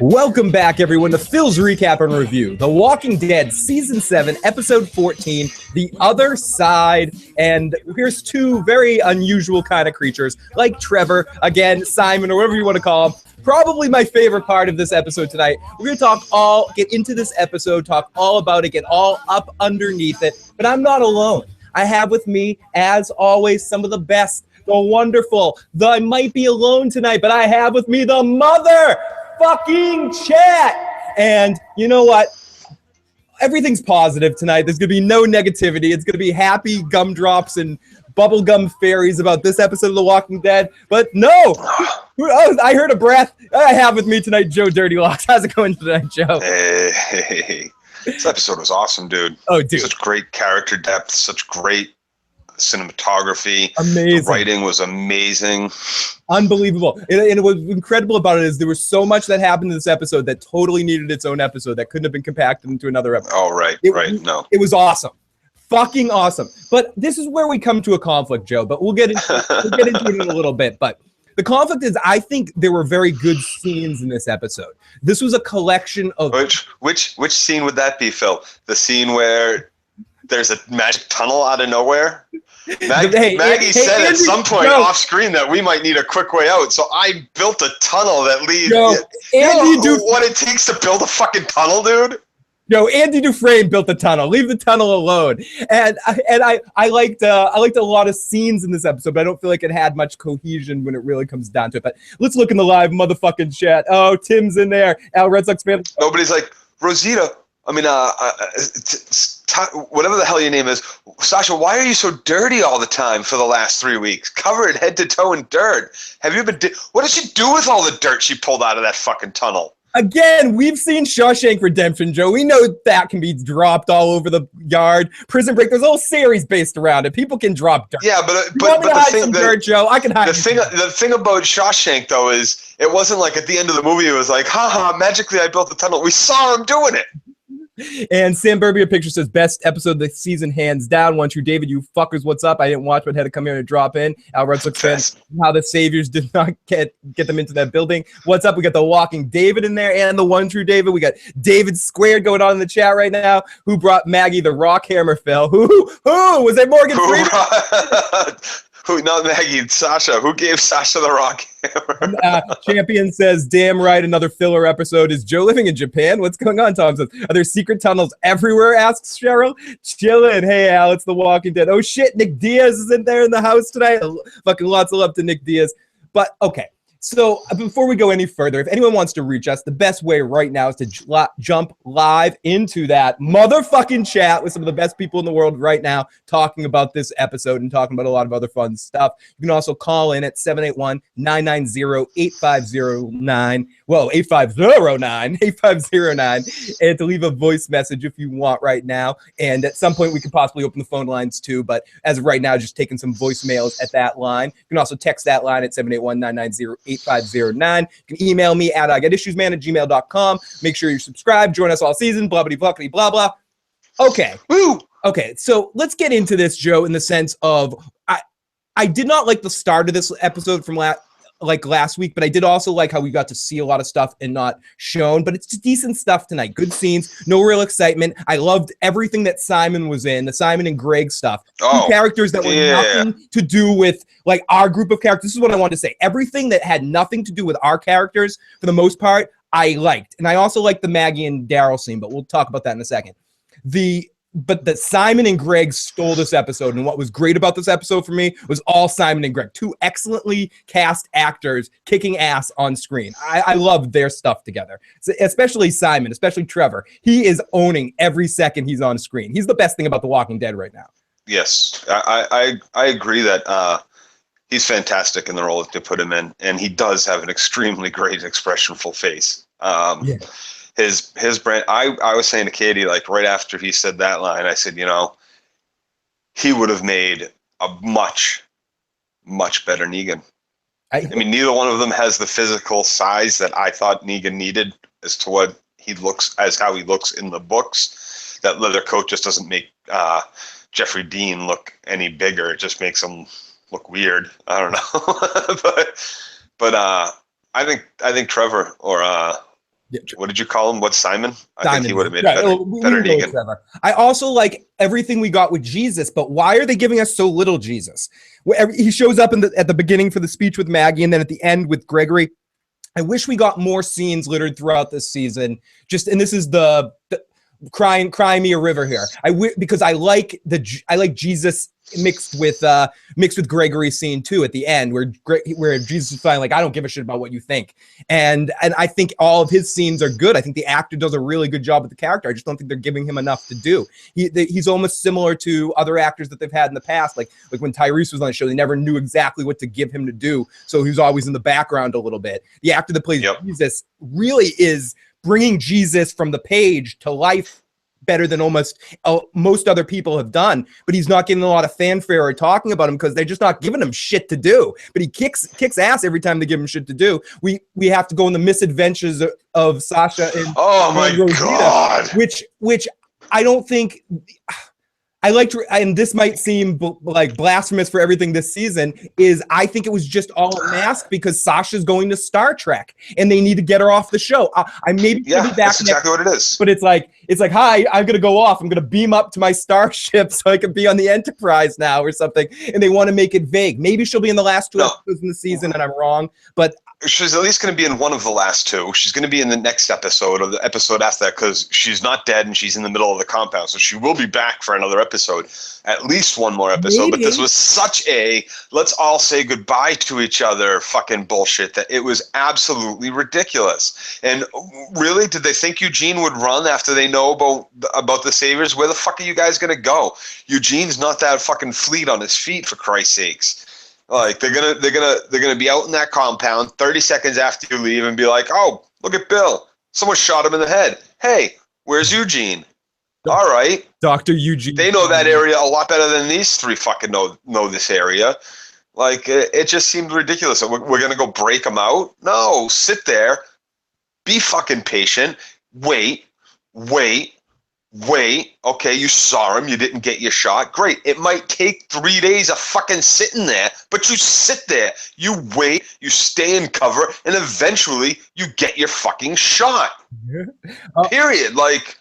Welcome back, everyone, to Phil's Recap and Review. The Walking Dead, Season 7, Episode 14, The Other Side. And here's two very unusual kind of creatures, like Trevor, again, Simon, or whatever you want to call him. Probably my favorite part of this episode tonight. We're going to get into this episode, talk all about it, get all up underneath it. But I'm not alone. I have with me, as always, some of the best, the wonderful, I might be alone tonight, but I have with me the mother fucking chat. And you know what? Everything's positive tonight. There's going to be no negativity. It's going to be happy gumdrops and bubblegum fairies about this episode of The Walking Dead. But no, I heard a breath. I have with me tonight Joe Dirty Locks. How's it going tonight, Joe? Hey. This episode was awesome, dude. Oh, dude. Such great character depth, such great cinematography. Amazing. The writing was amazing. Unbelievable. And what was incredible about it is there was so much that happened in this episode that totally needed its own episode that couldn't have been compacted into another episode. Oh, right. No. It was awesome. Fucking awesome. But this is where we come to a conflict, Joe, but we'll get into it in a little bit. But the conflict is, I think there were very good scenes in this episode. This was a collection of... Which scene would that be, Phil? The scene where there's a magic tunnel out of nowhere? Maggie said at some point off screen that we might need a quick way out, so I built a tunnel that leads... You know what it takes to build a fucking tunnel, dude? No, Andy Dufresne built the tunnel. Leave the tunnel alone. And I liked a lot of scenes in this episode, but I don't feel like it had much cohesion when it really comes down to it. But let's look in the live motherfucking chat. Oh, Tim's in there. Al, Red Sox fan. Nobody's like, Rosita. I mean, whatever the hell your name is, Sasha, why are you so dirty all the time for the last 3 weeks? Covered head to toe in dirt. Have you been... What did she do with all the dirt she pulled out of that fucking tunnel? Again, we've seen Shawshank Redemption, Joe. We know that can be dropped all over the yard. Prison Break, there's a whole series based around it. People can drop dirt. Yeah, but the thing, dirt, Joe, I can hide the thing about Shawshank, though, is it wasn't like at the end of the movie it was like, haha, magically I built a tunnel. We saw him doing it. And Sam Burbia Picture says, best episode of the season, hands down. One True David, you fuckers, what's up? I didn't watch, but had to come here and drop in. Al Red Sox fans, how the Saviors did not get them into that building. What's up? We got the Walking David in there and the One True David. We got David Squared going on in the chat right now. Who brought Maggie the Rock Hammer, Phil? Who? Was it Morgan Freeman? Who? Not Maggie, Sasha. Who gave Sasha the rock hammer? Champion says, damn right, another filler episode. Is Joe living in Japan? What's going on, Tom says? Are there secret tunnels everywhere, asks Cheryl. Chillin'. Hey, Al, it's The Walking Dead. Oh, shit, Nick Diaz is in there in the house tonight. Fucking lots of love to Nick Diaz. But, okay. So before we go any further, if anyone wants to reach us, the best way right now is to jump live into that motherfucking chat with some of the best people in the world right now talking about this episode and talking about a lot of other fun stuff. You can also call in at 781-990-8509. Well, 8509 and to leave a voice message if you want right now. And at some point we could possibly open the phone lines too, but as of right now, just taking some voicemails at that line. You can also text that line at 781-990-8509. 8509. You can email me at igetissuesman@gmail.com. Make sure you're subscribed. Join us all season. Blah, blah, blah, blah, blah. Okay. Woo! Okay, so let's get into this, Joe, in the sense of I did not like the start of this episode from last week, but I did also like how we got to see a lot of stuff and not shown, but it's decent stuff tonight. Good scenes, no real excitement. I loved everything that Simon was in, the Simon and Greg stuff. Two characters that were nothing to do with like our group of characters. This is what I wanted to say. Everything that had nothing to do with our characters, for the most part, I liked. And I also liked the Maggie and Daryl scene, but we'll talk about that in a second. But the Simon and Greg stole this episode, and what was great about this episode for me was all Simon and Greg, two excellently cast actors kicking ass on screen. I loved their stuff together, especially Simon, especially Trevor. He is owning every second he's on screen. He's the best thing about The Walking Dead right now. Yes, I agree that he's fantastic in the role that they put him in, and he does have an extremely great expressionful face. Yeah. His brand. I was saying to Katie, like right after he said that line, I said, you know, he would have made a much, much better Negan. I mean, neither one of them has the physical size that I thought Negan needed as to what he looks, as how he looks in the books. That leather coat just doesn't make Jeffrey Dean look any bigger. It just makes him look weird. I don't know, but I think Trevor or what did you call him? What's Simon? I think he would have made right. better Negan. I also like everything we got with Jesus, but why are they giving us so little Jesus? He shows up at the beginning for the speech with Maggie, and then at the end with Gregory. I wish we got more scenes littered throughout this season. And this is the crying me a river here. Because I like Jesus mixed with Gregory's scene too at the end, where Jesus is finally like, I don't give a shit about what you think, and I think all of his scenes are good. I think the actor does a really good job with the character. I just don't think they're giving him enough to do. He's almost similar to other actors that they've had in the past, like when Tyrese was on the show, they never knew exactly what to give him to do, so he was always in the background a little bit. The actor that plays Jesus really is bringing Jesus from the page to life better than almost most other people have done, but he's not getting a lot of fanfare or talking about him because they're just not giving him shit to do. But he kicks ass every time they give him shit to do. We have to go in the misadventures of Sasha and God, which I don't think. I liked, and this might seem like blasphemous for everything this season, is I think it was just all a mask because Sasha's going to Star Trek and they need to get her off the show. I maybe be back that's exactly what it is. But it's like, hi, I'm going to go off. I'm going to beam up to my starship so I can be on the Enterprise now or something. And they want to make it vague. Maybe she'll be in the last 2 episodes in the season and I'm wrong, but she's at least going to be in one of the last 2. She's going to be in the next episode or the episode after that because she's not dead and she's in the middle of the compound. So she will be back for another episode, at least one more episode. Maybe. But this was such a let's all say goodbye to each other fucking bullshit that it was absolutely ridiculous. And really, did they think Eugene would run after they know about the Saviors? Where the fuck are you guys going to go? Eugene's not that fucking fleet on his feet, for Christ's sakes. Like they're gonna be out in that compound 30 seconds after you leave and be like, oh, look at Bill. Someone shot him in the head. Hey, where's Eugene? All right. Dr. Eugene. They know that area a lot better than these 3 fucking know this area. Like it just seemed ridiculous. We're gonna go break them out? No, sit there, be fucking patient, wait. Okay, you saw him, you didn't get your shot. Great. It might take 3 days of fucking sitting there, but you sit there, you wait, you stay in cover, and eventually you get your fucking shot. Period. Like,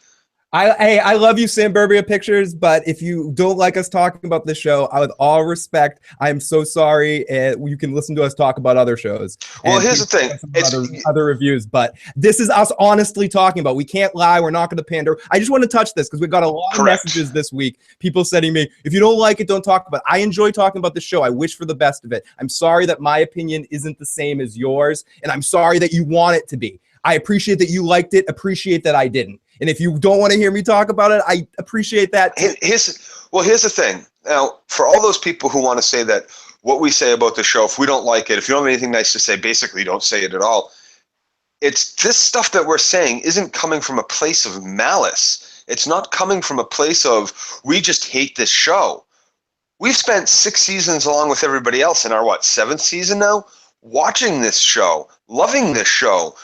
I love you, Sam Burbia Pictures, but if you don't like us talking about this show, with all respect, I am so sorry. You can listen to us talk about other shows. Well, here's the thing. It's other reviews, but this is us honestly talking about. We can't lie. We're not going to pander. I just want to touch this because we got a lot of messages this week. People sending me, if you don't like it, don't talk about it. I enjoy talking about the show. I wish for the best of it. I'm sorry that my opinion isn't the same as yours, and I'm sorry that you want it to be. I appreciate that you liked it, appreciate that I didn't. And if you don't want to hear me talk about it, I appreciate that. Here's the thing. Now, for all those people who want to say that what we say about the show, if we don't like it, if you don't have anything nice to say, basically don't say it at all. It's this stuff that we're saying isn't coming from a place of malice. It's not coming from a place of, we just hate this show. We've spent 6 seasons along with everybody else in our, 7th season now, watching this show, loving this show,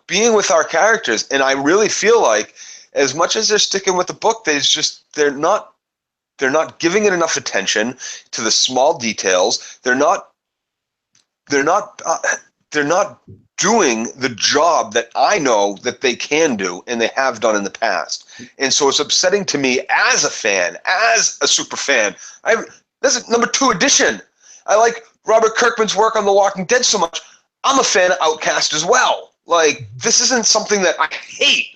being with our characters. And I really feel like as much as they're sticking with the book, they're not giving it enough attention to the small details. They're not doing the job that I know that they can do and they have done in the past. And so it's upsetting to me as a fan, as a super fan. This is number 2 edition. I like Robert Kirkman's work on The Walking Dead so much. I'm a fan of Outcast as well. Like, this isn't something that I hate.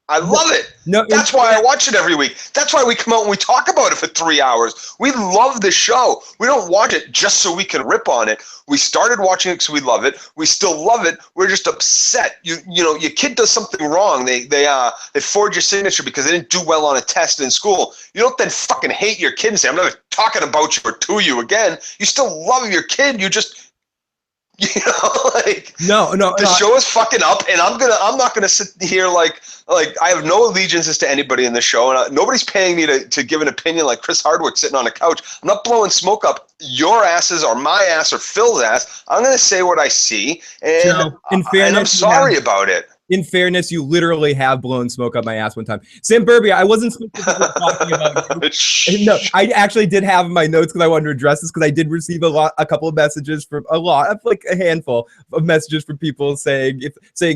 I love it. No, that's why I watch it every week. That's why we come out and we talk about it for 3 hours. We love the show. We don't watch it just so we can rip on it. We started watching it because we love it. We still love it. We're just upset. Your kid does something wrong. They forge your signature because they didn't do well on a test in school. You don't then fucking hate your kid and say, I'm never talking about you or to you again. You still love your kid. You just the show is fucking up, and I'm not gonna sit here like I have no allegiances to anybody in the show, and nobody's paying me to give an opinion like Chris Hardwick sitting on a couch. I'm not blowing smoke up your asses or my ass or Phil's ass. I'm gonna say what I see, and I'm sorry about it. In fairness, you literally have blown smoke up my ass one time. Sam Burbia, I wasn't specifically talking about you. No, I actually did have in my notes because I wanted to address this because I did receive a couple of messages from like a handful of messages from people saying,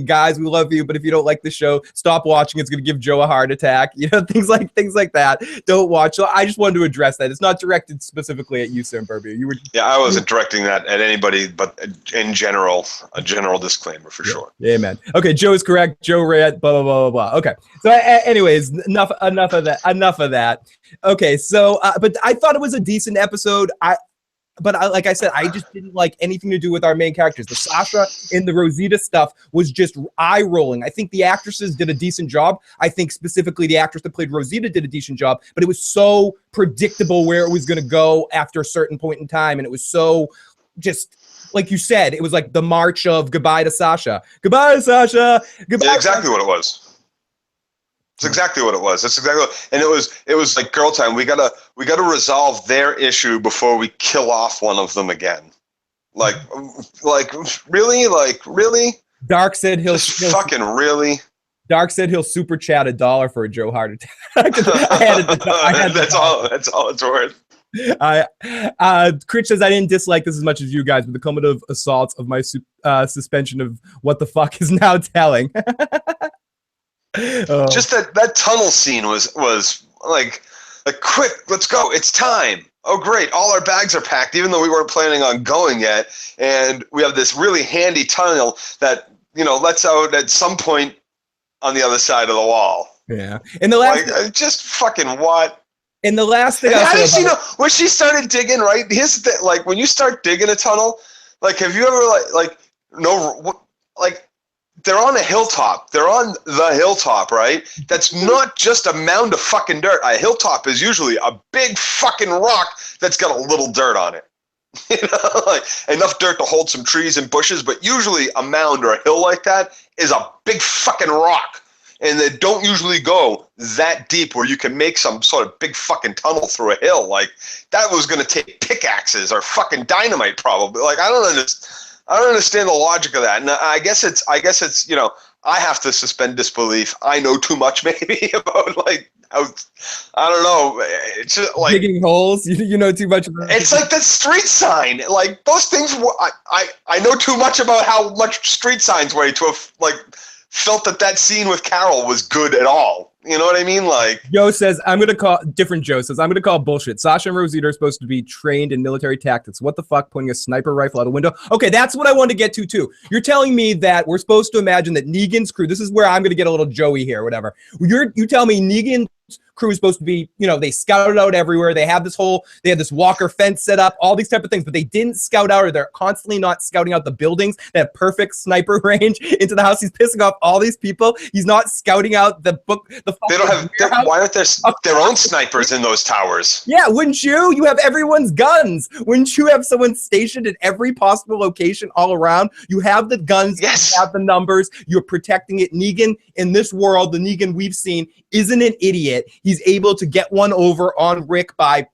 guys, we love you, but if you don't like the show, stop watching. It's going to give Joe a heart attack. You know, things like that. Don't watch. So I just wanted to address that. It's not directed specifically at you, Sam Burbia. Yeah, I wasn't directing that at anybody, but in general, a general disclaimer for sure. Yeah, man. Okay, Joe is correct. Joe read blah blah blah blah blah. Okay, so anyways, enough of that. Okay, so but I thought it was a decent episode. Like I said, I just didn't like anything to do with our main characters. The Sasha and the Rosita stuff was just eye rolling. I think the actresses did a decent job. I think specifically the actress that played Rosita did a decent job, but it was so predictable where it was going to go after a certain point in time, and it was so just. Like you said, it was like the march of goodbye to Sasha. Goodbye, Sasha. Goodbye. Yeah, exactly what it was. It's exactly what it was. That's exactly what, and it was like girl time. We gotta resolve their issue before we kill off one of them again. Like really. Dark said he'll fucking really. Dark said he'll super chat $1 for a Joe heart attack. That's all it's worth. Critch says I didn't dislike this as much as you guys, but the cumulative assaults of my suspension of what the fuck is now telling. Just that tunnel scene was like quick, let's go, it's time. Oh great, all our bags are packed, even though we weren't planning on going yet, and we have this really handy tunnel that lets out at some point on the other side of the wall. Yeah, and the last just fucking what. And the last thing how did she know when she started digging? Right, here's the thing, like when you start digging a tunnel, like have you ever they're on a hilltop. They're on the hilltop, right? That's not just a mound of fucking dirt. A hilltop is usually a big fucking rock that's got a little dirt on it. Like enough dirt to hold some trees and bushes, but usually a mound or a hill like that is a big fucking rock. And they don't usually go that deep where you can make some sort of big fucking tunnel through a hill. Like that was going to take pickaxes or fucking dynamite probably. Like I don't understand the logic of that. And I guess it's I have to suspend disbelief. I know too much maybe about I don't know. It's just like digging holes. You know too much about it's like the street sign. Like those things. I know too much about how much street signs weigh to have felt that scene with Carol was good at all. You know what I mean? Like Joe says, I'm going to call bullshit. Sasha and Rosita are supposed to be trained in military tactics. What the fuck, pointing a sniper rifle out a window? Okay, that's what I want to get to too. You're telling me that we're supposed to imagine that Negan's crew, this is where I'm going to get a little Joey here, whatever. You tell me Negan's crew is supposed to be, they scouted out everywhere. They have this Walker fence set up, all these type of things, but they didn't scout out, or they're constantly not scouting out the buildings that have perfect sniper range into the house. He's pissing off all these people. He's not scouting out the they don't have, why aren't there their own snipers in those towers? Yeah, wouldn't you? You have everyone's guns. Wouldn't you have someone stationed at every possible location all around? You have the guns, yes. You have the numbers, you're protecting it. Negan, in this world, the Negan we've seen, isn't an idiot. He's able to get one over on Rick by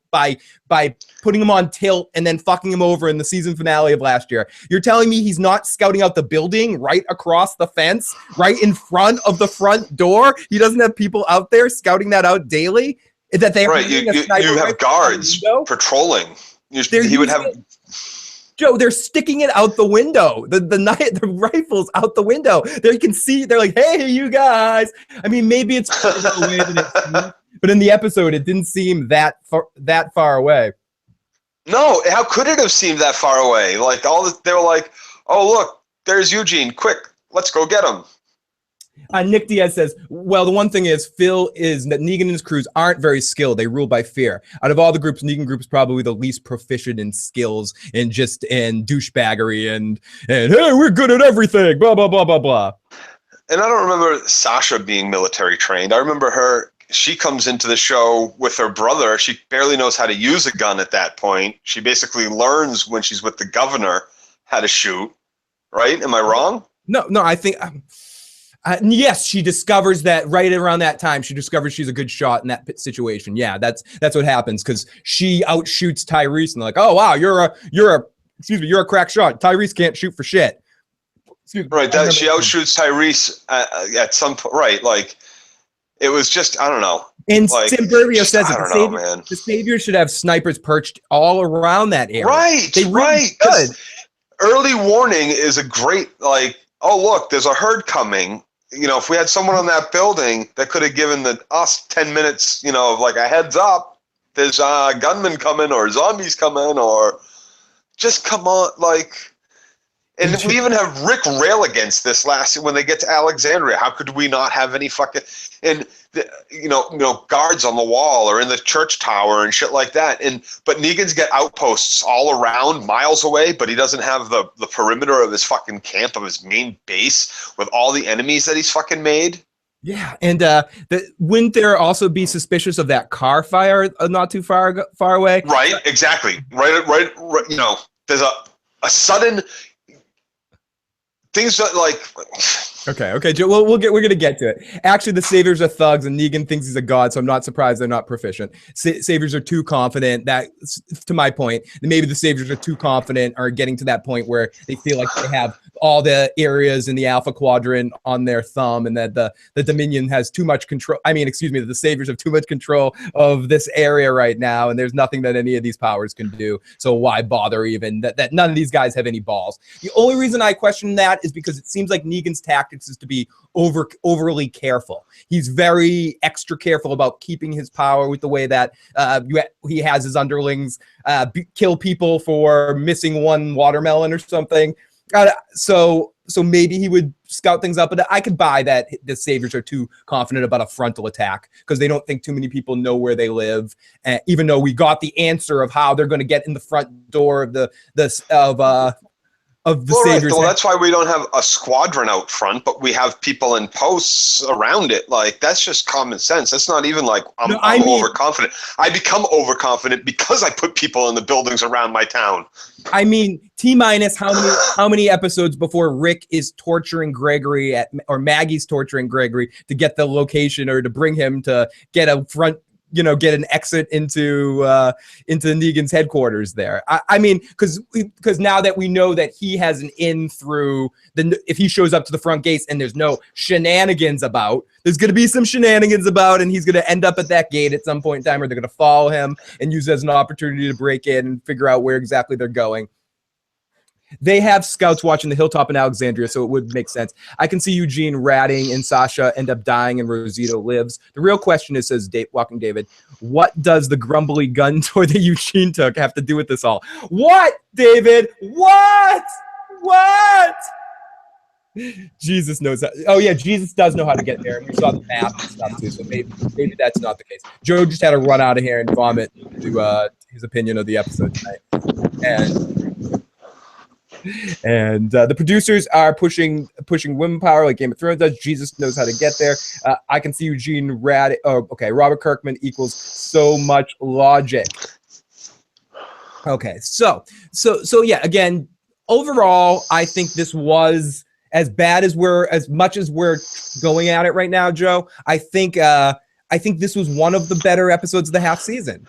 putting him on tilt and then fucking him over in the season finale of last year. You're telling me he's not scouting out the building right across the fence, right in front of the front door? He doesn't have people out there scouting that out daily? That they're right. You have guards patrolling. He would have. Joe, they're sticking it out the window. The rifle's out the window. There you can see. They're like, "Hey, you guys." I mean, maybe it's the way that it's. But in the episode, it didn't seem that far away. No, how could it have seemed that far away? Like they were like, "Oh, look, there's Eugene. Quick, let's go get him." Nick Diaz says, well, the one thing is, Phil is that Negan and his crews aren't very skilled. They rule by fear. Out of all the groups, Negan group is probably the least proficient in skills and douchebaggery and hey, we're good at everything, blah, blah, blah, blah, blah. And I don't remember Sasha being military trained. I remember her. She comes into the show with her brother. She barely knows how to use a gun at that point. She basically learns when she's with the governor how to shoot. Right? Am I wrong? No, I think... yes, she discovers that right around that time. She discovers she's a good shot in that situation. Yeah, that's what happens because she outshoots Tyrese and they're like, oh wow, you're a crack shot. Tyrese can't shoot for shit. Excuse me. Right, that she outshoots Tyrese at some point. Right, like it was just I don't know. And Like, Tim Burbio says I don't know, man. The Saviors should have snipers perched all around that area. Right, they really right. Because early warning is a great like. Oh look, there's a herd coming. You know, if we had someone on that building that could have given us 10 minutes, you know, of like a heads up. There's gunmen coming or zombies coming or just come on, like. And we even have Rick rail against this when they get to Alexandria. How could we not have any fucking guards on the wall or in the church tower and shit like that? But Negan's got outposts all around, miles away, but he doesn't have the perimeter of his fucking camp, of his main base with all the enemies that he's fucking made. Yeah, and wouldn't there also be suspicious of that car fire not too far away? Right, exactly. Right. You know, there's a sudden. Things that like. Okay, Joe. Well, we're gonna get to it. Actually, the Saviors are thugs, and Negan thinks he's a god, so I'm not surprised they're not proficient. Saviors are too confident. That, to my point, maybe the Saviors are too confident, or getting to that point where they feel like they have all the areas in the Alpha Quadrant on their thumb, and that the Dominion has too much control. The Saviors have too much control of this area right now, and there's nothing that any of these powers can do. So why bother even? That none of these guys have any balls. The only reason I question that is because it seems like Negan's tactics is to be overly careful. He's very extra careful about keeping his power with the way that he has his underlings kill people for missing one watermelon or something. So maybe he would scout things up, but I could buy that the Saviors are too confident about a frontal attack because they don't think too many people know where they live. Even though we got the answer of how they're going to get in the front door of the Saviors. Well, that's why we don't have a squadron out front, but we have people in posts around it. Like, that's just common sense. That's not even like I'm overconfident. I become overconfident because I put people in the buildings around my town. I mean, T-minus how many episodes before Rick is torturing Gregory or Maggie's torturing Gregory to get the location or to bring him to get a front, get an exit into Negan's headquarters there. I mean, because now that we know that he has an in through if he shows up to the front gates and there's no shenanigans about, there's going to be some shenanigans about, and he's going to end up at that gate at some point in time, or they're going to follow him and use it as an opportunity to break in and figure out where exactly they're going. They have scouts watching the Hilltop in Alexandria, so it would make sense. I can see Eugene ratting and Sasha end up dying and Rosita lives. The real question is, says Walking David, what does the grumbly gun toy that Eugene took have to do with this all? What, David? What? Jesus knows that. Oh, yeah, Jesus does know how to get there, and we saw the map and stuff, too, so maybe that's not the case. Joe just had to run out of here and vomit to his opinion of the episode tonight. And the producers are pushing women power like Game of Thrones does. Jesus knows how to get there. I can see Eugene Robert Kirkman equals so much logic. Okay, so yeah. Again, overall, I think this was as much as we're going at it right now, Joe. I think this was one of the better episodes of the half season.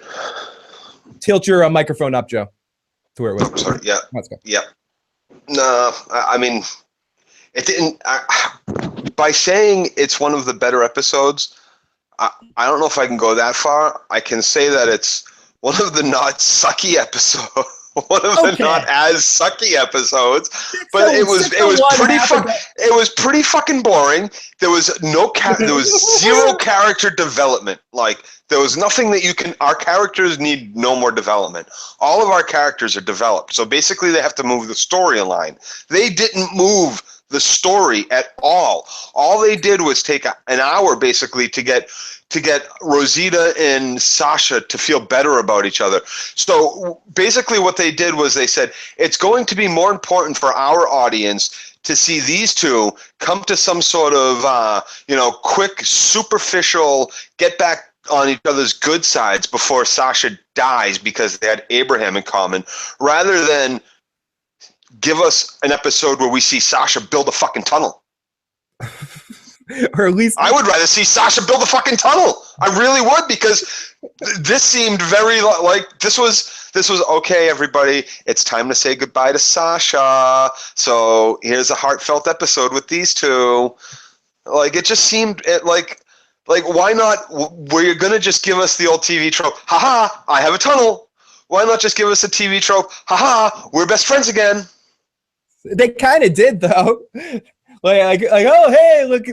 Tilt your microphone up, Joe, to where it was. Sorry. Yeah. Let's go. Yeah. No, I mean, it didn't. By saying it's one of the better episodes, I don't know if I can go that far. I can say that it's one of the not sucky episodes. One of the not as sucky episodes, but it was pretty fucking boring. There was there was zero character development. Like, there was nothing that our characters need no more development. All of our characters are developed. So basically they have to move the storyline. They didn't move the story at all. All they did was take an hour basically to get Rosita and Sasha to feel better about each other. So basically what they did was they said, it's going to be more important for our audience to see these two come to some sort of, quick, superficial, get back on each other's good sides before Sasha dies because they had Abraham in common, rather than give us an episode where we see Sasha build a fucking tunnel. Or at least I would rather see Sasha build a fucking tunnel. I really would, because this seemed very like this was okay, everybody. It's time to say goodbye to Sasha. So here's a heartfelt episode with these two. Like, it just seemed like why not? Were you gonna just give us the old TV trope? Haha, I have a tunnel. Why not just give us a TV trope? Haha, we're best friends again. they kind of did though. Like, oh hey, look,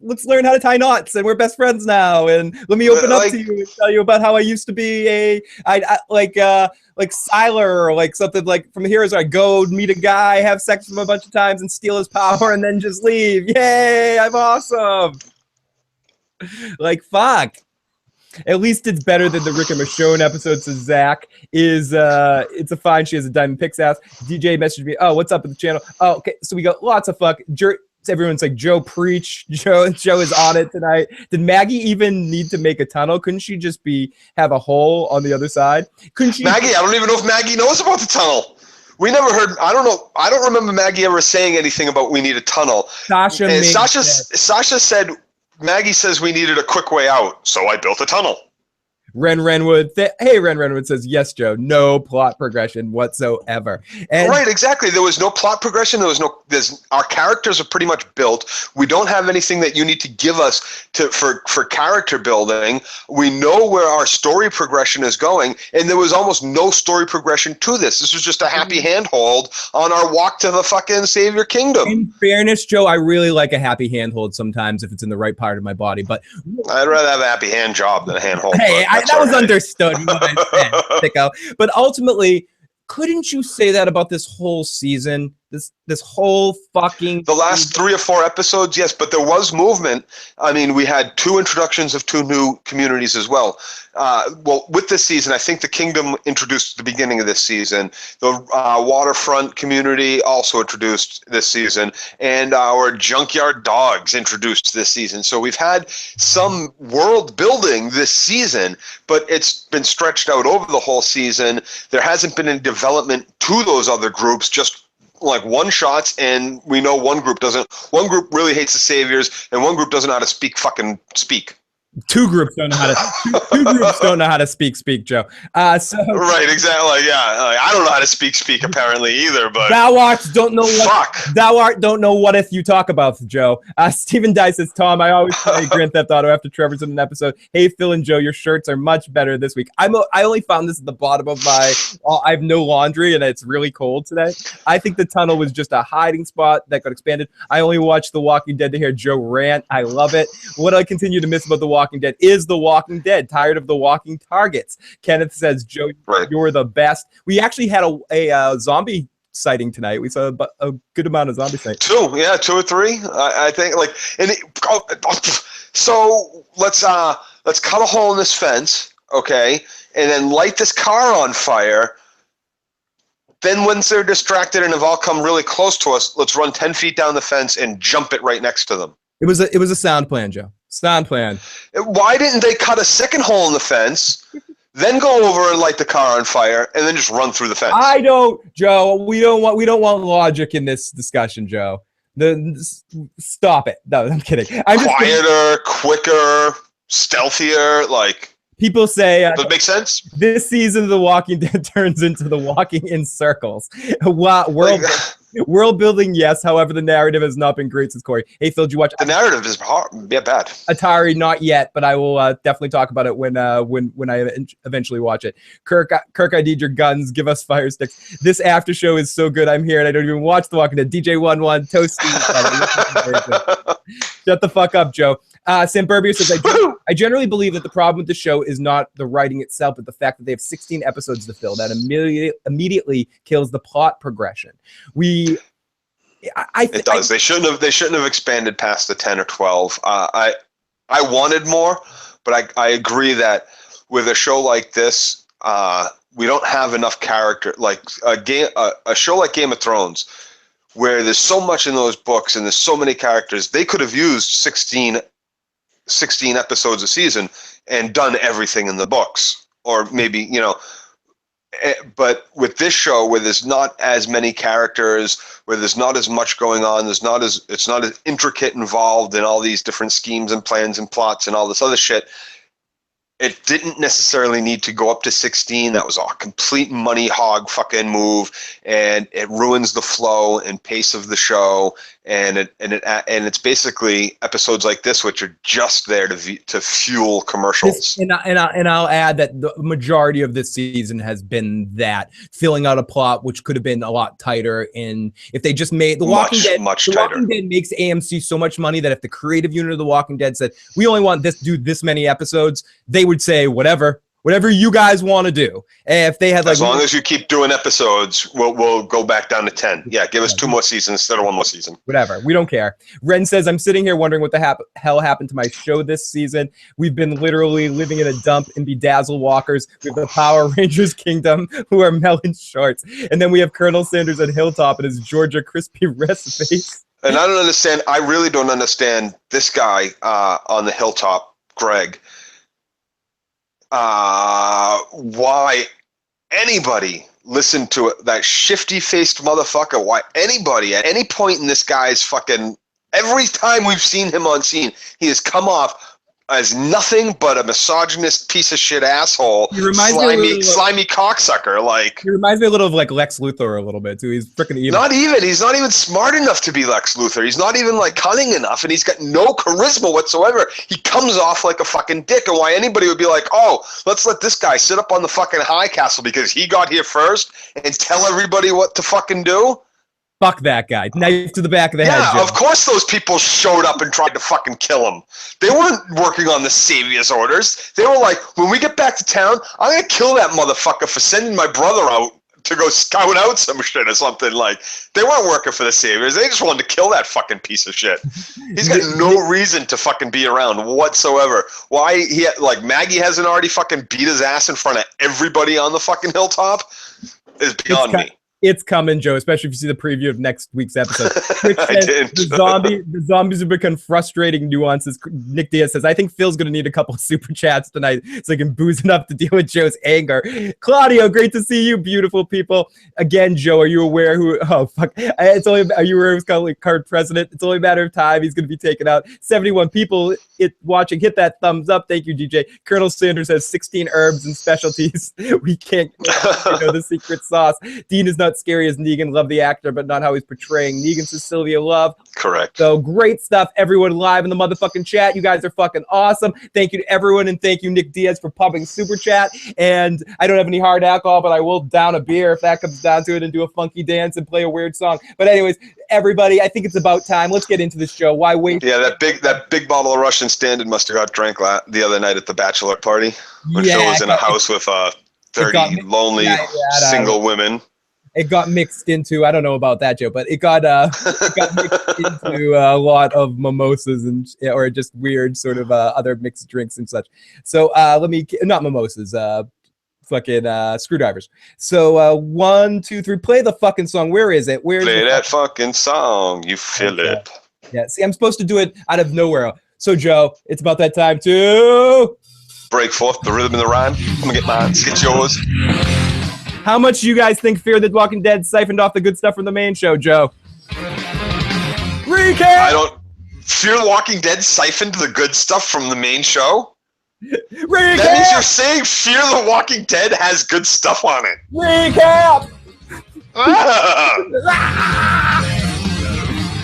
let's learn how to tie knots, and we're best friends now. And let me open up to you and tell you about how I used to be like Siler, or like something like from Heroes. I go meet a guy, have sex with him a bunch of times, and steal his power, and then just leave. Yay, I'm awesome. Like, fuck. At least it's better than the Rick and Michonne episode. So Zach is it's a fine. She has a diamond picks ass. DJ messaged me. Oh, what's up with the channel? Oh, okay. So we got lots of fuck. Everyone's like, Joe, preach. Joe is on it tonight. Did Maggie even need to make a tunnel? Couldn't she just have a hole on the other side? Couldn't she? Maggie, I don't even know if Maggie knows about the tunnel. We never heard. I don't know. I don't remember Maggie ever saying anything about we need a tunnel. Sasha said. Maggie says we needed a quick way out, so I built a tunnel. Ren Renwood says, yes, Joe, no plot progression whatsoever. And right, exactly. There was no plot progression. Our characters are pretty much built. We don't have anything that you need to give us for character building. We know where our story progression is going, and there was almost no story progression to this. This was just a happy handhold on our walk to the fucking Savior Kingdom. In fairness, Joe, I really like a happy handhold sometimes if it's in the right part of my body, but I'd rather have a happy hand job than a handhold. Hey, that was understood. You know what I'm saying, sicko. But ultimately, couldn't you say that about this whole season? This whole fucking... The last 3 or 4 episodes, yes, but there was movement. I mean, we had 2 introductions of 2 new communities as well. Well, with this season, I think the Kingdom introduced at the beginning of this season. The Waterfront community also introduced this season. And our Junkyard Dogs introduced this season. So we've had some world building this season, but it's been stretched out over the whole season. There hasn't been any development to those other groups, just like one shots, and we know one group really hates the Saviors, and one group doesn't know how to speak. 2 groups don't know how to. Two groups don't know how to speak, Joe. So right, exactly. Yeah, like, I don't know how to speak apparently either. But thou art don't know what if you talk about, Joe. Stephen Dice says, Tom, I always play Grand Theft Auto after Trevor's in an episode. Hey, Phil and Joe, your shirts are much better this week. I only found this at the bottom of my. I have no laundry and it's really cold today. I think the tunnel was just a hiding spot that got expanded. I only watched The Walking Dead to hear Joe rant. I love it. What I continue to miss about The Walking Dead is The Walking Dead. Tired of the walking targets. Kenneth says, Joe, you're the best. We actually had a zombie sighting tonight. We saw a good amount of zombie sightings. 2 or 3. I think so let's cut a hole in this fence, okay, and then light this car on fire. Then once they're distracted and have all come really close to us, let's run 10 feet down the fence and jump it right next to them. It was a sound plan, Joe. Sound plan. Why didn't they cut a second hole in the fence, then go over and light the car on fire, and then just run through the fence? Joe. We don't want logic in this discussion, Joe. Stop it. No, I'm kidding. Quieter, quicker, stealthier, like. People say... does it make sense? This season of The Walking Dead turns into the walking in circles. World building, yes. However, the narrative has not been great since Corey. Hey, Phil, did you watch... The narrative is hard. Yeah, bad. Atari, not yet, but I will definitely talk about it when I eventually watch it. Kirk, I need your guns. Give us fire sticks. This after show is so good. I'm here, and I don't even watch The Walking Dead. DJ11, Toast. Shut the fuck up, Joe. Sam Burbier says, I generally believe that the problem with the show is not the writing itself, but the fact that they have 16 episodes to fill. That immediately kills the plot progression. It does. They shouldn't have expanded past the 10 or 12. I wanted more, but I agree that with a show like this, we don't have enough character. Like a show like Game of Thrones, where there's so much in those books and there's so many characters, they could have used 16 episodes a season and done everything in the books, or maybe But with this show, where there's not as many characters, where there's not as much going on, it's not as intricate involved in all these different schemes and plans and plots and all this other shit. It didn't necessarily need to go up to 16. That was a complete money hog fucking move, and it ruins the flow and pace of the show. And it's basically episodes like this, which are just there to fuel commercials. And I'll add that the majority of this season has been that filling out a plot, which could have been a lot tighter. And if they just made The Walking Dead makes AMC so much money that if the creative unit of The Walking Dead said, we only want this dude this many episodes, they would say whatever you guys want to do. And if they had as long as you keep doing episodes, we'll go back down to 10. Yeah, give us 2 more seasons instead of 1 more season. Whatever, we don't care. Ren says, I'm sitting here wondering what the hell happened to my show this season. We've been literally living in a dump in Bedazzle Walkers. We have the Power Rangers Kingdom, who are melon shorts. And then we have Colonel Sanders at Hilltop and his Georgia crispy rest face. And I really don't understand this guy on the Hilltop, Greg. Why anybody listened to it, that shifty-faced motherfucker? Why anybody at any point in this guy's fucking... Every time we've seen him on scene, he has come off as nothing but a misogynist piece of shit asshole, slimy cocksucker. Like, he reminds me a little of like Lex Luthor a little bit too. He's freaking evil. He's not even smart enough to be Lex Luthor. He's not even like cunning enough, and he's got no charisma whatsoever. He comes off like a fucking dick. And why anybody would be like, oh, let's let this guy sit up on the fucking high castle because he got here first and tell everybody what to fucking do? Fuck that guy. Knife to the back of the head. Yeah, of course those people showed up and tried to fucking kill him. They weren't working on the savior's orders. They were like, when we get back to town, I'm going to kill that motherfucker for sending my brother out to go scout out some shit or something. Like, they weren't working for the saviors. They just wanted to kill that fucking piece of shit. He's got no reason to fucking be around whatsoever. Why Maggie hasn't already fucking beat his ass in front of everybody on the fucking Hilltop is beyond me. It's coming, Joe, especially if you see the preview of next week's episode. The zombies have become frustrating nuances. Nick Diaz says, I think Phil's going to need a couple of super chats tonight so he can booze enough to deal with Joe's anger. Claudio, great to see you, beautiful people. Again, Joe, are you aware who... Oh, fuck. Are you aware who's current president? It's only a matter of time. He's going to be taken out. 71 people watching. Hit that thumbs up. Thank you, DJ. Colonel Sanders has 16 herbs and specialties. We can't know the secret sauce. Dean is not scary as Negan. Love the actor, but not how he's portraying. Negan says Sylvia Love. Correct. So great stuff. Everyone live in the motherfucking chat. You guys are fucking awesome. Thank you to everyone, and thank you, Nick Diaz, for pumping super chat. And I don't have any hard alcohol, but I will down a beer if that comes down to it and do a funky dance and play a weird song. But anyways, everybody, I think it's about time. Let's get into this show. Why wait? Yeah, that big bottle of Russian Standard must have got drank the other night at the bachelor party when Phil was in a house with 30 lonely single women. It got mixed into, I don't know about that, Joe, but it got mixed into a lot of mimosas or just weird sort of other mixed drinks and such. So not mimosas, fucking screwdrivers. So 1, 2, 3, play the fucking song. Where is it? Play that fucking song, you Philip. Yeah, see, I'm supposed to do it out of nowhere. So Joe, it's about that time to break forth the rhythm and the rhyme. I'm gonna get mine. Get yours. How much do you guys think Fear the Walking Dead siphoned off the good stuff from the main show, Joe? Recap! Fear the Walking Dead siphoned the good stuff from the main show? Recap! That means you're saying Fear the Walking Dead has good stuff on it. Recap!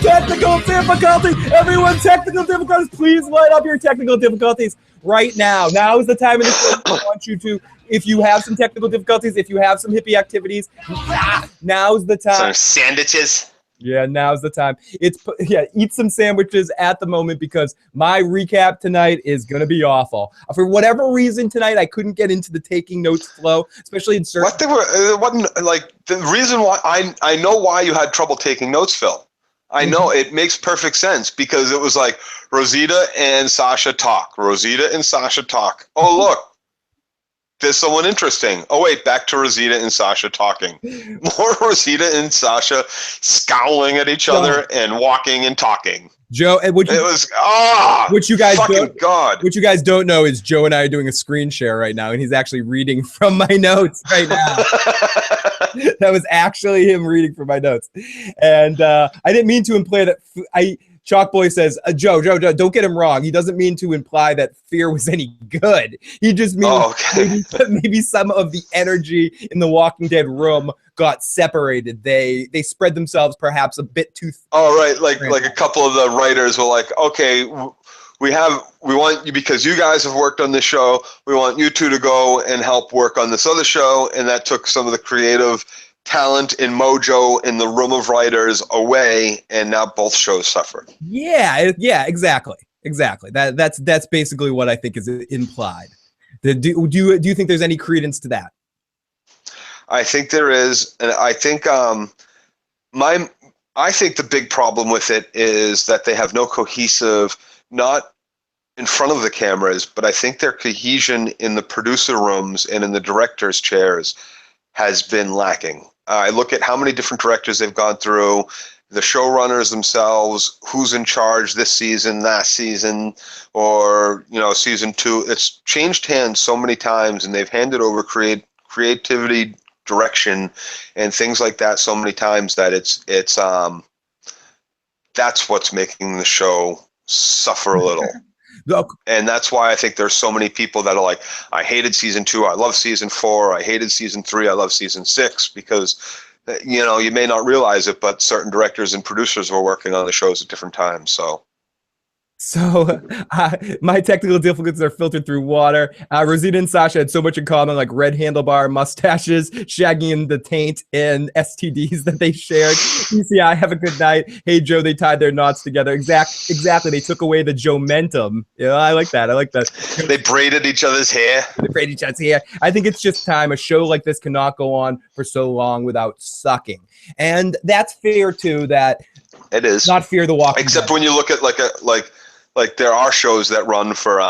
Technical difficulty! Everyone, technical difficulties! Please light up your technical difficulties right now. Now is the time in the show I want you to... If you have some technical difficulties, if you have some hippie activities, now's the time. Some sandwiches. Yeah, now's the time. Eat some sandwiches at the moment because my recap tonight is gonna be awful. For whatever reason tonight, I couldn't get into the taking notes flow, especially in certain. The reason why I know why you had trouble taking notes, Phil. I know it makes perfect sense because it was like Rosita and Sasha talk. Rosita and Sasha talk. Oh look. There's someone interesting. Oh, wait, back to Rosita and Sasha talking. More Rosita and Sasha scowling at each other and walking and talking. Joe, and what It was what you guys fucking don't, God. what you guys don't know is Joe and I are doing a screen share right now, and he's actually reading from my notes right now. That was actually him reading from my notes, and I didn't mean to imply that. Chalkboy says, Joe, don't get him wrong. He doesn't mean to imply that fear was any good. He just means maybe some of the energy in the Walking Dead room got separated. They spread themselves perhaps a bit too. Oh, right. Like a couple of the writers were like, okay, we want you, because you guys have worked on this show, we want you two to go and help work on this other show. And that took some of the creative talent and mojo in the room of writers away, and now both shows suffer. Yeah, exactly. That's basically what I think is implied. Do you think there's any credence to that? I think there is, and I think I think the big problem with it is that they have no cohesive, not in front of the cameras, but I think their cohesion in the producer rooms and in the directors' chairs has been lacking. I look at how many different directors they've gone through, the showrunners themselves, who's in charge this season, last season, or season 2. It's changed hands so many times, and they've handed over creativity, direction, and things like that so many times that it's that's what's making the show suffer a little. And that's why I think there's so many people that are like, I hated season 2, I love season 4, I hated season 3, I love season 6, because you may not realize it, but certain directors and producers were working on the shows at different times. So my technical difficulties are filtered through water. Rosita and Sasha had so much in common, like red handlebar mustaches, shagging in the taint, and STDs that they shared. PCI, have a good night. Hey, Joe, they tied their knots together. Exactly. They took away the Joe-mentum. I like that. They braided each other's hair. I think it's just time. A show like this cannot go on for so long without sucking. And that's fair, too, that it is. Not Fear the Walking Except Dead. When you look at like there are shows that run for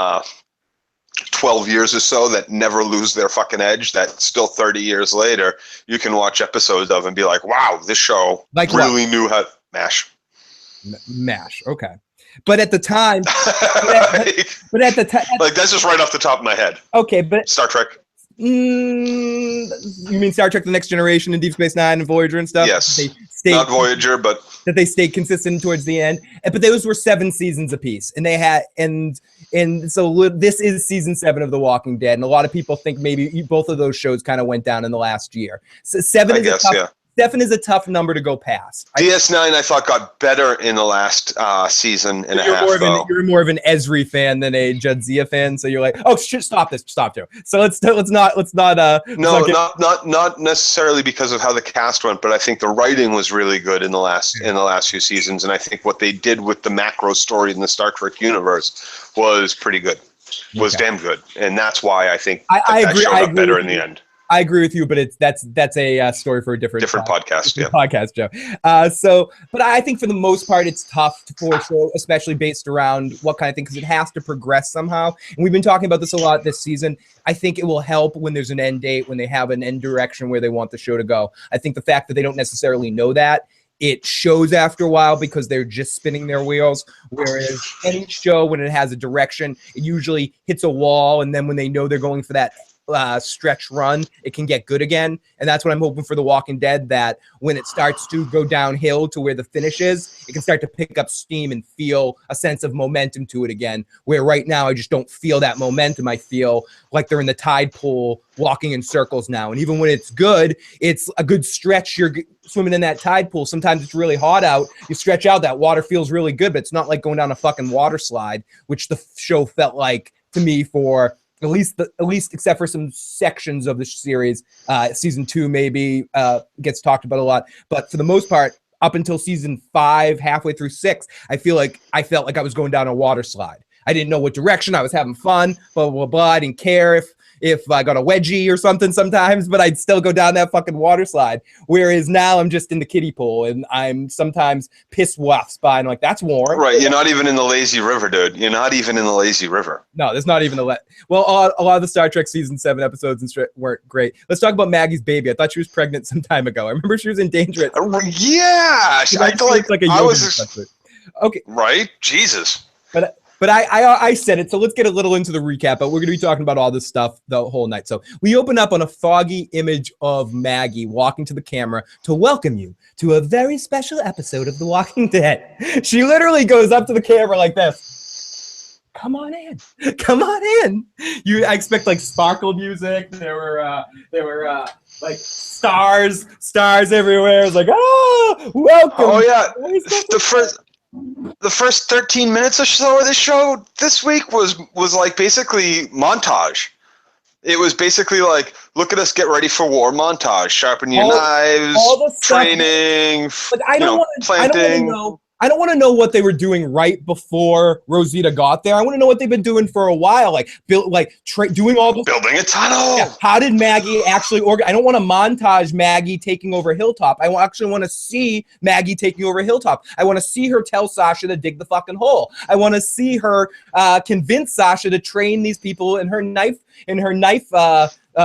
12 years or so that never lose their fucking edge, that still 30 years later you can watch episodes of and be like, wow, this show really knew how. MASH, okay. But at the time, but at the time, like that's just right off the top of my head. Okay, but Star Trek. You mean Star Trek: The Next Generation and Deep Space Nine and Voyager and stuff? Yes. Not Voyager, but that they stayed consistent towards the end. But those were 7 seasons apiece, and they had and so this is season 7 of The Walking Dead, and a lot of people think maybe both of those shows kind of went down in the last year. So 7 is a tough number to go past. DS9 I thought got better in the last season and a half. You're more of an Ezri fan than a Jadzia fan, so you're like, oh shit, stop Joe. So let's not necessarily because of how the cast went, but I think the writing was really good in the last few seasons, and I think what they did with the macro story in the Star Trek universe was pretty good. Was damn good, and that's why I think I agree. Showed up better in the end. I agree with you, but that's a story for a different podcast. Podcast, Joe. But I think for the most part, it's tough for a show, especially based around what kind of thing, because it has to progress somehow. And we've been talking about this a lot this season. I think it will help when there's an end date, when they have an end direction where they want the show to go. I think the fact that they don't necessarily know that, it shows after a while because they're just spinning their wheels. Whereas any show, when it has a direction, it usually hits a wall, and then when they know they're going for that stretch run, it can get good again. And that's what I'm hoping for The Walking Dead, that when it starts to go downhill to where the finish is, it can start to pick up steam and feel a sense of momentum to it again, where right now I just don't feel that momentum. I feel like they're in the tide pool walking in circles now, and even when it's good, it's a good stretch. You're swimming in that tide pool. Sometimes it's really hot out, you stretch out, that water feels really good, but it's not like going down a fucking water slide, which the show felt like to me for at least except for some sections of the series. Season 2 maybe gets talked about a lot, but for the most part, up until season 5, halfway through 6, I felt like I was going down a water slide. I didn't know what direction. I was having fun, blah, blah, blah. I didn't care if I got a wedgie or something sometimes, but I'd still go down that fucking water slide. Whereas now I'm just in the kiddie pool, and I'm sometimes pissed wafts by, and like, that's warm. Right, you're not even in the lazy river, dude. You're not even in the lazy river. No, there's not even a lot of the Star Trek season 7 episodes weren't great. Let's talk about Maggie's baby. I thought she was pregnant some time ago. I remember she was in danger. Yeah, I feel like I was. Okay. Right? Jesus. But I said it, so let's get a little into the recap, but we're going to be talking about all this stuff the whole night. So we open up on a foggy image of Maggie walking to the camera to welcome you to a very special episode of The Walking Dead. She literally goes up to the camera like this. Come on in. Come on in. I expect like sparkle music. There were like stars everywhere. It was like, oh, welcome. Oh yeah. The first 13 minutes or so of this show this week was like basically montage. It was basically like, look at us get ready for war montage, sharpen your knives, training, planting. I don't want to know what they were doing right before Rosita got there. I want to know what they've been doing for a while, like doing all this. Building a tunnel. Yeah. How did Maggie actually organize? I don't want to montage Maggie taking over Hilltop. I actually want to see Maggie taking over Hilltop. I want to see her tell Sasha to dig the fucking hole. I want to see her convince Sasha to train these people in her knife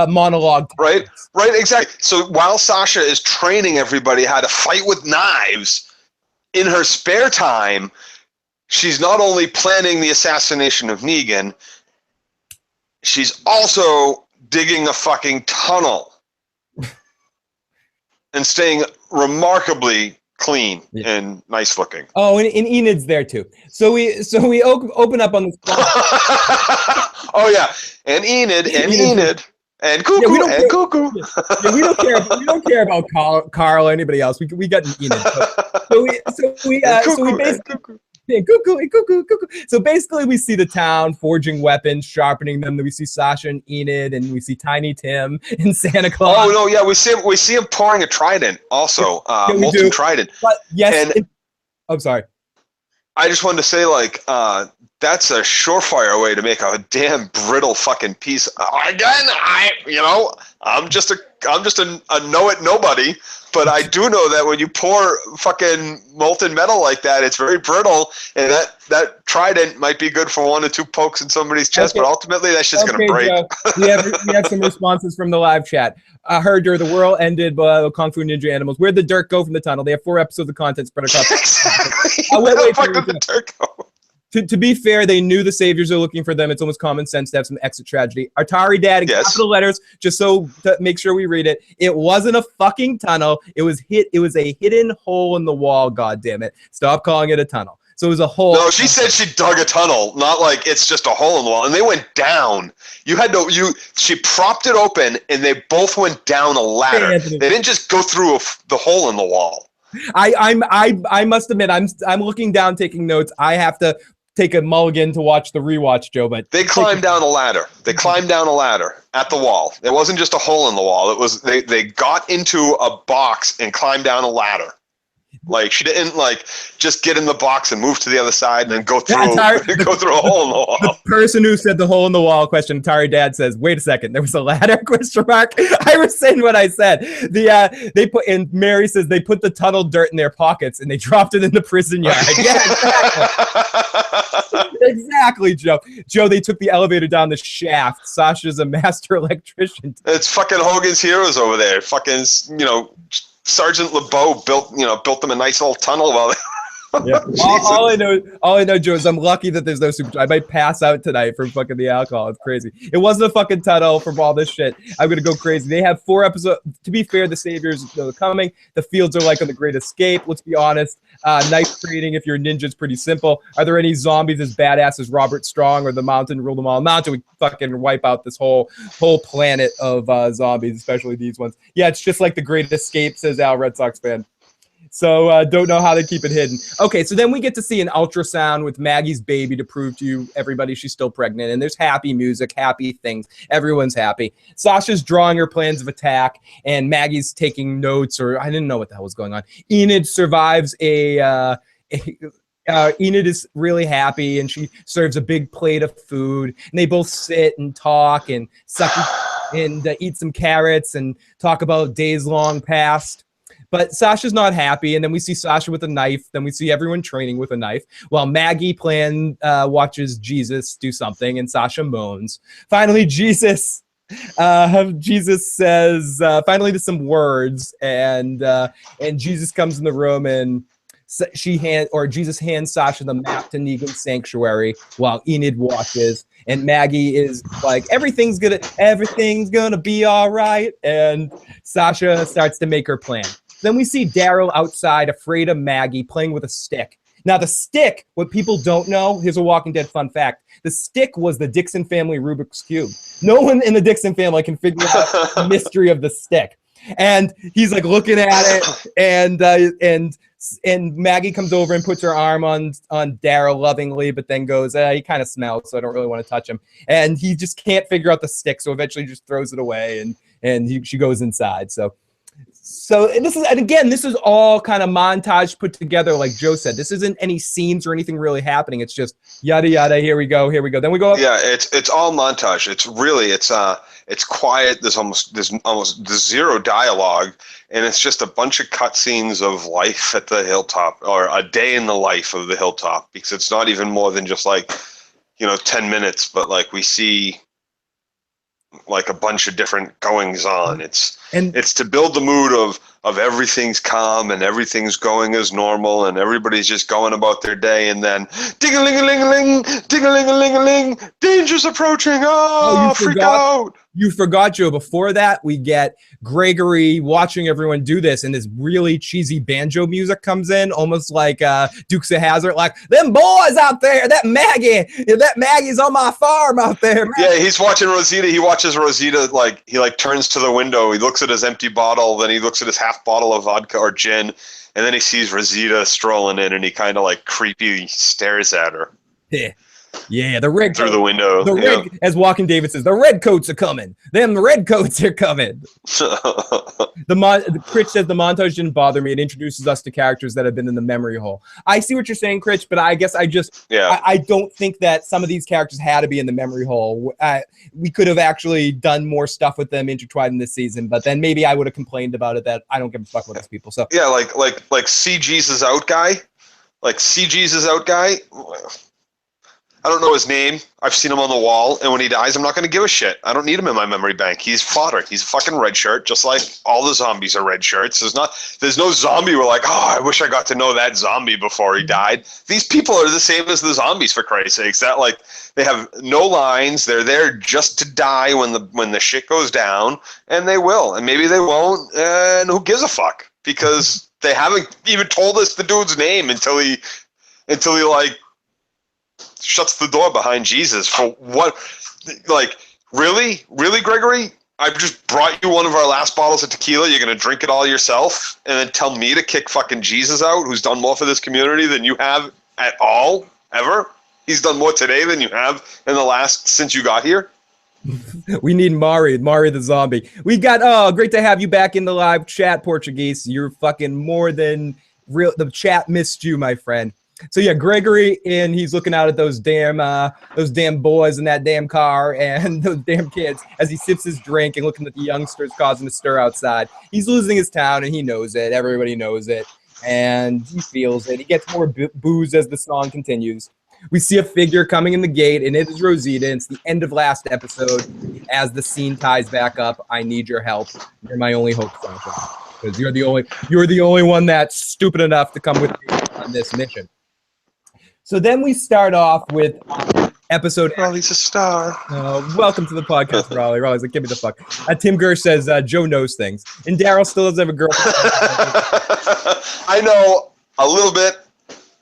monologue. Right, exactly. So while Sasha is training everybody how to fight with knives, in her spare time, she's not only planning the assassination of Negan, she's also digging a fucking tunnel and staying remarkably clean and nice looking. Oh, and Enid's there too. So we open up on this. Oh yeah, and Enid and Cuckoo Cuckoo. Yeah, we don't care about Carl or anybody else. We got Enid. So we basically. Yeah, cuckoo. So basically, we see the town forging weapons, sharpening them. Then we see Sasha and Enid, and we see Tiny Tim and Santa Claus. Oh no, yeah, we see him pouring a trident, also molten trident. But yes, I'm sorry. I just wanted to say, like, that's a surefire way to make a damn brittle fucking piece. Again, I'm just a know-it-nobody, but I do know that when you pour fucking molten metal like that, it's very brittle, and that trident might be good for 1 or 2 pokes in somebody's chest, but ultimately that shit's gonna break. We have some responses from the live chat. Heard the world ended by Kung Fu Ninja Animals. Where'd the dirt go from the tunnel? They have 4 episodes of content spread across. Exactly. Wait, Where the fuck did the dirt go? To be fair, they knew the saviors are looking for them. It's almost common sense to have some exit tragedy. Atari Dad in capital letters, just so to make sure we read it. It wasn't a fucking tunnel. It was a hidden hole in the wall. God damn it! Stop calling it a tunnel. So it was a hole. No, she said she dug a tunnel, not like it's just a hole in the wall. And they went down. She propped it open, and they both went down a ladder. They didn't just go through the hole in the wall. I must admit, I'm looking down, taking notes. I have to take a mulligan to watch the rewatch, Joe. But they climbed down a ladder. They climbed down a ladder at the wall. It wasn't just a hole in the wall. It was they got into a box and climbed down a ladder. Like, she didn't just get in the box and move to the other side and then go through go through a hole in the wall. The person who said the hole in the wall question, Atari Dad, says, "Wait a second, there was a ladder?" Question mark. I was saying what I said. Mary says they put the tunnel dirt in their pockets and they dropped it in the prison yard. Yeah, exactly. Exactly, Joe. Joe, they took the elevator down the shaft. Sasha's a master electrician. It's fucking Hogan's Heroes over there. Fucking, Sergeant LeBeau built them a nice little tunnel while they... Yeah. all I know, Joe, is I'm lucky that there's no super. I might pass out tonight from fucking the alcohol. It's crazy. It wasn't a fucking tunnel from all this shit. I'm gonna go crazy. They have 4 episodes. To be fair, the saviors are coming. The fields are like on the Great Escape. Let's be honest. Knife trading if you're a ninja is pretty simple. Are there any zombies as badass as Robert Strong or the Mountain Rule Them All? Mountain would fucking wipe out this whole planet of zombies, especially these ones. Yeah, it's just like the Great Escape, says Al, Red Sox fan. So don't know how they keep it hidden. Okay, so then we get to see an ultrasound with Maggie's baby to prove to you, everybody, she's still pregnant. And there's happy music, happy things. Everyone's happy. Sasha's drawing her plans of attack, and Maggie's taking notes, or I didn't know what the hell was going on. Enid survives Enid is really happy, and she serves a big plate of food. And they both sit and talk and suck and eat some carrots and talk about days long past. But Sasha's not happy, and then we see Sasha with a knife. Then we see everyone training with a knife, while Maggie watches Jesus do something, and Sasha moans. Finally, Jesus says finally to some words, and Jesus comes in the room, and Jesus hands Sasha the map to Negan's sanctuary while Enid watches, and Maggie is like, everything's gonna be all right, and Sasha starts to make her plan. Then we see Daryl outside, afraid of Maggie, playing with a stick. Now, the stick, what people don't know, here's a Walking Dead fun fact. The stick was the Dixon family Rubik's Cube. No one in the Dixon family can figure out the mystery of the stick. And he's like looking at it, and Maggie comes over and puts her arm on Daryl lovingly, but then goes, he kind of smells, so I don't really want to touch him. And he just can't figure out the stick, so eventually just throws it away, and she goes inside. So this is all kind of montage put together, like Joe said. This isn't any scenes or anything really happening. It's just yada yada. Here we go. Then we go up. Yeah, it's all montage. It's quiet. There's almost zero dialogue, and it's just a bunch of cutscenes of life at the Hilltop, or a day in the life of the Hilltop, because it's not even more than just 10 minutes, but like we see like a bunch of different goings on. It's to build the mood of everything's calm and everything's going as normal and everybody's just going about their day, and then ding-a-ling-a-ling-a-ling, ding-a-ling-a-ling-a-ling, danger's approaching. Freak out. You forgot, Joe. Before that, we get Gregory watching everyone do this, and this really cheesy banjo music comes in, almost like Dukes of Hazzard, like, them boys out there, that Maggie's on my farm out there. Man. Yeah, he's watching Rosita. He watches Rosita, he turns to the window. He looks at his empty bottle, then he looks at his half bottle of vodka or gin, and then he sees Rosita strolling in, and he kind of creepy stares at her. Yeah, the red through the window. As Walking David says, the red coats are coming. Them red coats are coming. Critch says the montage didn't bother me. It introduces us to characters that have been in the memory hole. I see what you're saying, Critch, but I guess I don't think that some of these characters had to be in the memory hole. We could have actually done more stuff with them intertwined in this season, but then maybe I would have complained about it that I don't give a fuck with these people. So yeah, like CG's is out guy. I don't know his name. I've seen him on the wall, and when he dies, I'm not going to give a shit. I don't need him in my memory bank. He's fodder. He's a fucking red shirt, just like all the zombies are red shirts. There's no zombie where I wish I got to know that zombie before he died. These people are the same as the zombies, for Christ's sakes. They have no lines. They're there just to die when the shit goes down, and they will, and maybe they won't, and who gives a fuck? Because they haven't even told us the dude's name until he shuts the door behind Jesus. For what? Really, Gregory? I just brought you one of our last bottles of tequila. You're going to drink it all yourself and then tell me to kick fucking Jesus out, who's done more for this community than you have at all, ever? He's done more today than you have since you got here? We need Mari the zombie. We got, great to have you back in the live chat, Portuguese. You're fucking more than real. The chat missed you, my friend. So yeah, Gregory, and he's looking out at those damn boys in that damn car and those damn kids as he sips his drink and looking at the youngsters causing a stir outside. He's losing his town, and he knows it. Everybody knows it, and he feels it. He gets more booze as the song continues. We see a figure coming in the gate, and it is Rosita. It's the end of last episode. As the scene ties back up, I need your help. You're my only hope, Sasha, because you're the only one that's stupid enough to come with me on this mission. So then we start off with episode. Raleigh's a star. Welcome to the podcast, Raleigh. Raleigh's like, give me the fuck. Tim Gersh says Joe knows things, and Daryl still doesn't have a girlfriend. I know a little bit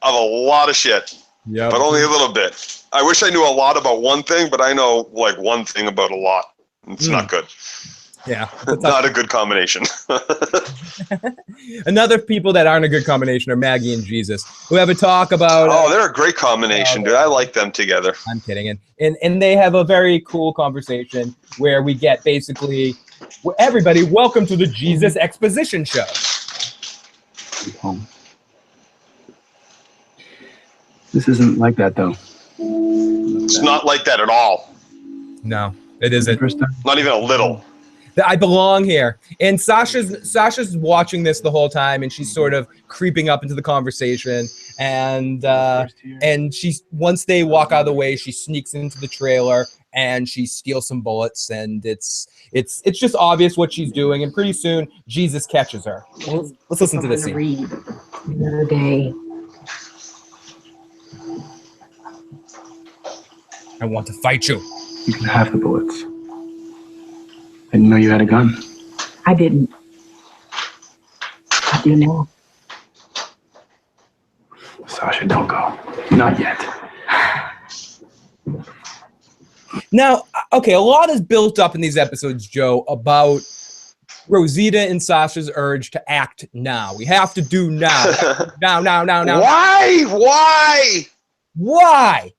of a lot of shit, but only a little bit. I wish I knew a lot about one thing, but I know one thing about a lot. It's not good. Yeah. Not a good combination. Another people that aren't a good combination are Maggie and Jesus, who have a talk about... they're a great combination, dude. I like them together. I'm kidding. And they have a very cool conversation where we get basically, everybody, welcome to the Jesus Exposition Show. This isn't like that, though. It's not like that at all. No, it isn't. Not even a little. I belong here. And Sasha's watching this the whole time, and she's sort of creeping up into the conversation. And once they walk out of the way, she sneaks into the trailer and she steals some bullets. And it's just obvious what she's doing. And pretty soon, Jesus catches her. Let's listen to this scene. Another day. I want to fight you. You can have the bullets. I didn't know you had a gun. I didn't. I do now. Sasha, don't go. Not yet. Now, okay, a lot is built up in these episodes, Joe, about Rosita and Sasha's urge to act now. We have to do now. Now. Why? Why?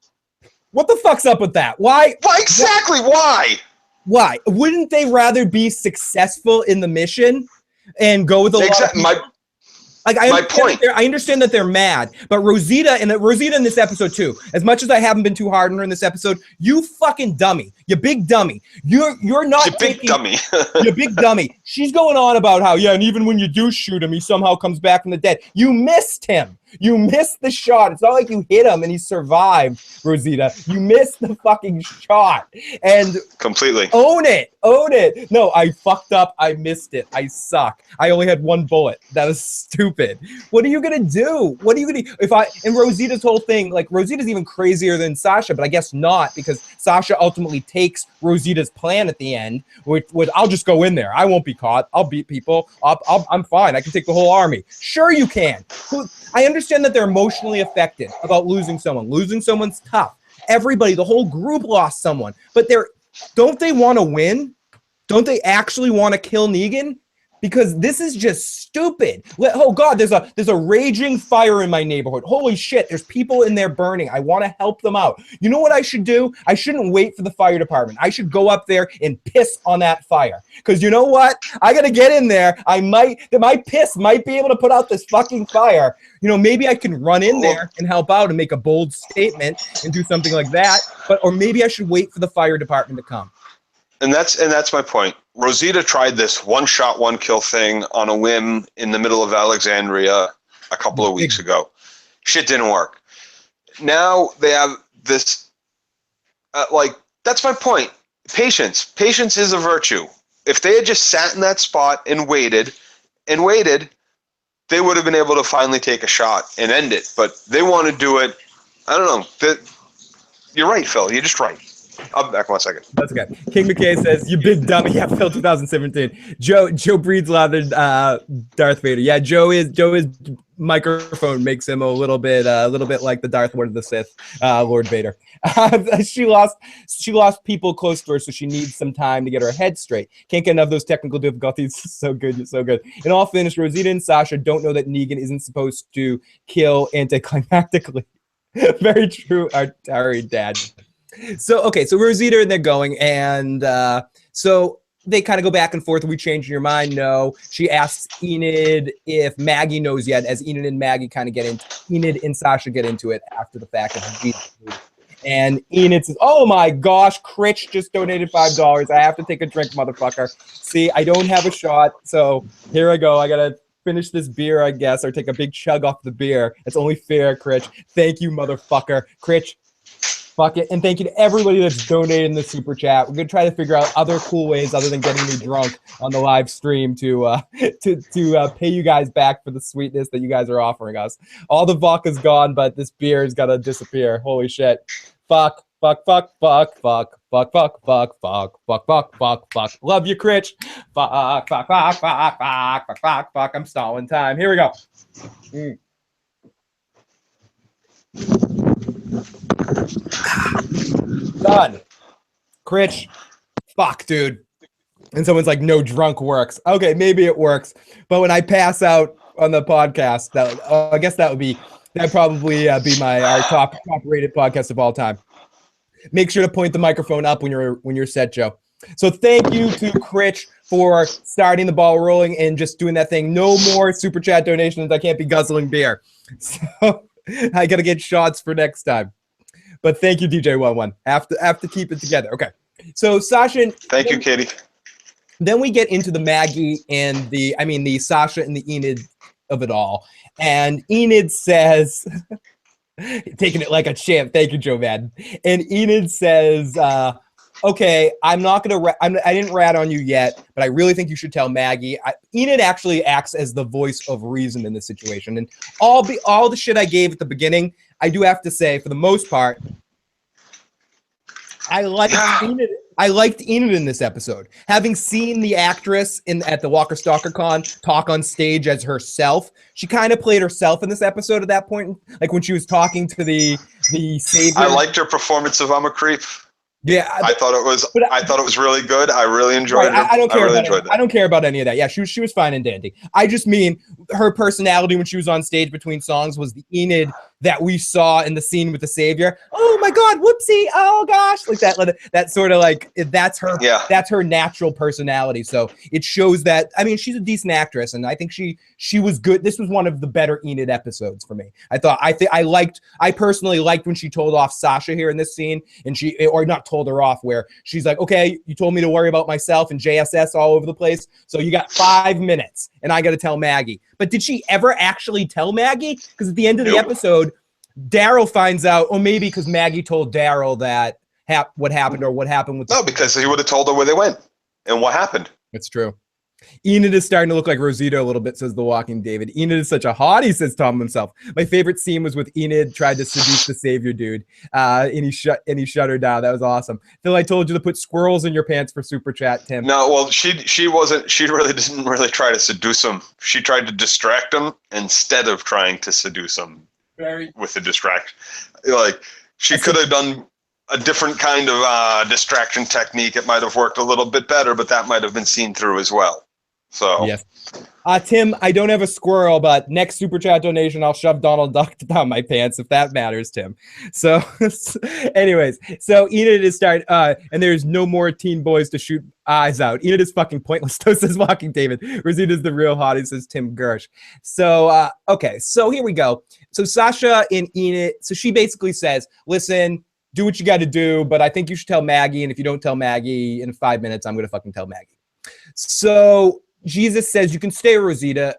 What the fuck's up with that? Why? Exactly. Why? Why? Wouldn't they rather be successful in the mission and go with a lot of people? My point. I understand that they're mad, but Rosita in this episode too. As much as I haven't been too hard on her in this episode, you fucking dummy, you big dummy. You're not you big dummy. You big dummy. She's going on about how and even when you do shoot him, he somehow comes back from the dead. You missed him. You missed the shot. It's not like you hit him and he survived, Rosita. You missed the fucking shot. And completely. Own it. No, I fucked up. I missed it. I suck. I only had one bullet. That was stupid. What are you going to do? And Rosita's whole thing, like Rosita's even crazier than Sasha, but I guess not because Sasha ultimately takes Rosita's plan at the end, which I'll just go in there. I won't be caught. I'll beat people. I'm fine. I can take the whole army. Sure you can. I understand that they're emotionally affected about losing someone. Losing someone's tough. Everybody, the whole group lost someone. But don't they want to win? Don't they actually want to kill Negan? Because this is just stupid. Oh God, there's a raging fire in my neighborhood. Holy shit, there's people in there burning. I want to help them out. You know what I should do? I shouldn't wait for the fire department. I should go up there and piss on that fire. Because you know what? I gotta get in there. My piss might be able to put out this fucking fire. You know, maybe I can run in there and help out and make a bold statement and do something like that. Or maybe I should wait for the fire department to come. And that's my point. Rosita tried this one-shot, one-kill thing on a whim in the middle of Alexandria a couple of weeks ago. Shit didn't work. Now they have this, that's my point. Patience. Patience is a virtue. If they had just sat in that spot and waited, they would have been able to finally take a shot and end it. But they want to do it. I don't know. You're right, Phil. You're just right. I'll be back 1 second. That's okay. King McKay says, "You big dummy." Yeah, Phil, 2017. Joe breathes louder. Darth Vader. Yeah, Joe's microphone makes him a little bit like the Darth Lord of the Sith, Lord Vader. She lost people close to her, so she needs some time to get her head straight. Can't get enough of those technical difficulties. So good, you're so good. In all fairness, Rosita and Sasha don't know that Negan isn't supposed to kill anticlimactically. Very true, Atari dad. So Rosita and they're going, and so they kind of go back and forth. Are we changing your mind? No. She asks Enid if Maggie knows yet, as Enid and Maggie kind of Enid and Sasha get into it after the fact of Jesus. And Enid says, "Oh my gosh, Critch just donated $5. I have to take a drink, motherfucker. See, I don't have a shot, so here I go. I gotta finish this beer, I guess, or take a big chug off the beer. It's only fair, Critch. Thank you, motherfucker. Critch, fuck it. And thank you to everybody that's donated in the super chat. We're gonna try to figure out other cool ways other than getting me drunk on the live stream to pay you guys back for the sweetness that you guys are offering us. All the vodka's gone, but this beer is gonna disappear. Holy shit. Fuck. Love you, Critch. Fuck. I'm stalling time. Here we go. Done. Critch. Fuck, dude. And someone's like, no, drunk works. Okay, maybe it works. But when I pass out on the podcast, I guess that'd probably be our top rated podcast of all time. Make sure to point the microphone up when you're set, Joe. So thank you to Critch for starting the ball rolling and just doing that thing. No more super chat donations. I can't be guzzling beer. So I got to get shots for next time. But thank you, DJ11. Have to keep it together. Okay. So Sasha. Thank you, Katie. Then we get into the Maggie and the Sasha and the Enid of it all. And Enid says, taking it like a champ. Thank you, Joe Madden. And Enid says, okay, I'm not gonna. I didn't rat on you yet, but I really think you should tell Maggie. Enid actually acts as the voice of reason in this situation, and all the shit I gave at the beginning, I do have to say, for the most part, I liked Enid. I liked Enid in this episode. Having seen the actress at the Walker Stalker Con talk on stage as herself, she kind of played herself in this episode at that point, like when she was talking to the savior. I liked her performance of I'm a Creep. Yeah, I thought it was really good. I really enjoyed her. I don't care really about that. I don't care about any of that. Yeah, she was fine and dandy. I just mean her personality when she was on stage between songs was the Enid that we saw in the scene with the savior. Oh my God, whoopsie! Oh gosh, like that sort of like that's her. Yeah. That's her natural personality. So it shows that. I mean, she's a decent actress, and I think she was good. This was one of the better Enid episodes for me. I personally liked when she told off Sasha here in this scene, and or not told her off, where she's like, okay, you told me to worry about myself and JSS all over the place, so you got 5 minutes, and I got to tell Maggie. But did she ever actually tell Maggie? Because at the end of the episode, Daryl finds out, or maybe because Maggie told Daryl that what happened with. No, because he would have told her where they went and what happened. It's true. Enid is starting to look like Rosita a little bit, says The Walking David. Enid is such a hottie, says Tom himself. My favorite scene was with Enid tried to seduce the savior dude, and he shut her down. That was awesome. Phil, I told you to put squirrels in your pants for super chat, Tim. No, well, she really didn't really try to seduce him. She tried to distract him instead of trying to seduce him with the distraction. Like, she could have done a different kind of distraction technique. It might have worked a little bit better, but that might have been seen through as well. So yes. Tim, I don't have a squirrel, but next super chat donation, I'll shove Donald Duck down my pants if that matters, Tim. So, anyways, so Enid is starting, and there's no more teen boys to shoot eyes out. Enid is fucking pointless, though, says Walking David. Rosita's the real hottie, says Tim Gersh. So, okay, so here we go. So Sasha and Enid, so she basically says, listen, do what you got to do, but I think you should tell Maggie, and if you don't tell Maggie in 5 minutes, I'm going to fucking tell Maggie. So Jesus says, you can stay, Rosita.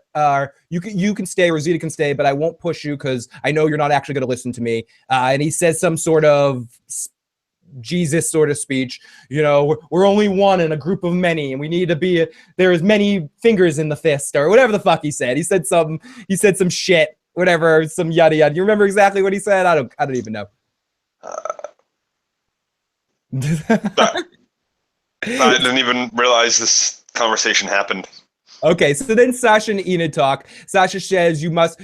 You can stay, Rosita can stay, but I won't push you because I know you're not actually going to listen to me. And he says some sort of Jesus sort of speech. You know, we're only one in a group of many, and we need to be. There's many fingers in the fist, or whatever the fuck he said. He said some shit, whatever, some yada yada. You remember exactly what he said? I don't even know. I didn't even realize this conversation happened. Okay, so then Sasha and Enid talk. Sasha says, "You must."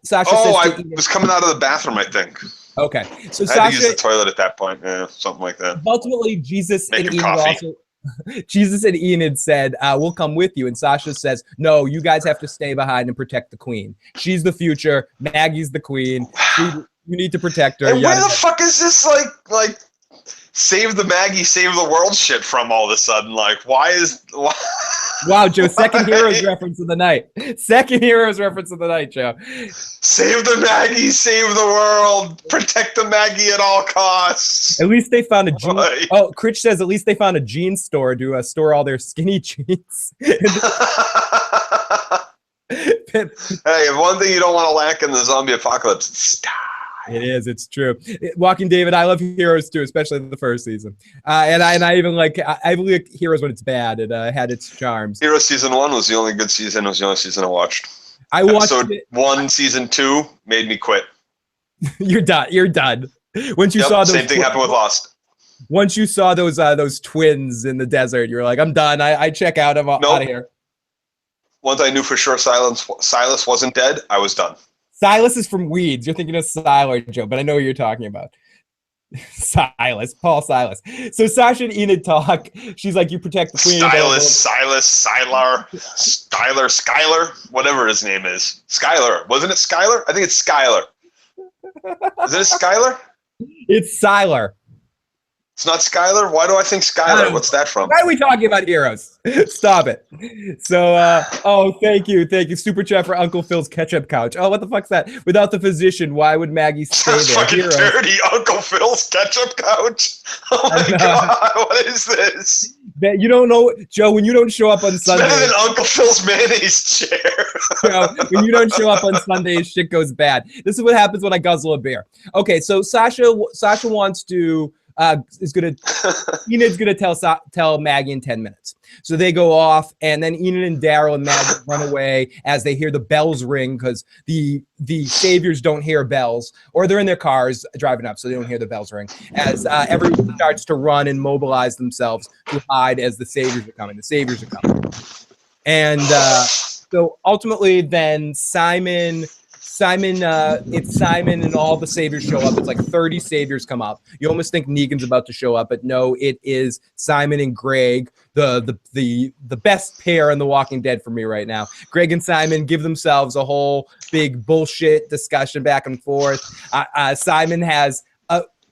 Sasha says, I was coming out of the bathroom, I think. Okay, so I had to use the toilet at that point. Yeah, something like that. Ultimately, Jesus and Enid said, "We'll come with you." And Sasha says, "No, you guys have to stay behind and protect the queen. She's the future. Maggie's the queen. You need to protect her." And where the fuck is this like? Save the Maggie, save the world shit from all of a sudden? Like, why? Wow, Joe, second Heroes reference of the night. Second Heroes reference of the night, Joe. Save the Maggie, save the world, protect the Maggie at all costs. At least they found a jean. Oh, Critch says at least they found a jean store to store all their skinny jeans. Hey, one thing you don't want to lack in the zombie apocalypse, it's style. It is. It's true. Walking David, I love Heroes too, especially the first season. And I even like Heroes when it's bad. It had its charms. Heroes season 1 was the only good season. It was the only season I watched. I watched Episode 1, season 2 made me quit. You're done. You're done. Once you saw those, same thing happened with Lost. Once you saw those twins in the desert, you were like, I'm done. I check out. I'm out of here. Once I knew for sure Silas wasn't dead, I was done. Silas is from Weeds. You're thinking of Siler, Joe, but I know what you're talking about. Paul Silas. So Sasha and Enid talk. She's like, you protect the queen. Skylar, whatever his name is. Skylar. Wasn't it Skylar? I think it's Skylar. Is it Skylar? It's Siler. It's not Skylar? Why do I think Skylar? What's that from? Why are we talking about Heroes? Stop it. So, thank you. Super chat for Uncle Phil's ketchup couch. Oh, what the fuck's that? Without the physician, why would Maggie stay there? Fucking Heroes. Dirty Uncle Phil's ketchup couch. Oh my God, what is this? You don't know, Joe, when you don't show up on Sunday. It's better than Uncle Phil's mayonnaise chair. Joe, when you don't show up on Sundays, shit goes bad. This is what happens when I guzzle a beer. Okay, so Sasha wants to Enid's gonna tell Maggie in 10 minutes. So they go off, and then Enid and Daryl and Maggie run away as they hear the bells ring, because the saviors don't hear bells, or they're in their cars driving up, so they don't hear the bells ring. As everyone starts to run and mobilize themselves to hide as the saviors are coming. The saviors are coming, and so ultimately, then Simon, it's Simon and all the saviors show up. It's like 30 saviors come up. You almost think Negan's about to show up, but no, it is Simon and Greg, the best pair in The Walking Dead for me right now. Greg and Simon give themselves a whole big bullshit discussion back and forth.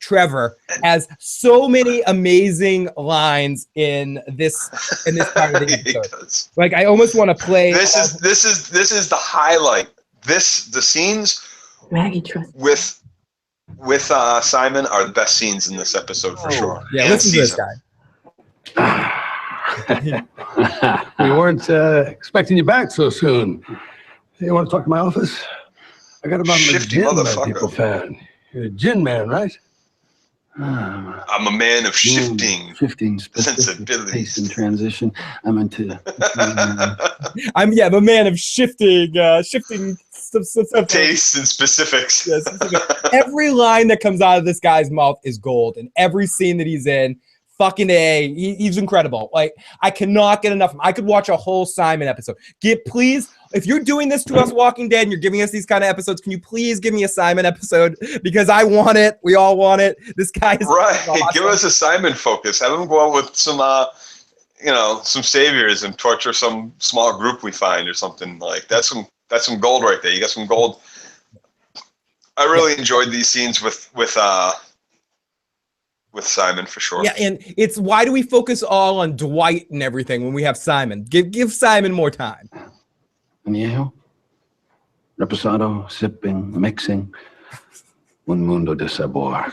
Trevor has so many amazing lines in this part of the episode. Like, I almost want to play. This is the highlight. The scenes with Simon are the best scenes in this episode for sure. Yeah, listen to this guy. We weren't expecting you back so soon. You want to talk to my office? I got about a gin people fan. You're a gin man, right? I'm a man of shifting sensibilities. Pace and transition. I'm into. I'm a man of shifting tastes and specifics. Yes, every line that comes out of this guy's mouth is gold, and every scene that he's in, fucking A, he's incredible. Like, I cannot get enough of him. I could watch a whole Simon episode. Please, if you're doing this to us, Walking Dead, and you're giving us these kind of episodes, can you please give me a Simon episode? Because I want it. We all want it. This guy is awesome. Give us a Simon focus. Have him go out with some saviors and torture some small group we find or something. Like, that's some gold right there. You got some gold. I really enjoyed these scenes with Simon for sure. Yeah, and it's why do we focus all on Dwight and everything when we have Simon? Give Simon more time. Añejo, reposado, sipping, mixing, un mundo de sabor.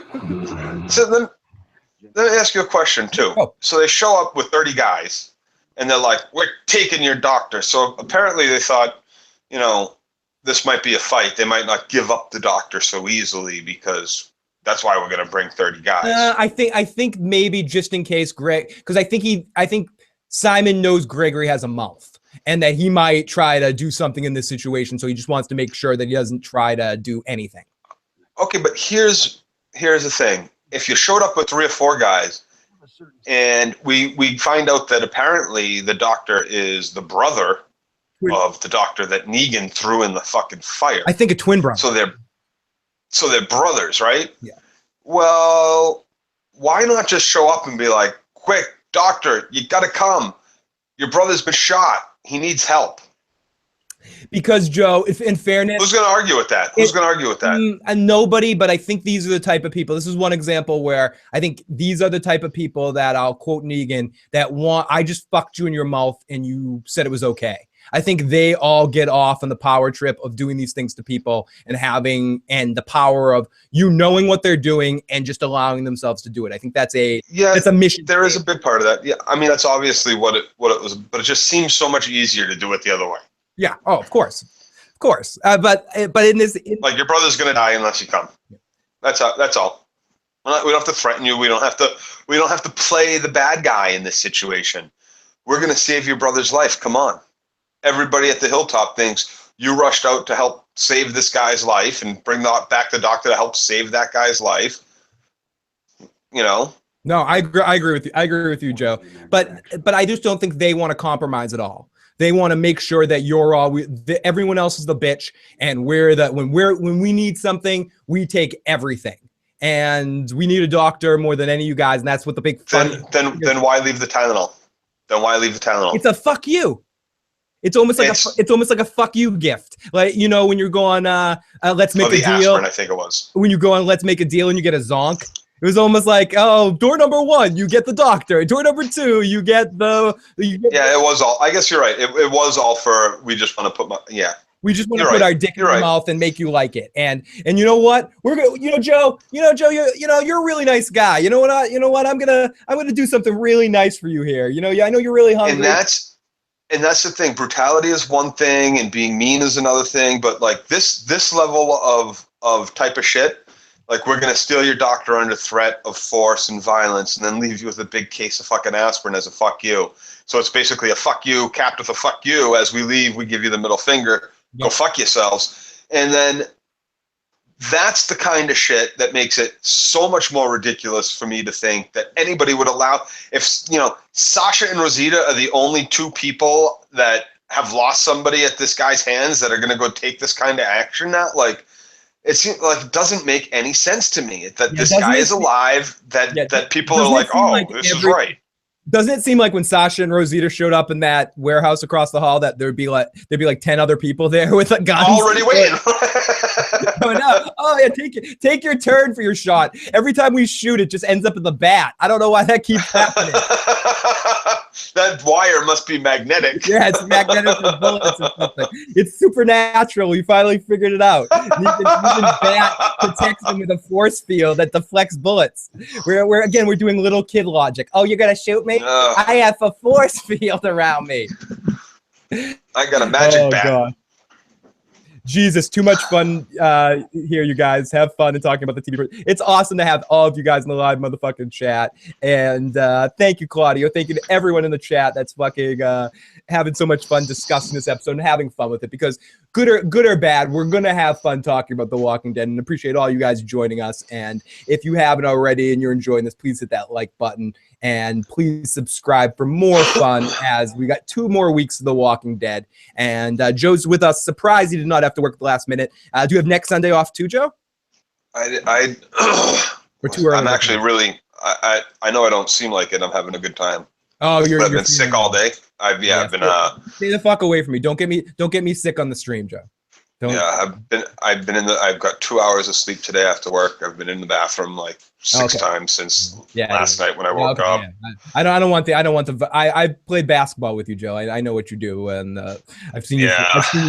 So let me ask you a question too. Oh. So they show up with 30 guys, and they're like, "We're taking your doctor." So apparently they thought, this might be a fight. They might not give up the doctor so easily because that's why we're going to bring 30 guys. I think maybe just in case Greg, because I think Simon knows Gregory has a mouth and that he might try to do something in this situation. So he just wants to make sure that he doesn't try to do anything. Okay, but here's the thing. If you showed up with 3 or 4 guys and we find out that apparently the doctor is the brother of the doctor that Negan threw in the fucking fire. I think a twin brother. So they're brothers, right? Yeah. Well, why not just show up and be like, "Quick, doctor, you got to come. Your brother's been shot. He needs help." Because, Joe, if in fairness, who's going to argue with that? And nobody, but I think these are the type of people. This is one example where I think these are the type of people that, I'll quote Negan, that I just fucked you in your mouth and you said it was okay. I think they all get off on the power trip of doing these things to people and the power of you knowing what they're doing and just allowing themselves to do it. I think that's a mission. There is a big part of that. Yeah, I mean, that's obviously what it was, but it just seems so much easier to do it the other way. Yeah. Oh, of course. But in this, like, your brother's gonna die unless you come. That's all. We don't have to threaten you. We don't have to play the bad guy in this situation. We're gonna save your brother's life. Come on. Everybody at the Hilltop thinks you rushed out to help save this guy's life and bring back the doctor to help save that guy's life. No, I agree with you. I agree with you, Joe. But I just don't think they want to compromise at all. They want to make sure that everyone else is the bitch, and when we need something, we take everything. And we need a doctor more than any of you guys, and that's what the big fun. Then why leave the Tylenol? It's a fuck you. It's almost like a fuck you gift. Like, when you're going, let's make a deal. Aspirin, I think it was. When you go on, let's make a deal, and you get a zonk. It was almost like, door number 1, you get the doctor. Door number 2, you get it was all. I guess you're right. It was all for, we just want to put we just want to put our dick in your mouth and make you like it. And you know what? We're gonna, Joe, you're a really nice guy. You know what? I'm gonna do something really nice for you here. I know you're really hungry. And that's the thing. Brutality is one thing, and being mean is another thing. But like this level of type of shit, Like, we're going to steal your doctor under threat of force and violence and then leave you with a big case of fucking aspirin as a fuck you. So it's basically a fuck you capped with a fuck you. As we leave, we give you the middle finger. Go fuck yourselves. And then that's the kind of shit that makes it so much more ridiculous for me to think that anybody would allow. If, you know, Sasha and Rosita are the only two people that have lost somebody at this guy's hands that are going to go take this kind of action now, like, it doesn't make any sense to me that this guy is alive, that people are like, oh, this is right. Doesn't it seem like when Sasha and Rosita showed up in that warehouse across the hall that there'd be like 10 other people there with guns already waiting? Oh yeah, take your turn for your shot. Every time we shoot, it just ends up in the bat. I don't know why that keeps happening. That wire must be magnetic. Yeah, it's magnetic for bullets or something. It's supernatural. We finally figured it out. Using bat protects them with a force field that deflects bullets. We're doing little kid logic. Oh, you're gonna shoot me? I have a force field around me. I got a magic bat. God. Jesus, too much fun here, you guys. Have fun and talking about the TV. It's awesome to have all of you guys in the live motherfucking chat. And thank you, Claudio. Thank you to everyone in the chat that's fucking having so much fun discussing this episode and having fun with it. Because good or bad, we're going to have fun talking about The Walking Dead, and appreciate all you guys joining us. And if you haven't already and you're enjoying this, please hit that like button. And please subscribe for more fun, as we got 2 more weeks of The Walking Dead. And Joe's with us. Surprised he did not have to work at the last minute. Do you have next Sunday off too, Joe? I'm actually really, I know I don't seem like it. I'm having a good time. Oh, I've been sick all day. I've been stay the fuck away from me. Don't get me sick on the stream, Joe. I've got 2 hours of sleep today after work. I've been in the bathroom like 6 times since last night when I woke up. Yeah. I played basketball with you, Joe. I know what you do, and I've seen you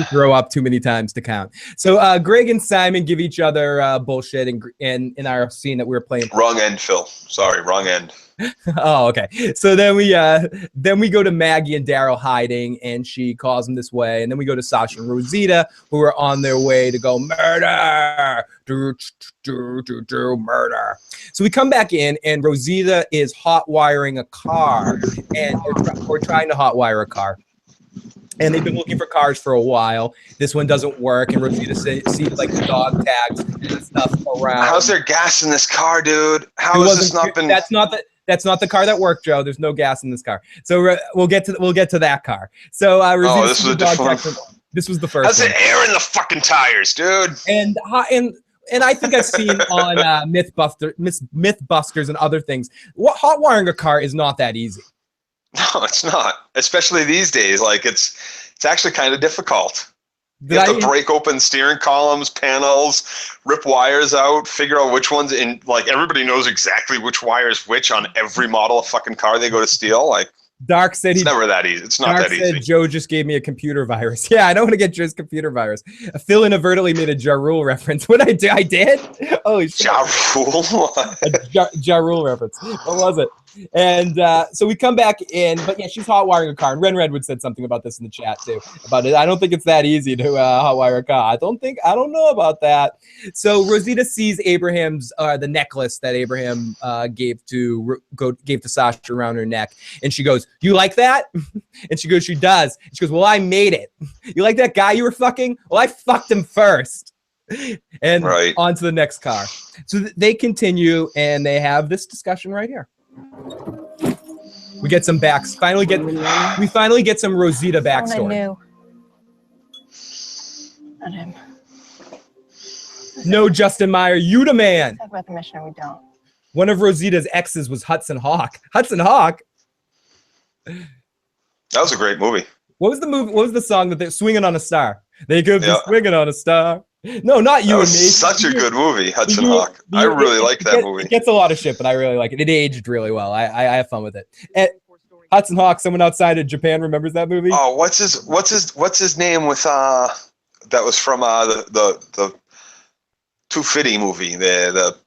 throw up too many times to count. So Greg and Simon give each other bullshit in our scene that we were playing. Wrong end, Phil. Sorry, wrong end. Oh, okay. So then we go to Maggie and Daryl hiding, and she calls them this way. And then we go to Sasha and Rosita, who are on their way to go murder, murder. So we come back in, and Rosita is hot wiring a car, and we're trying to hot wire a car. And they've been looking for cars for a while. This one doesn't work, and Rosita sees like the dog tags and stuff around. How's there gas in this car, dude? How has this not been? That's not the car that worked, Joe. There's no gas in this car. So we'll get to that car. So Rosita this was a different one. This was the first. How's the air in the fucking tires, dude? And I think I've seen on Mythbusters and other things. Hot wiring a car is not that easy. No, it's not. Especially these days. Like it's actually kind of difficult. You have to break open steering columns, panels, rip wires out, figure out which ones in. Like everybody knows exactly which wire is which on every model of fucking car they go to steal. Like Dark said it's never that easy. It's not that easy. Said Joe just gave me a computer virus. Yeah, I don't want to get Joe's computer virus. Phil inadvertently made a Ja Rule reference. What I did? Oh, Ja Rule. Ja Rule reference. What was it? And so we come back in, but yeah, she's hot wiring a car. And Ren Redwood said something about this in the chat too, about it. I don't think it's that easy to hot wire a car. I don't know about that. So Rosita sees Abraham's the necklace that Abraham gave to Sasha around her neck, and she goes, "You like that?" And she goes, "She does." And she goes, "Well, I made it. You like that guy you were fucking? Well, I fucked him first." And on to the next car. So they continue, and they have this discussion right here. We get some backs. We finally get some Rosita backstory. I knew. Not him. No, Justin Meyer, you the man. Talk about the mission, we don't. One of Rosita's exes was Hudson Hawk. Hudson Hawk. That was a great movie. What was the movie? What was the song that they're swinging on a star? They could be swinging on a star. No, not you and me. Such a good movie, Hudson Hawk. I really like that movie. It gets a lot of shit, but I really like it. It aged really well. I have fun with it. And Hudson Hawk. Someone outside of Japan remembers that movie. Oh, what's his name with that was from the 250 movie. The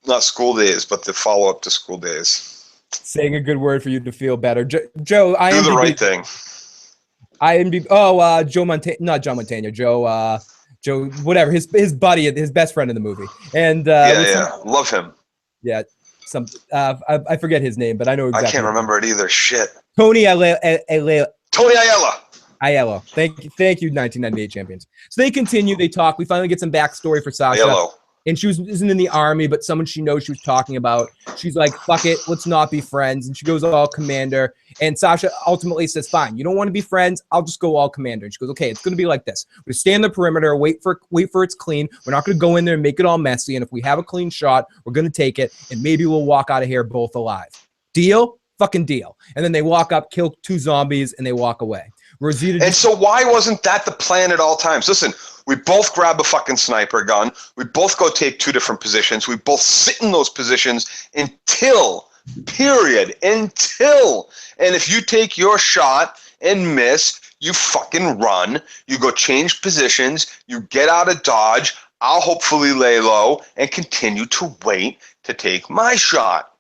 not School Days, but the follow up to School Days. Saying a good word for you to feel better, Joe. Do the right thing. IMDb. Oh, Joe Montana, not John Montana. Joe, whatever, his buddy, his best friend in the movie. And love him. Yeah, I forget his name, but I know exactly. I can't remember it either. Shit. Tony Tony Aiello. Aiello. Thank you, 1998 champions. So they continue, they talk. We finally get some backstory for Sasha. Aiello. And she isn't in the army, but someone she knows she was talking about. She's like, fuck it, let's not be friends. And she goes all commander. And Sasha ultimately says, fine, you don't want to be friends, I'll just go all commander. And she goes, okay, it's going to be like this. We're going to stay on the perimeter, wait for it's clean. We're not going to go in there and make it all messy. And if we have a clean shot, we're going to take it. And maybe we'll walk out of here both alive. Deal? Fucking deal. And then they walk up, kill 2 zombies, and they walk away. Rosita. And so why wasn't that the plan at all times? Listen, we both grab a fucking sniper gun. We both go take 2 different positions. We both sit in those positions until. And if you take your shot and miss, you fucking run. You go change positions. You get out of dodge. I'll hopefully lay low and continue to wait to take my shot.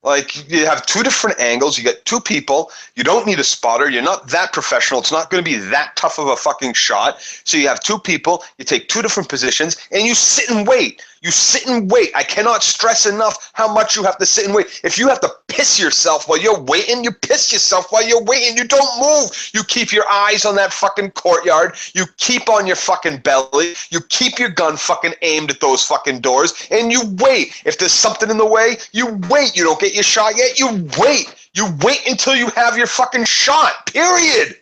Like, you have 2 different angles. You get 2 people. You don't need a spotter. You're not that professional. It's not going to be that tough of a fucking shot. So you have 2 people. You take 2 different positions, and you sit and wait. You sit and wait. I cannot stress enough how much you have to sit and wait. If you have to piss yourself while you're waiting, you piss yourself while you're waiting. You don't move. You keep your eyes on that fucking courtyard. You keep on your fucking belly. You keep your gun fucking aimed at those fucking doors, and you wait. If there's something in the way, you wait. You don't get your shot yet, you wait. You wait until you have your fucking shot. Period.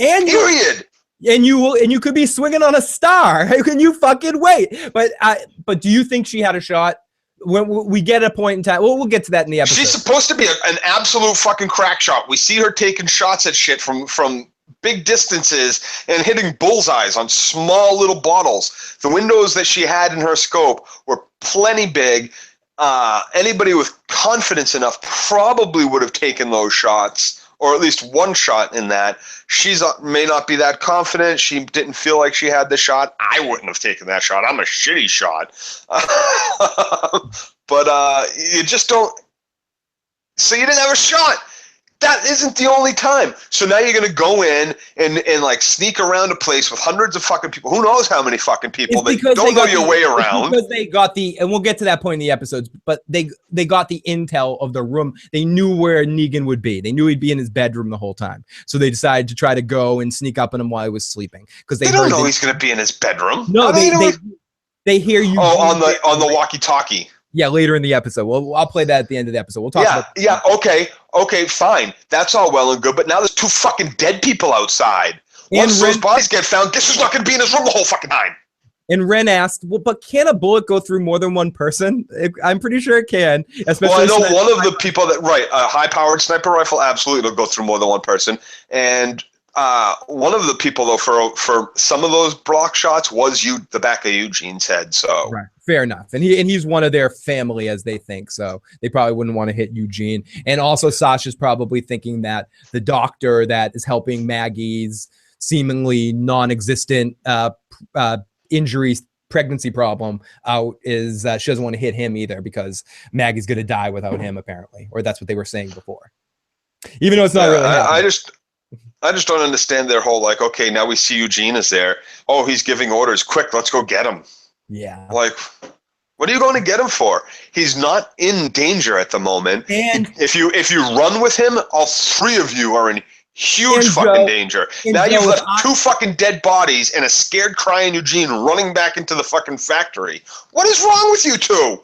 And you could be swinging on a star. How can you fucking wait? But do you think she had a shot? When we get a point in time, we'll get to that in the episode. She's supposed to be an absolute fucking crack shot. We see her taking shots at shit from big distances and hitting bullseyes on small little bottles. The windows that she had in her scope were plenty big. Anybody with confidence enough probably would have taken those shots, or at least one shot in that. She's may not be that confident. She didn't feel like she had the shot. I wouldn't have taken that shot. I'm a shitty shot. But you just don't. So you didn't have a shot. That isn't the only time. So now you're going to go in and like sneak around a place with hundreds of fucking people. Who knows how many fucking people that don't know your way around. Because they got and we'll get to that point in the episodes, but they got the intel of the room. They knew where Negan would be. They knew he'd be in his bedroom the whole time. So they decided to try to go and sneak up on him while he was sleeping. Because they don't know he's going to be in his bedroom. No, they hear you. Oh, on the walkie-talkie. Yeah, later in the episode. Well, I'll play that at the end of the episode. We'll talk about that. Yeah, okay, fine. That's all well and good, but now there's 2 fucking dead people outside. Once those bodies get found, guess who's not going to be in his room the whole fucking time? And Ren asked, well, but can a bullet go through more than one person? I'm pretty sure it can. Especially I know one of the people that, a high-powered sniper rifle, absolutely, it'll go through more than one person. And one of the people, though, for some of those block shots was the back of Eugene's head. So right, fair enough. And he's one of their family, as they think. So they probably wouldn't want to hit Eugene. And also, Sasha's probably thinking that the doctor that is helping Maggie's seemingly non-existent injuries, pregnancy problem out is she doesn't want to hit him either because Maggie's going to die without him, apparently, or that's what they were saying before. Even though it's not really happening. I just don't understand their whole, like, okay, now we see Eugene is there. Oh, he's giving orders. Quick, let's go get him. Yeah. Like, what are you going to get him for? He's not in danger at the moment. And if you run with him, all 3 of you are in huge fucking danger. Now you've left 2 fucking dead bodies and a scared crying Eugene running back into the fucking factory. What is wrong with you 2?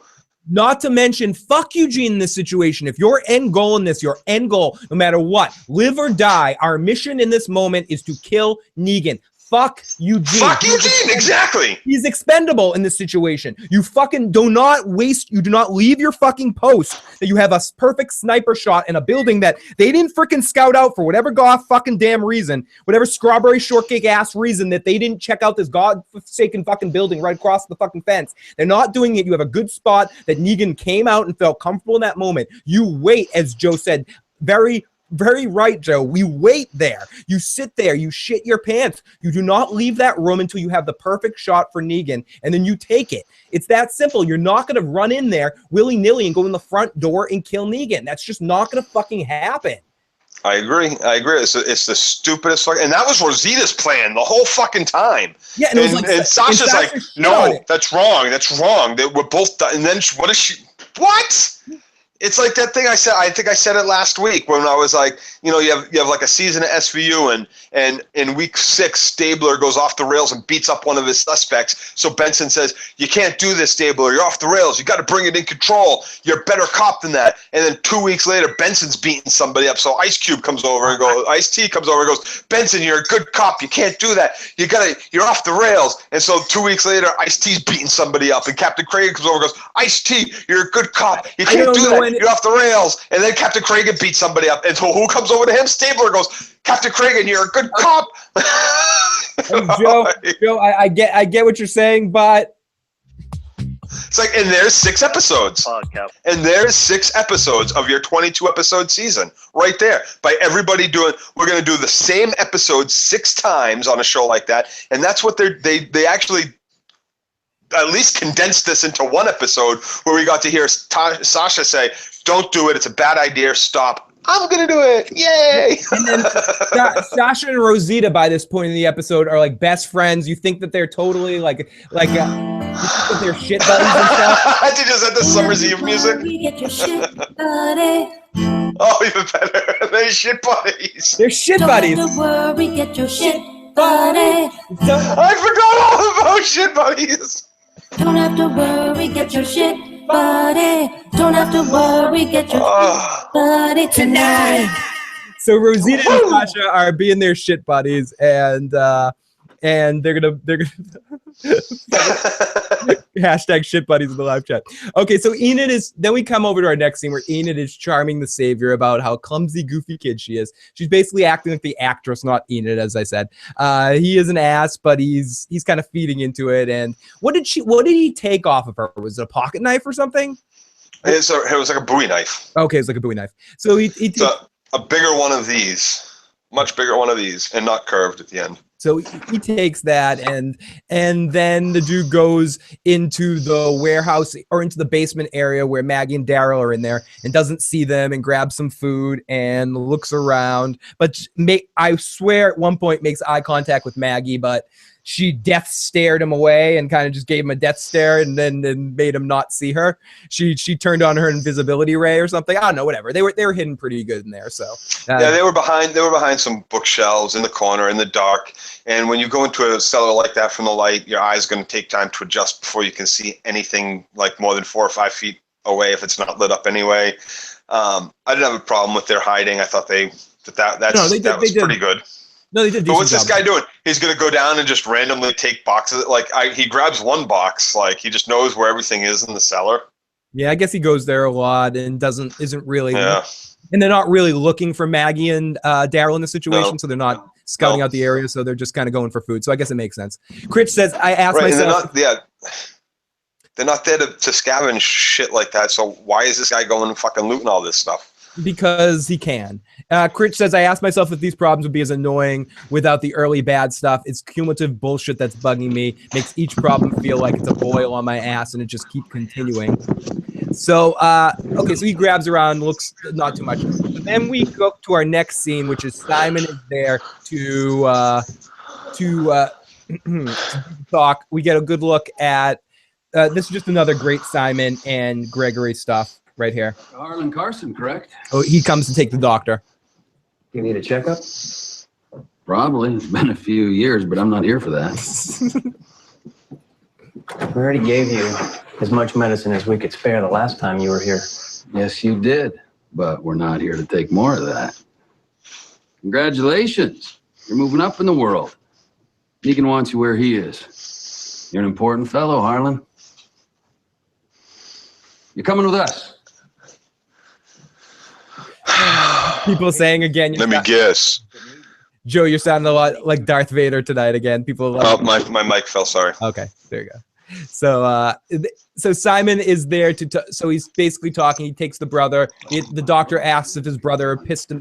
Not to mention, fuck Eugene in this situation. If your end goal in this, your end goal, no matter what, live or die, our mission in this moment is to kill Negan. Fuck Eugene. Fuck Eugene, exactly. He's expendable in this situation. You fucking do not leave your fucking post that you have a perfect sniper shot in a building that they didn't freaking scout out for whatever fucking damn reason, whatever strawberry shortcake ass reason that they didn't check out this godforsaken fucking building right across the fucking fence. They're not doing it. You have a good spot that Negan came out and felt comfortable in that moment. You wait, as Joe said, very right, Joe. We wait there. You sit there. You shit your pants. You do not leave that room until you have the perfect shot for Negan, and then you take it. It's that simple. You're not going to run in there willy-nilly and go in the front door and kill Negan. That's just not going to fucking happen. I agree. It's the stupidest fucking, and that was Rosita's plan the whole fucking time. Yeah, and, it was and Sasha's like, no, that's wrong. They were both done. And then what is she? What? It's like that thing I said. I think I said it last week when I was like, you have like a season of SVU, and in week 6, Stabler goes off the rails and beats up one of his suspects. So Benson says, "You can't do this, Stabler. You're off the rails. You got to bring it in control. You're a better cop than that." And then 2 weeks later, Benson's beating somebody up. So Ice-T comes over and goes, "Benson, you're a good cop. You can't do that. You're off the rails." And so 2 weeks later, Ice-T's beating somebody up, and Captain Craig comes over and goes, "Ice-T, you're a good cop. You can't do that. You're off the rails." And then Captain Craig beats somebody up. And so who comes over to him? Stabler goes, "Captain Craig, you're a good cop." Joe, I get what you're saying, but it's like, and there's 6 episodes. And there's 6 episodes of your 22 episode season right there. By everybody we're going to do the same episode 6 times on a show like that. And that's what they actually at least condensed this into one episode where we got to hear Sasha say, "Don't do it. It's a bad idea. Stop. I'm going to do it. Yay." And then Sasha and Rosita by this point in the episode are like best friends. You think that they're totally like you think that they're shit buddies and stuff. Did you just have the Summer's Eve music? Get your shit, buddy. Oh, even better. They're shit buddies. They're shit buddies. Don't have to worry, get your shit, buddy. I forgot all about shit buddies. Don't have to worry, get your shit, buddy. Don't have to worry, get your shit, buddy tonight. So Rosita and Sasha are being their shit buddies, and they're gonna hashtag shit buddies in the live chat. Okay, so Enid is. Then we come over to our next scene where Enid is charming the savior about how clumsy, goofy kid she is. She's basically acting like the actress, not Enid, as I said. He is an ass, but he's kind of feeding into it. And what did he take off of her? Was it a pocket knife or something? It was like a Bowie knife. Okay, it's like a Bowie knife. So it's a bigger one of these, much bigger one of these, and not curved at the end. So he takes that, and then the dude goes into the warehouse or into the basement area where Maggie and Daryl are in there, and doesn't see them, and grabs some food and looks around. But I swear at one point makes eye contact with Maggie, but she death stared him away and kind of just gave him a death stare, and then made him not see her. She turned on her invisibility ray or something. I don't know, whatever. They were hidden pretty good in there. So yeah, they were behind some bookshelves in the corner in the dark. And when you go into a cellar like that from the light, your eye's going to take time to adjust before you can see anything like more than 4 or 5 feet away if it's not lit up anyway. I didn't have a problem with their hiding. I thought that was pretty good. No, they did. But what's this guy doing? He's going to go down and just randomly take boxes. He grabs one box. Like, he just knows where everything is in the cellar. Yeah, I guess he goes there a lot and isn't really. Yeah. And they're not really looking for Maggie and Daryl in the situation, so they're not scouting out the area. So they're just kind of going for food. So I guess it makes sense. Critch says, "I asked myself." They're not there to scavenge shit like that. So why is this guy going and fucking looting all this stuff? Because he can. Critch says, "I asked myself if these problems would be as annoying without the early bad stuff. It's cumulative bullshit that's bugging me. Makes each problem feel like it's a boil on my ass, and it just keeps continuing." So, okay, so he grabs around, looks not too much. But then we go to our next scene, which is Simon is there to talk. We get a good look at this is just another great Simon and Gregory stuff right here. Harlan Carson, correct? Oh, he comes to take the doctor. You need a checkup? Probably. It's been a few years, but I'm not here for that. We already gave you as much medicine as we could spare the last time you were here. Yes, you did, but we're not here to take more of that. Congratulations. You're moving up in the world. Deacon wants you where he is. You're an important fellow, Harlan. You're coming with us. People saying again. Let me guess. Joe, you're sounding a lot like Darth Vader tonight again. People. My mic fell. Sorry. Okay, there you go. So, so Simon is there so he's basically talking. He takes the brother. The doctor asks if his brother pissed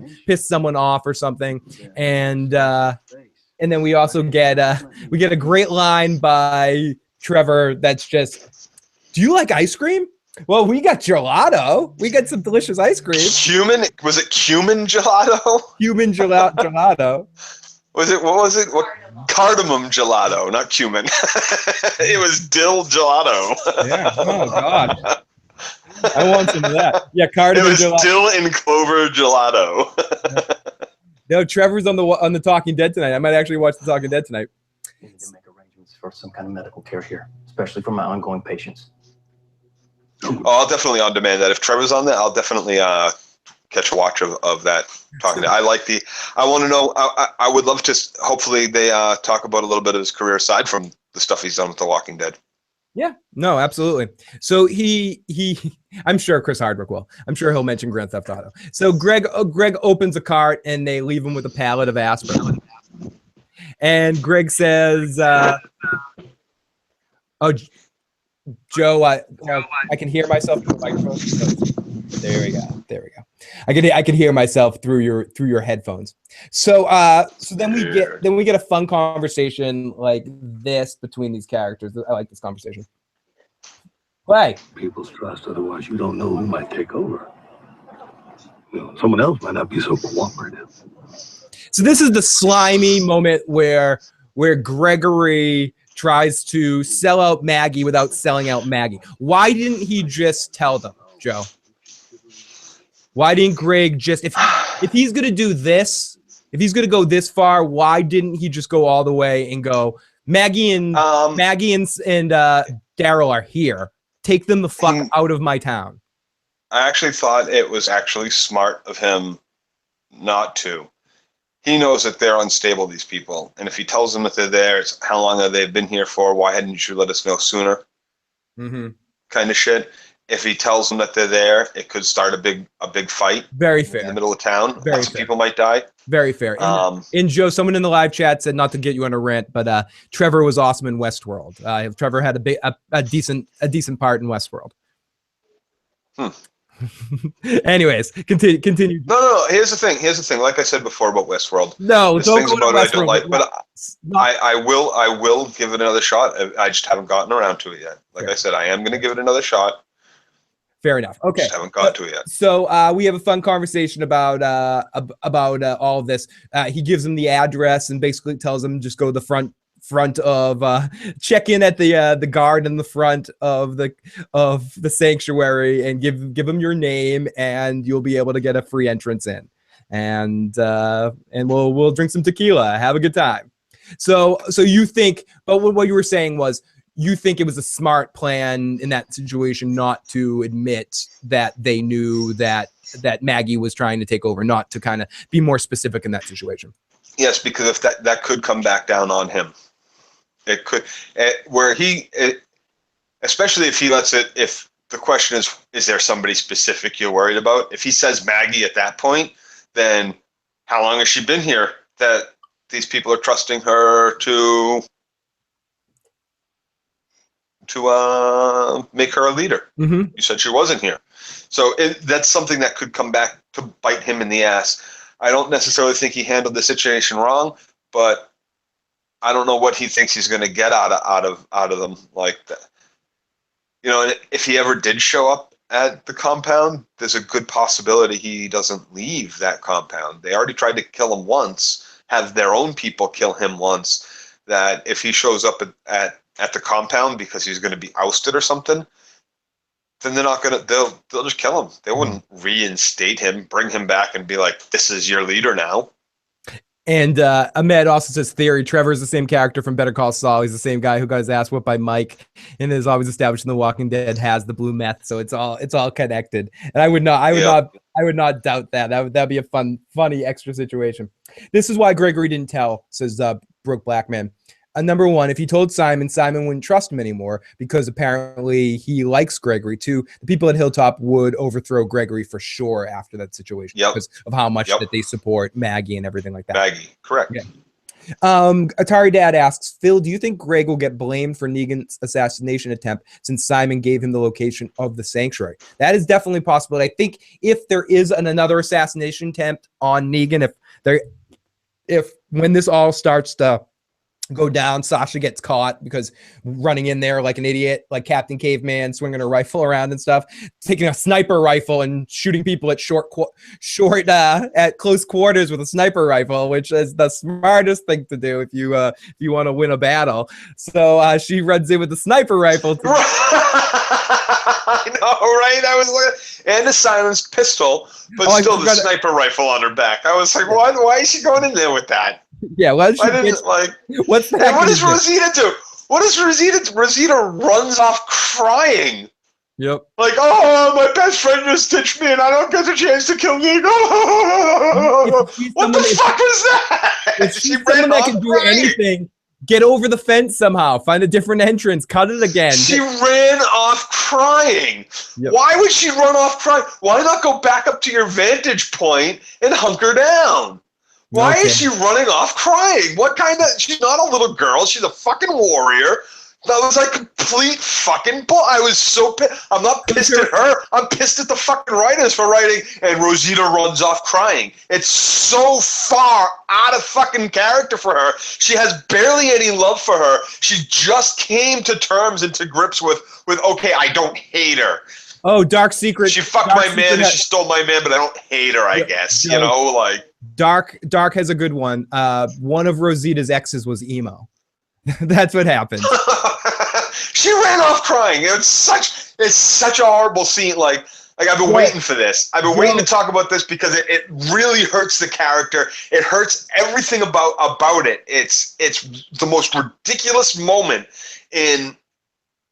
someone off or something, and then we also get a great line by Trevor that's just, "Do you like ice cream?" Well, we got gelato. We got some delicious ice cream. Was it cumin gelato? Cumin gelato. What was it? What cardamom gelato, not cumin. It was dill gelato. Yeah. Oh God. I want some of that. Yeah, cardamom gelato. It was dill and clover gelato. No, Trevor's on the Talking Dead tonight. I might actually watch the Talking Dead tonight. We need to make arrangements for some kind of medical care here, especially for my ongoing patients. Oh, I'll definitely on demand that. If Trevor's on that, I'll definitely catch a watch of that Talking Dead. I want to know. I would love to. Hopefully, they talk about a little bit of his career aside from the stuff he's done with The Walking Dead. Yeah, no, absolutely. So he I'm sure Chris Hardwick will. I'm sure he'll mention Grand Theft Auto. So Greg opens a cart and they leave him with a pallet of aspirin. And Greg says, "Oh, Joe, I can hear myself through the microphone." There we go. I can hear myself through your headphones. So then we get a fun conversation like this between these characters. I like this conversation. Play. People's trust, otherwise you don't know who might take over. Someone else might not be so cooperative. So this is the slimy moment where Gregory tries to sell out Maggie without selling out Maggie. Why didn't he just tell them, Joe? Why didn't Greg just, if he's going to do this, if he's going to go this far, why didn't he just go all the way and go, Maggie and Daryl are here. Take them the fuck out of my town. I actually thought it was actually smart of him not to. He knows that they're unstable, these people. And if he tells them that they're there, it's how long have they been here for? Why hadn't you let us know sooner? Mm-hmm. Kind of shit. If he tells them that they're there, it could start a big fight. Very fair. In the middle of town. Lots of people might die. Very fair. And Joe, someone in the live chat said, not to get you on a rant, but Trevor was awesome in Westworld. Trevor had a decent part in Westworld. Anyways, continue. No. Here's the thing. Like I said before about Westworld. No, there's things about it I don't like, but I will give it another shot. I just haven't gotten around to it yet. Like I said, I am going to give it another shot. Fair enough. Okay. Just haven't got to it yet. So we have a fun conversation about all of this. He gives him the address and basically tells him just go to the front of check in at the guard in the front of the sanctuary and give him your name and you'll be able to get a free entrance in. And we'll drink some tequila, have a good time. So you think, but what you were saying was, you think it was a smart plan in that situation not to admit that they knew that Maggie was trying to take over, not to kind of be more specific in that situation. Yes, because if that could come back down on him. It could, especially if he lets it, if the question is there somebody specific you're worried about? If he says Maggie at that point, then how long has she been here that these people are trusting her to make her a leader? Mm-hmm. You said she wasn't here. So that's something that could come back to bite him in the ass. I don't necessarily think he handled the situation wrong, but I don't know what he thinks he's going to get out of them like that. If he ever did show up at the compound, there's a good possibility he doesn't leave that compound. They already tried to kill him once, have their own people kill him once, that if he shows up at the compound because he's going to be ousted or something, then they're not going to, they'll just kill him. They wouldn't reinstate him, bring him back and be like, this is your leader now. And Ahmed also says theory. Trevor's the same character from Better Call Saul. He's the same guy who got his ass whooped by Mike, and is always established in The Walking Dead has the blue meth. So it's all connected. And I would not doubt that. That'd be a funny extra situation. This is why Gregory didn't tell, says Brooke Blackman. Number one, if he told Simon wouldn't trust him anymore because apparently he likes Gregory too. The people at Hilltop would overthrow Gregory for sure after that situation because of how much that they support Maggie and everything like that. Maggie, correct. Yeah. Atari Dad asks, Phil, do you think Greg will get blamed for Negan's assassination attempt since Simon gave him the location of the sanctuary? That is definitely possible. I think if there is another assassination attempt on Negan, if when this all starts to go down. Sasha gets caught because running in there like an idiot, like Captain Caveman, swinging her rifle around and stuff, taking a sniper rifle and shooting people at at close quarters with a sniper rifle, which is the smartest thing to do if you want to win a battle. So she runs in with the sniper rifle. I know, right? I was like, and a silenced pistol, but still the sniper rifle on her back. I was like, why is she going in there with that? Yeah, well, what's that? What does Rosita do? What does Rosita do? Rosita runs off crying. Yep. Like, oh, my best friend just ditched me and I don't get the chance to kill Nick. What the fuck was that? She ran off can do anything. Get over the fence somehow. Find a different entrance. Cut it again. She ran off crying. Yep. Why would she run off crying? Why not go back up to your vantage point and hunker down? Why is she running off crying? What kind of... She's not a little girl. She's a fucking warrior. That was like complete fucking bull. I was so pissed. I'm not pissed at her. I'm pissed at the fucking writers for writing, and Rosita runs off crying. It's so far out of fucking character for her. She has barely any love for her. She just came to terms and to grips with okay, I don't hate her. Oh, Dark Secret. She fucked my man and she stole my man, but I don't hate her, I guess. You know, like... Dark has a good one. One of Rosita's exes was emo. That's what happened. She ran off crying. It's such a horrible scene. Like I've been waiting for this. I've been waiting to talk about this because it really hurts the character. It hurts everything about it. It's the most ridiculous moment in,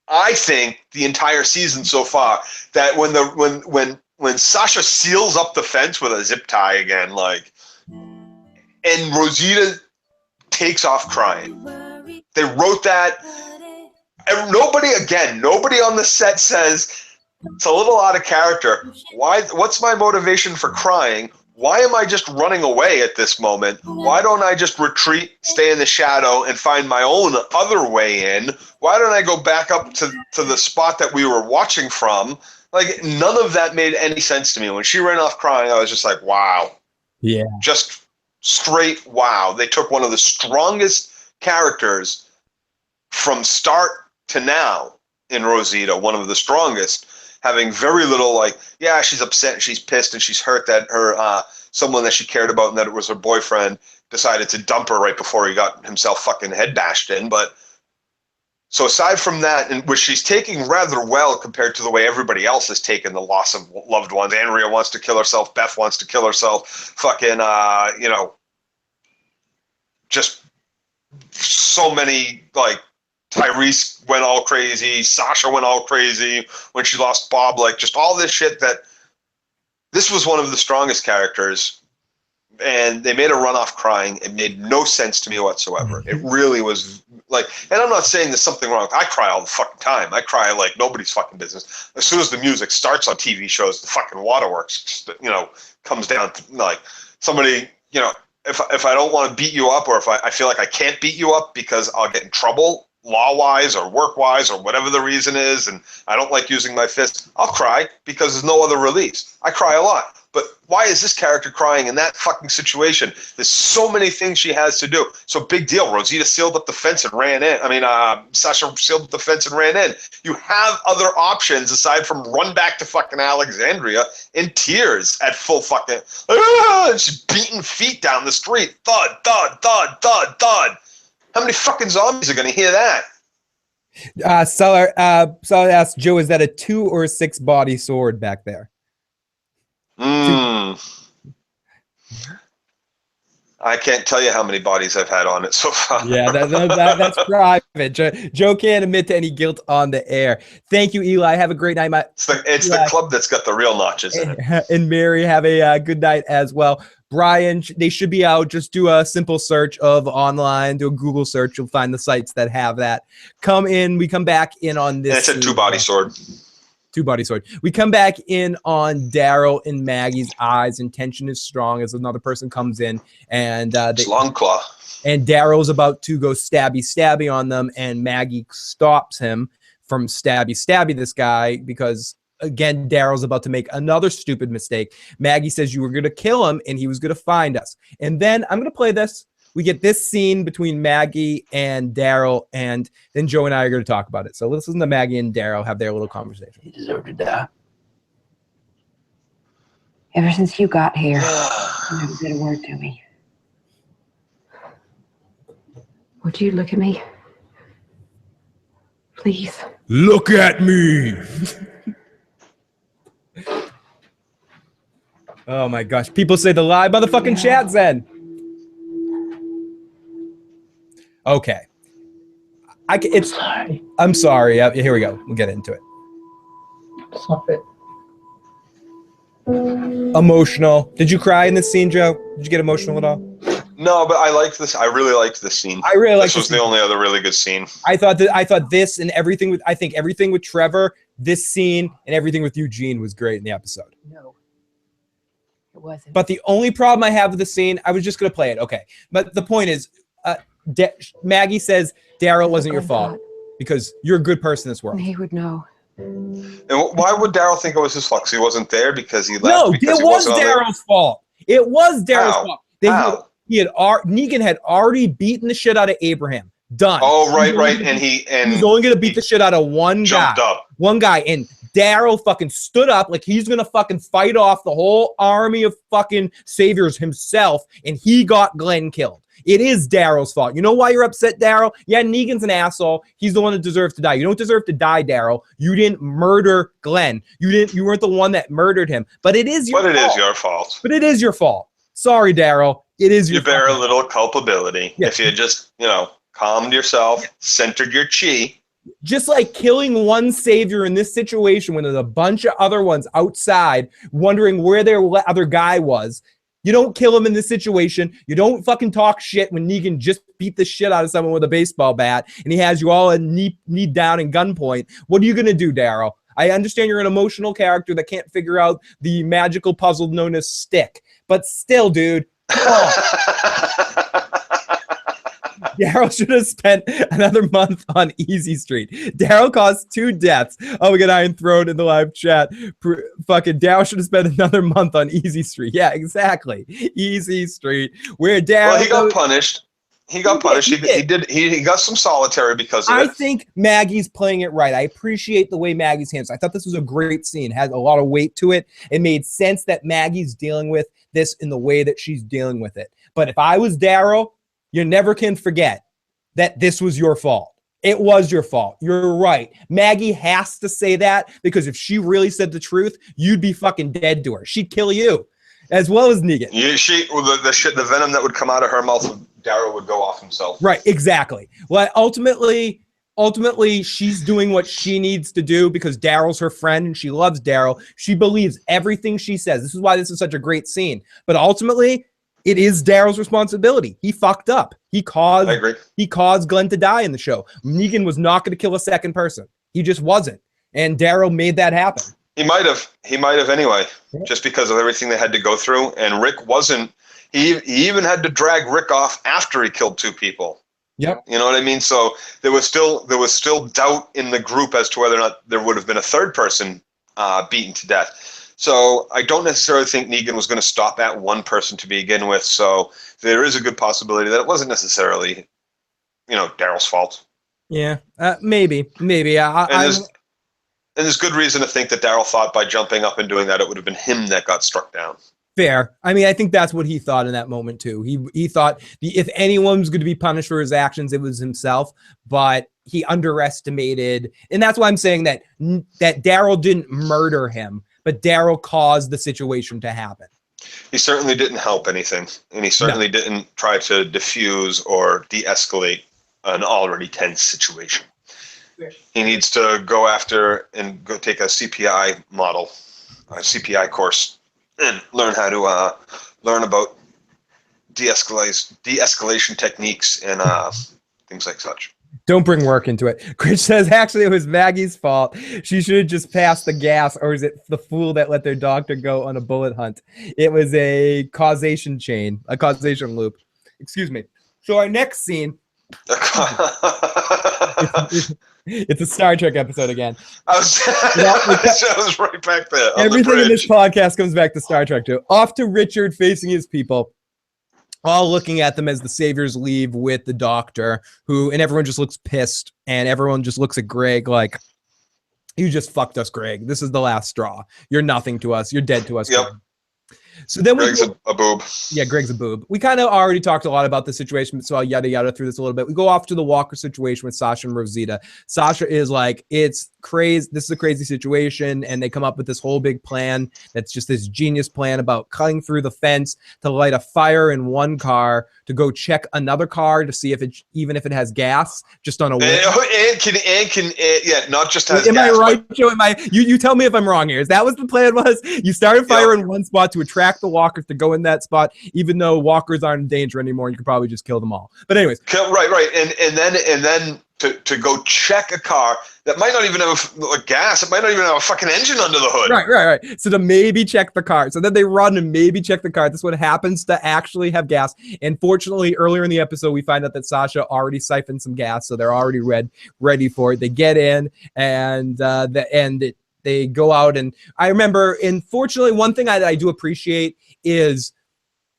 I think, the entire season so far. That when Sasha seals up the fence with a zip tie again, like, and Rosita takes off crying. They wrote that. And nobody on the set says it's a little out of character. Why? What's my motivation for crying? Why am I just running away at this moment? Why don't I just retreat, stay in the shadow, and find my own other way in? Why don't I go back up to the spot that we were watching from? Like, none of that made any sense to me. When she ran off crying, I was just like, wow. Yeah. Just straight wow. They took one of the strongest characters from start to now in Rosita, one of the strongest, having very little, like, yeah, she's upset and she's pissed and she's hurt that her someone that she cared about and that it was her boyfriend decided to dump her right before he got himself fucking head bashed in. But so aside from that, and which she's taking rather well compared to the way everybody else has taken the loss of loved ones. Andrea wants to kill herself. Beth wants to kill herself. Fucking, just so many, like, Tyrese went all crazy. Sasha went all crazy when she lost Bob. Like, just all this shit that this was one of the strongest characters, and they made her run off crying. It made no sense to me whatsoever. It really was like, and I'm not saying there's something wrong. I cry all the fucking time. I cry like nobody's fucking business. As soon as the music starts on TV shows, the fucking waterworks, comes down to, like, somebody, if I don't want to beat you up, or if I feel like I can't beat you up because I'll get in trouble, law-wise or work-wise or whatever the reason is, and I don't like using my fist, I'll cry because there's no other release. I cry a lot. But why is this character crying in that fucking situation? There's so many things she has to do. So big deal. Rosita sealed up the fence and ran in. Sasha sealed up the fence and ran in. You have other options aside from run back to fucking Alexandria in tears at full fucking... and she's beating feet down the street. Thud, thud, thud, thud, thud. How many fucking zombies are going to hear that? Seller asked Joe, is that a 2 or 6 body sword back there? I can't tell you how many bodies I've had on it so far. Yeah, that's private. Joe can't admit to any guilt on the air. Thank you, Eli. Have a great night. It's the club that's got the real notches in it. And Mary, have a good night as well. Brian, they should be out. Just do a simple search of online, do a Google search. You'll find the sites that have that. Come in. We come back in on this. And it's a 2-body sword. 2-body sword. We come back in on Daryl and Maggie's eyes, and tension is strong as another person comes in, and it's long claw. And Daryl's about to go stabby on them, and Maggie stops him from stabby this guy because, again, Daryl's about to make another stupid mistake. Maggie says you were going to kill him and he was going to find us. And then I'm going to play this. we get this scene between Maggie and Daryl, and then Joe and I are going to talk about it. So let's listen to Maggie and Daryl have their little conversation. He deserved to die. Ever since you got here, you never said a word to me. Would you look at me? Please. Look at me. Oh my gosh. People say the live motherfucking chat then. Okay. I'm sorry. Here we go. We'll get into it. Sorry. Emotional. Did you cry in this scene, Joe? Did you get emotional at all? No, but I liked this. I really liked this scene. This was the only other really good scene. I thought this and everything with everything with Trevor, this scene, and everything with Eugene was great in the episode. No, it wasn't. But the only problem I have with the scene, I was just gonna play it. Okay, but the point is, Maggie says Daryl wasn't your fault because you're a good person in this world. He would know. And why would Daryl think it was his fault? 'Cause he wasn't there because he left. No, because it was Daryl's fault. It was Daryl's fault. Negan had already beaten the shit out of Abraham. Done. Oh, right. And he's only gonna beat the shit out of one guy. Jumped up. One guy, and Daryl fucking stood up like he's gonna fucking fight off the whole army of fucking saviors himself, and he got Glenn killed. It is Daryl's fault. You know why you're upset, Daryl? Yeah, Negan's an asshole. He's the one that deserves to die. You don't deserve to die, Daryl. You didn't murder Glenn. You weren't the one that murdered him. But it is your fault. But it is your fault. But it is your fault. Sorry, Daryl. It is your fault. You bear a little culpability. Yeah. If you just, calmed yourself, centered your chi. Just like killing one savior in this situation when there's a bunch of other ones outside wondering where their other guy was. You don't kill him in this situation. You don't fucking talk shit when Negan just beat the shit out of someone with a baseball bat and he has you all knee down and gunpoint. What are you going to do, Daryl? I understand you're an emotional character that can't figure out the magical puzzle known as stick. But still, dude, come on. Daryl should have spent another month on Easy Street. Daryl caused 2 deaths. Oh, we got Iron Throne in the live chat. Fucking Daryl should have spent another month on Easy Street. Yeah, exactly. Easy Street. Where Daryl... Well, he got punished. He got punished. He got some solitary because of it. I think Maggie's playing it right. I appreciate the way Maggie's handles. I thought this was a great scene. It had a lot of weight to it. It made sense that Maggie's dealing with this in the way that she's dealing with it. But if I was Daryl, you never can forget that this was your fault. It was your fault. You're right. Maggie has to say that because if she really said the truth, you'd be fucking dead to her. She'd kill you as well as Negan. Yeah, the venom that would come out of her mouth, Daryl would go off himself. Right, exactly. Well, ultimately, she's doing what she needs to do because Daryl's her friend and she loves Daryl. She believes everything she says. This is why this is such a great scene. But ultimately, it is Daryl's responsibility. He fucked up. He caused Glenn to die in the show. Negan was not going to kill a second person. He just wasn't. And Daryl made that happen. He might have anyway, just because of everything they had to go through. And Rick wasn't. He even had to drag Rick off after he killed 2 people. Yep. You know what I mean? So there was still doubt in the group as to whether or not there would have been a third person beaten to death. So I don't necessarily think Negan was going to stop at one person to begin with. So there is a good possibility that it wasn't necessarily, Daryl's fault. Yeah, maybe. And there's good reason to think that Daryl thought by jumping up and doing that, it would have been him that got struck down. Fair. I mean, I think that's what he thought in that moment too. He thought if anyone was going to be punished for his actions, it was himself. But he underestimated, and that's why I'm saying that Daryl didn't murder him, but Daryl caused the situation to happen. He certainly didn't help anything, and he certainly didn't try to diffuse or de-escalate an already tense situation. He needs to go after and go take a CPI model, a CPI course, and learn how to learn about de-escalation techniques and things like such. Don't bring work into it. Chris says, actually, it was Maggie's fault. She should have just passed the gas, or is it the fool that let their doctor go on a bullet hunt? It was a causation chain, a causation loop. Excuse me. So our next scene... It's a Star Trek episode again. I was right back there. Everything in this podcast comes back to Star Trek too. Off to Richard facing his people. all looking at them as the saviors leave with the doctor, and everyone just looks pissed, and everyone just looks at Greg like, you just fucked us, Greg. This is the last straw. You're nothing to us. You're dead to us, Yep. Greg. So then Greg's a boob. Yeah, Greg's a boob. We kind of already talked a lot about the situation, so I'll yada yada through this a little bit. We go off to the Walker situation with Sasha and Rosita. Sasha is like, it's crazy. This is a crazy situation, and they come up with this whole big plan that's just this genius plan about cutting through the fence to light a fire in one car to go check another car to see if it has gas, just on a whim. Yeah, not just has Am gas. I right, Joe? You tell me if I'm wrong here. Is that what the plan was? You started fire in one spot to attract the walkers to go in that spot, even though walkers aren't in danger anymore. You could probably just kill them all. But anyways, Right, and then to go check a car that might not even have gas. It might not even have a fucking engine under the hood. Right. So to maybe check the car. So then they run and maybe check the car. This one happens to actually have gas. And fortunately, earlier in the episode, we find out that Sasha already siphoned some gas, so they're already ready for it. They get in, and they go out. And I remember, unfortunately, one thing I do appreciate is,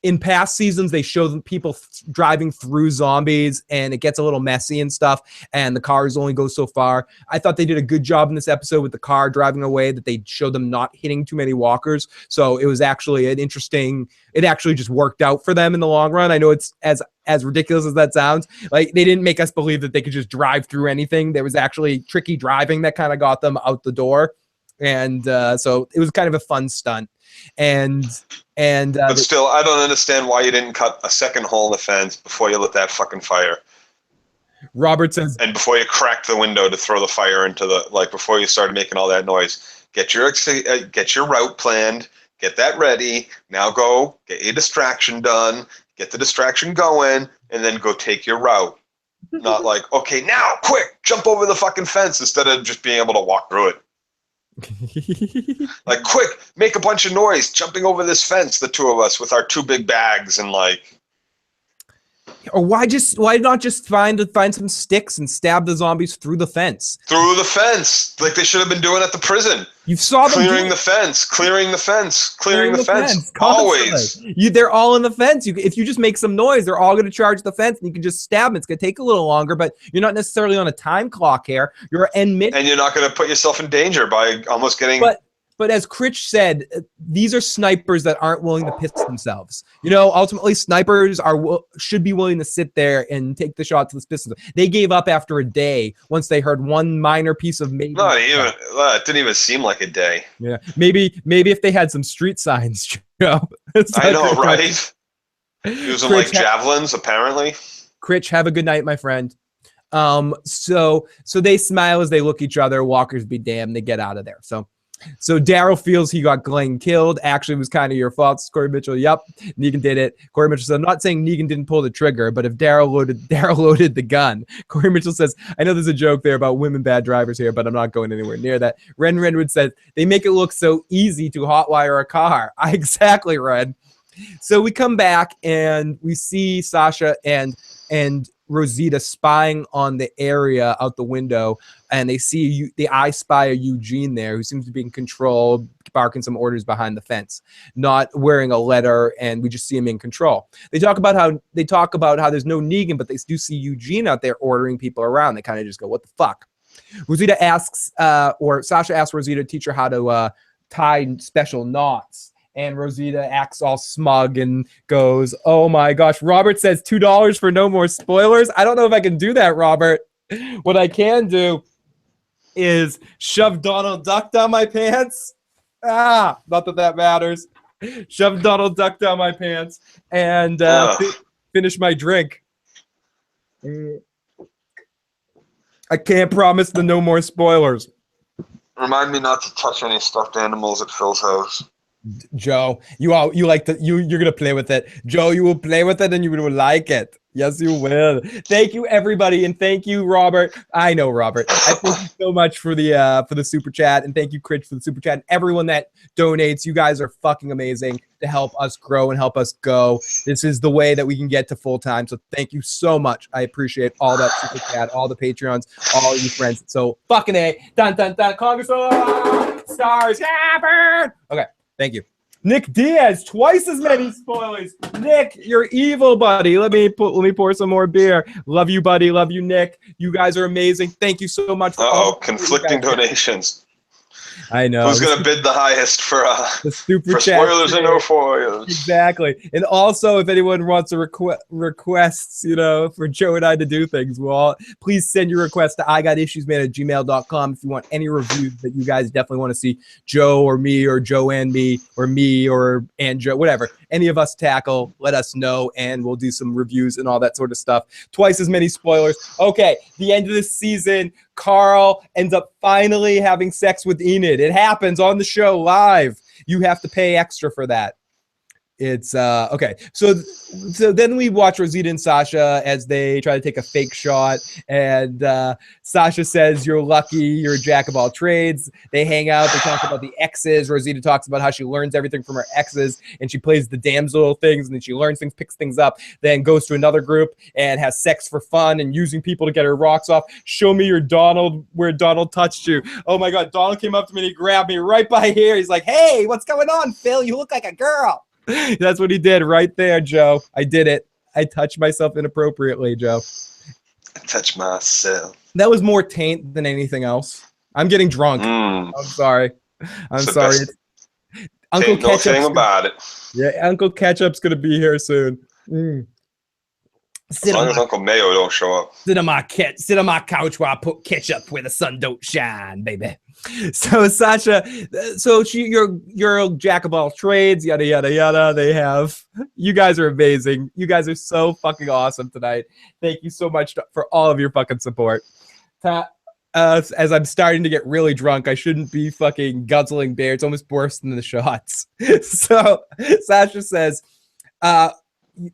in past seasons, they show them people driving through zombies, and it gets a little messy and stuff, and the cars only go so far. I thought they did a good job in this episode with the car driving away, that they showed them not hitting too many walkers. So it was actually it actually just worked out for them in the long run. I know it's as ridiculous as that sounds. Like, they didn't make us believe that they could just drive through anything. There was actually tricky driving that kind of got them out the door. And so it was kind of a fun stunt. But still, I don't understand why you didn't cut a second hole in the fence before you lit that fucking fire. Robert says, and before you cracked the window to throw the fire into before you started making all that noise, get your route planned, get that ready. Now go get your distraction done, get the distraction going, and then go take your route. Not like, okay, now quick, jump over the fucking fence instead of just being able to walk through it. Like, quick, make a bunch of noise jumping over this fence, the two of us with our two big bags, and or why not just find some sticks and stab the zombies through the fence? Through the fence, like they should have been doing at the prison. You saw them clearing the fence. Always. They're all in the fence. If you just make some noise, they're all going to charge the fence, and you can just stab them. It's going to take a little longer, but you're not necessarily on a time clock here. You're and you're not going to put yourself in danger by almost getting. But as Critch said, these are snipers that aren't willing to piss themselves. Ultimately, snipers should be willing to sit there and take the shots with pistols. They gave up after a day once they heard one minor piece of maybe. Not even. It didn't even seem like a day. Yeah, maybe if they had some street signs. I know, right? Using like javelins, apparently. Critch, have a good night, my friend. So they smile as they look at each other. Walkers be damned. They get out of there. So Daryl feels he got Glenn killed. Actually, it was kind of your fault, Corey Mitchell. Yep, Negan did it. Corey Mitchell said, I'm not saying Negan didn't pull the trigger, but if Daryl loaded the gun. Corey Mitchell says, I know there's a joke there about women bad drivers here, but I'm not going anywhere near that. Ren Renwood says, they make it look so easy to hotwire a car. Exactly, Ren. So we come back and we see Sasha and Rosita spying on the area out the window, and they see the I Spy Eugene there, who seems to be in control, barking some orders behind the fence, not wearing a letter, and we just see him in control. They talk about how there's no Negan, but they do see Eugene out there ordering people around. They kind of just go, what the fuck? Rosita asks, or Sasha asks Rosita to teach her how to tie special knots. And Rosita acts all smug and goes, oh my gosh. Robert says $2 for no more spoilers. I don't know if I can do that, Robert. What I can do is shove Donald Duck down my pants. Not that matters. Shove Donald Duck down my pants and finish my drink. I can't promise the no more spoilers. Remind me not to touch any stuffed animals at Phil's house. Joe, you're gonna play with it. Joe, you will play with it and you will like it. Yes, you will. Thank you, everybody, and thank you, Robert. I know, Robert. I thank you so much for the super chat, and thank you, Critch, for the super chat. And everyone that donates, you guys are fucking amazing to help us grow and help us go. This is the way that we can get to full time. So thank you so much. I appreciate all that super chat, all the Patreons, all you friends. So fucking A. Dun dun dun. Congress stars. Yeah, burn. Okay. Thank you. Nick Diaz, twice as many spoilers. Nick, you're evil, buddy. Let me pour some more beer. Love you, buddy. Love you, Nick. You guys are amazing. Thank you so much. Conflicting donations. I know. Who's going to bid the highest for the super for chat spoilers and no foils? Exactly. And also, if anyone wants a requests, for Joe and I to do things, please send your request to igotissuesman@gmail.com if you want any reviews that you guys definitely want to see Joe or me or Joe and me and Joe, whatever. Any of us tackle, let us know, and we'll do some reviews and all that sort of stuff. Twice as many spoilers. Okay, the end of the season, Carl ends up finally having sex with Enid. It happens on the show live. You have to pay extra for that. It's okay. So then we watch Rosita and Sasha as they try to take a fake shot, and Sasha says, "You're lucky. You're a jack of all trades." They hang out. They talk about the exes. Rosita talks about how she learns everything from her exes, and she plays the damsel things, and then she learns things, picks things up, then goes to another group and has sex for fun and using people to get her rocks off. Show me your Donald, where Donald touched you. Oh my God, Donald came up to me and he grabbed me right by here. He's like, "Hey, what's going on, Phil? You look like a girl." That's what he did right there, Joe. I did it. I touched myself inappropriately, Joe. I touched myself. That was more taint than anything else. I'm getting drunk. I'm sorry. I'm sorry. Uncle Ketchup's no thing about it. Yeah, Uncle Ketchup's gonna be here soon. As long as Uncle Mayo don't show up. Sit on my couch while I put ketchup where the sun don't shine, baby. So Sasha, you're a jack of all trades, yada yada yada. You guys are amazing. You guys are so fucking awesome tonight. Thank you so much for all of your fucking support. As I'm starting to get really drunk, I shouldn't be fucking guzzling beer. It's almost worse than the shots. So Sasha says,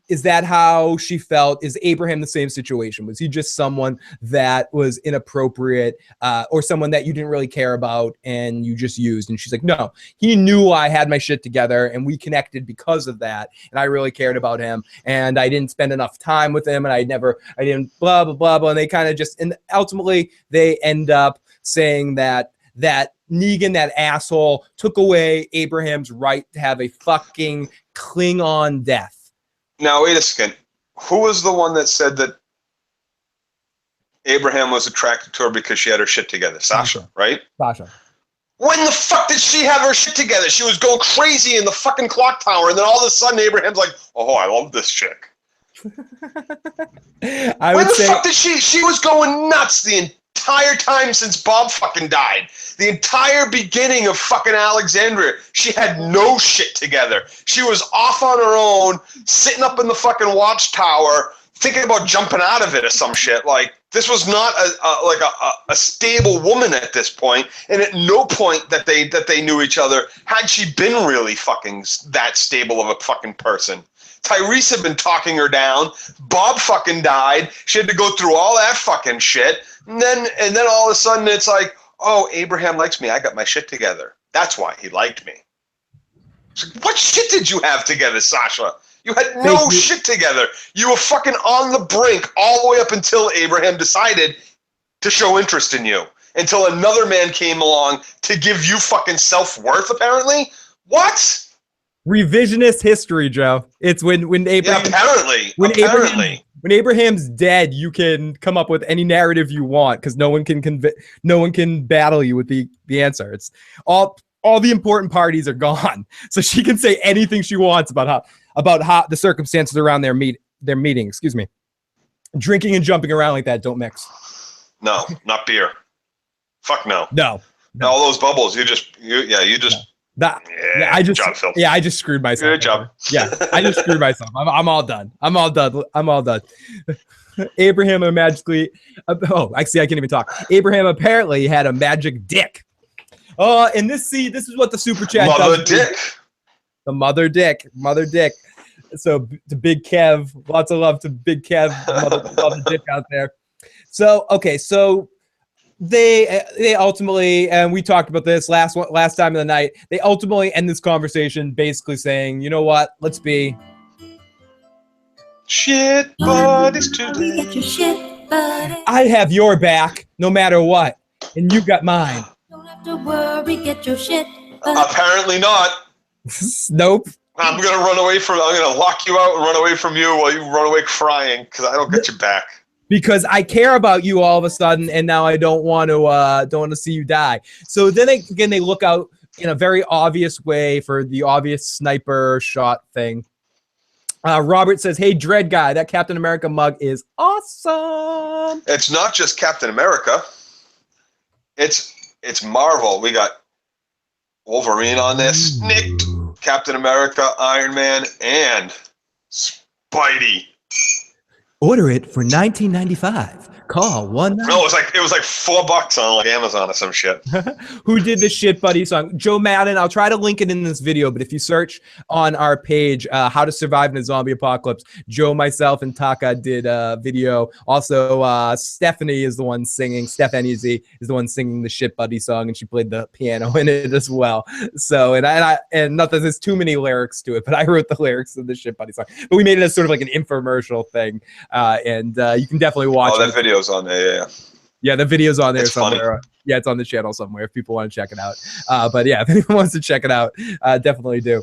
is that how she felt? Is Abraham the same situation? Was he just someone that was inappropriate or someone that you didn't really care about and you just used? And she's like, no, he knew I had my shit together and we connected because of that. And I really cared about him and I didn't spend enough time with him and I didn't blah, blah, blah, blah. And they kind of just, and ultimately they end up saying that Negan, that asshole, took away Abraham's right to have a fucking Klingon death. Now, wait a second. Who was the one that said that Abraham was attracted to her because she had her shit together? Sasha, right? Sasha. When the fuck did she have her shit together? She was going crazy in the fucking clock tower, and then all of a sudden Abraham's like, oh, I love this chick. When the fuck did she was going nuts the entire time since Bob fucking died. The entire beginning of fucking Alexandria, she had no shit together. She was off on her own, sitting up in the fucking watchtower, thinking about jumping out of it or some shit. Like, this was not a stable woman at this point, and at no point that they knew each other had she been really fucking that stable of a fucking person. Tyrese had been talking her down. Bob fucking died. She had to go through all that fucking shit. And then all of a sudden it's like, oh, Abraham likes me. I got my shit together. That's why he liked me. It's like, what shit did you have together, Sasha? You had no shit together. You were fucking on the brink all the way up until Abraham decided to show interest in you. Until another man came along to give you fucking self-worth, apparently? What? Revisionist history, Joe. It's when Abraham. Yeah, apparently. When Abraham's dead, you can come up with any narrative you want because no one can battle you with the answer. It's all the important parties are gone, so she can say anything she wants about how the circumstances around their meeting. Excuse me. Drinking and jumping around like that don't mix. No, not beer. Fuck no. No. All those bubbles. You just. I just screwed myself. Good job. Yeah, I just screwed myself. I'm all done. I'm all done. Abraham magically. I can't even talk. Abraham apparently had a magic dick. Oh, and this is what the super chat does. The mother dick. So to Big Kev, lots of love to Big Kev, mother dick out there. So okay, so. They ultimately, and we talked about this last time of the night, they ultimately end this conversation basically saying, you know what, let's be shit buddies today. I have your back no matter what, and you got mine. Don't have to worry, get your shit. Apparently not. Nope. I'm gonna lock you out and run away from you while you run away crying because I don't get you back. Because I care about you all of a sudden, and now I don't want to see you die. So then they look out in a very obvious way for the obvious sniper shot thing. Robert says, "Hey, Dread guy, that Captain America mug is awesome." It's not just Captain America. It's Marvel. We got Wolverine on this, Nick, Captain America, Iron Man, and Spidey. Order it for $19.95. Call 1. No, it was like $4 on like Amazon or some shit. Who did the Shit Buddy song? Joe Madden. I'll try to link it in this video, but if you search on our page, How to Survive in a Zombie Apocalypse, Joe, myself, and Taka did a video. Also, Stephanie is the one singing. Stephanie is the one singing the Shit Buddy song, and she played the piano in it as well. So, and not that there's too many lyrics to it, but I wrote the lyrics of the Shit Buddy song. But we made it as sort of like an infomercial thing, and you can definitely watch that video. On there, yeah, the video's on there it's somewhere. Funny. Yeah, it's on the channel somewhere if people want to check it out. But yeah, if anyone wants to check it out, definitely do.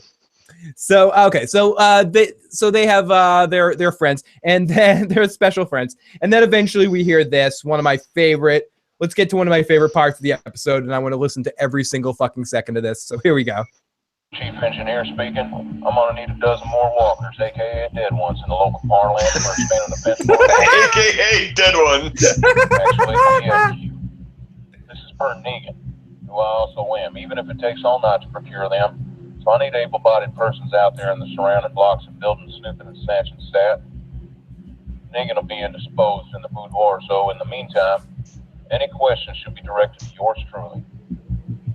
So okay, so they have their friends, and then they're special friends, and then eventually we hear this, one of my favorite. Let's get to one of my favorite parts of the episode, and I want to listen to every single fucking second of this. So here we go. Chief Engineer speaking. I'm gonna need a dozen more walkers, aka dead ones, in the local parlance for expanding the fence. AKA dead ones. Actually, this is per Negan, who I also am, even if it takes all night to procure them. So I need able-bodied persons out there in the surrounding blocks and buildings snooping and snatching stat. Negan will be indisposed in the boudoir, so in the meantime, any questions should be directed to yours truly,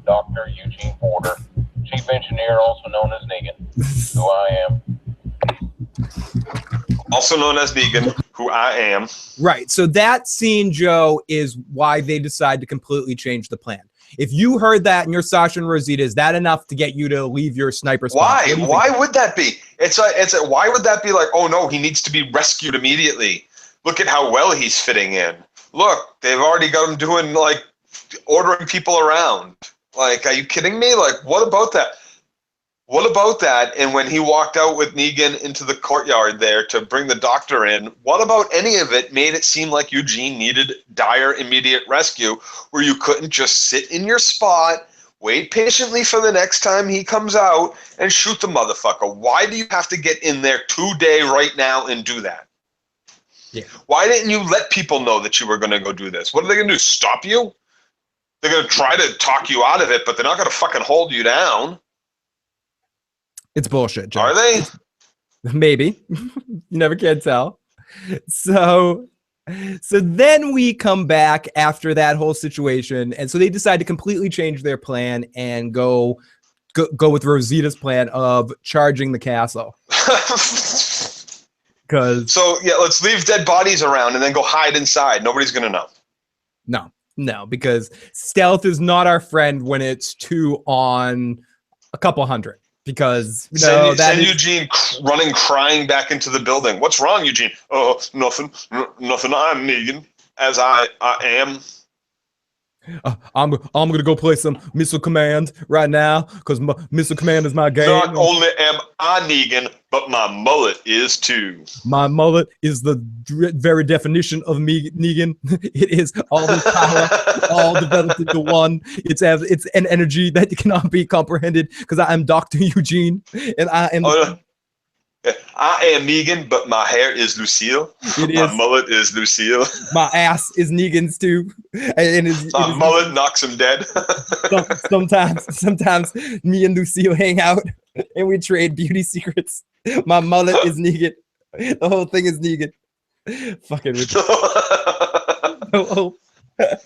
Dr. Eugene Porter, Chief Engineer, also known as Negan, who I am. Also known as Negan, who I am. Right. So that scene, Joe, is why they decide to completely change the plan. If you heard that and you're Sasha and Rosita, is that enough to get you to leave your sniper spot? Why would that be? Why would that be like, oh no, he needs to be rescued immediately. Look at how well he's fitting in. Look, they've already got him doing like ordering people around. Like, are you kidding me? Like, what about that? What about that? And when he walked out with Negan into the courtyard there to bring the doctor in, what about any of it made it seem like Eugene needed dire immediate rescue where you couldn't just sit in your spot, wait patiently for the next time he comes out and shoot the motherfucker? Why do you have to get in there today right now and do that? Yeah. Why didn't you let people know that you were going to go do this? What are they going to do, stop you? They're going to try to talk you out of it, but they're not going to fucking hold you down. It's bullshit, Joe. Are they? Maybe. You never can tell. So then we come back after that whole situation, and so they decide to completely change their plan and go with Rosita's plan of charging the castle. So yeah, let's leave dead bodies around and then go hide inside. Nobody's going to know. No, because stealth is not our friend when it's 2 on a couple hundred. Because send Eugene running, crying back into the building. What's wrong, Eugene? Oh, nothing. I'm Negan, as I am. I'm gonna go play some Missile Command right now because Missile Command is my game. Not only am I Negan, but my mullet is too. My mullet is the very definition of Negan. It is all the power, all developed into one. It's an energy that cannot be comprehended because I am Dr. Eugene, and I am. I am Negan, but my hair is Lucille. My mullet is Lucille. My ass is Negan's too. And my mullet knocks him dead. Sometimes me and Lucille hang out and we trade beauty secrets. My mullet is Negan. The whole thing is Negan. Fucking ridiculous.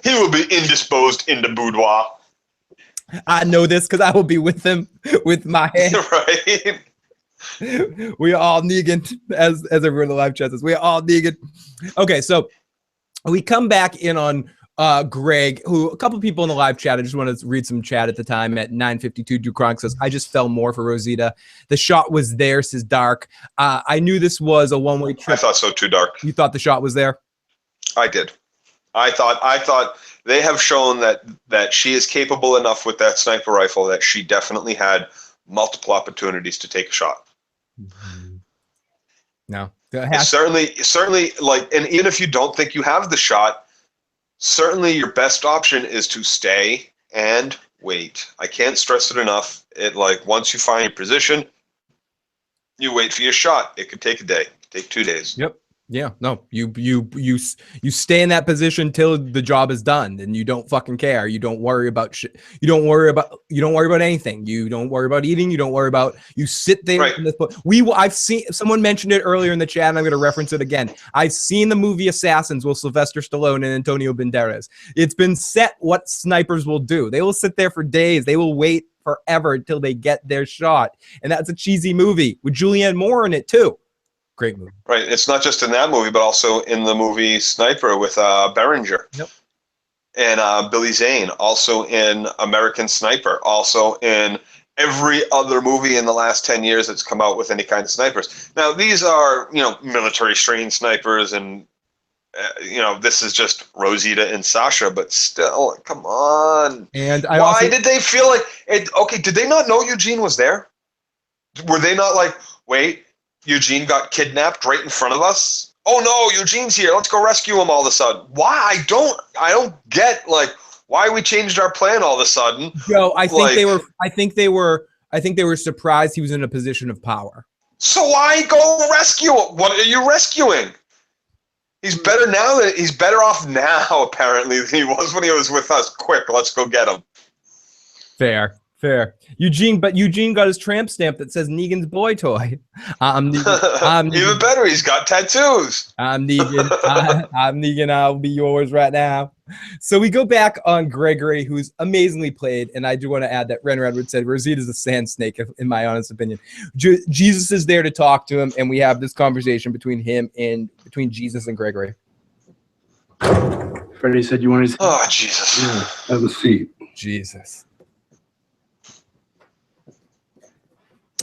He will be indisposed in the boudoir. I know this because I will be with him with my head. Right. We are all Negan, as everyone in the live chat says. We are all Negan. Okay, so we come back in on Greg, who a couple people in the live chat. I just want to read some chat at the time at 9:52. Dukronk says, "I just fell more for Rosita. The shot was there," says Dark. I knew this was a one-way trip. I thought so too, Dark. You thought the shot was there? I did. I thought they have shown that she is capable enough with that sniper rifle that she definitely had multiple opportunities to take a shot. No. Certainly, like, and even if you don't think you have the shot, certainly your best option is to stay and wait. I can't stress it enough. It, like, once you find your position, you wait for your shot. It could take a day, take 2 days. Yep. Yeah. No. You stay in that position till the job is done, and you don't fucking care. You don't worry about shit. You don't worry about anything. You don't worry about eating. You don't worry about. You sit there. Right. In this I've seen someone mentioned it earlier in the chat, and I'm going to reference it again. I've seen the movie Assassins with Sylvester Stallone and Antonio Banderas. It's been set what snipers will do. They will sit there for days. They will wait forever until they get their shot, and that's a cheesy movie with Julianne Moore in it too. Great movie. Right. It's not just in that movie, but also in the movie Sniper with Berenger. Yep. And Billy Zane, also in American Sniper, also in every other movie in the last 10 years that's come out with any kind of snipers. Now, these are, military trained snipers, and, this is just Rosita and Sasha, but still, come on. And why did they feel like it? Okay, did they not know Eugene was there? Were they not like, wait, Eugene got kidnapped right in front of us? Oh no, Eugene's here. Let's go rescue him all of a sudden. Why? I don't get, like, why we changed our plan all of a sudden. Joe, I think they were surprised he was in a position of power. So why go rescue him? What are you rescuing? He's better off now, apparently, than he was when he was with us. Quick, let's go get him. Fair. Eugene got his tramp stamp that says Negan's boy toy. I'm Negan. Even better, he's got tattoos. I'm Negan. I'm Negan. I'll be yours right now. So we go back on Gregory, who's amazingly played, and I do want to add that Ren Redwood said Rosita's a sand snake, in my honest opinion. Jesus is there to talk to him, and we have this conversation between Jesus and Gregory. Freddie said you wanted to. Oh, Jesus. Yeah, have a seat.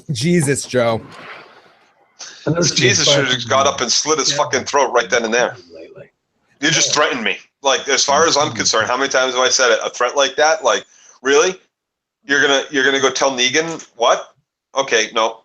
Jesus, Joe. Jesus should have just got up and slit his fucking throat right then and there. You just threatened me. Like, as far as I'm concerned, how many times have I said it? A threat like that? Like, really? You're gonna go tell Negan what? Okay, no.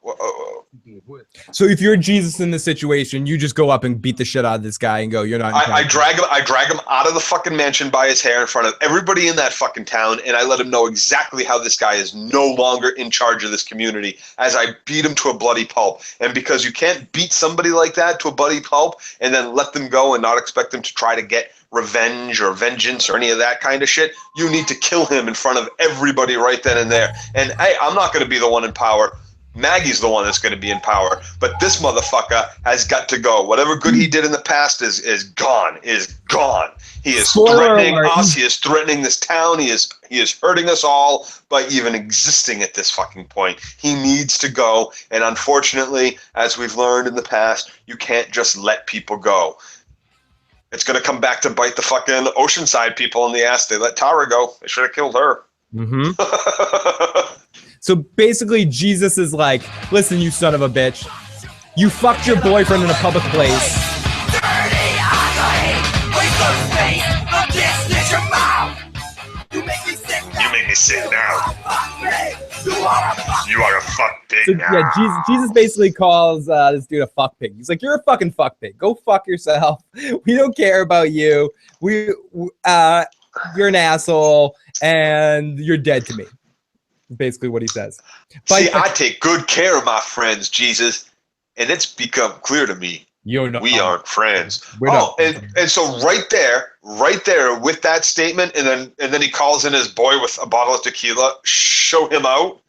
So if you're Jesus in this situation, you just go up and beat the shit out of this guy and go, you're not. I drag him out of the fucking mansion by his hair in front of everybody in that fucking town, and I let him know exactly how this guy is no longer in charge of this community as I beat him to a bloody pulp. And because you can't beat somebody like that to a bloody pulp and then let them go and not expect them to try to get revenge or vengeance or any of that kind of shit, you need to kill him in front of everybody right then and there. And hey, I'm not going to be the one in power. Maggie's the one that's going to be in power, but this motherfucker has got to go. Whatever good he did in the past is gone. He is threatening us. He is threatening this town. He is hurting us all by even existing at this fucking point. He needs to go, and unfortunately, as we've learned in the past, you can't just let people go. It's going to come back to bite the fucking Oceanside people in the ass. They let Tara go. They should have killed her. Mm-hmm. So basically, Jesus is like, listen, you son of a bitch. You fucked your boyfriend in a public place. Dirty, ugly, waste of space, a kiss in your mouth. You make me sick now. You are a fuck pig So, now. yeah, Jesus basically calls this dude a fuck pig. He's like, you're a fucking fuck pig. Go fuck yourself. We don't care about you. You're an asshole, and you're dead to me. Basically what he says. See, I take good care of my friends, Jesus, and it's become clear to me we aren't friends. And so right there with that statement, and then he calls in his boy with a bottle of tequila, show him out.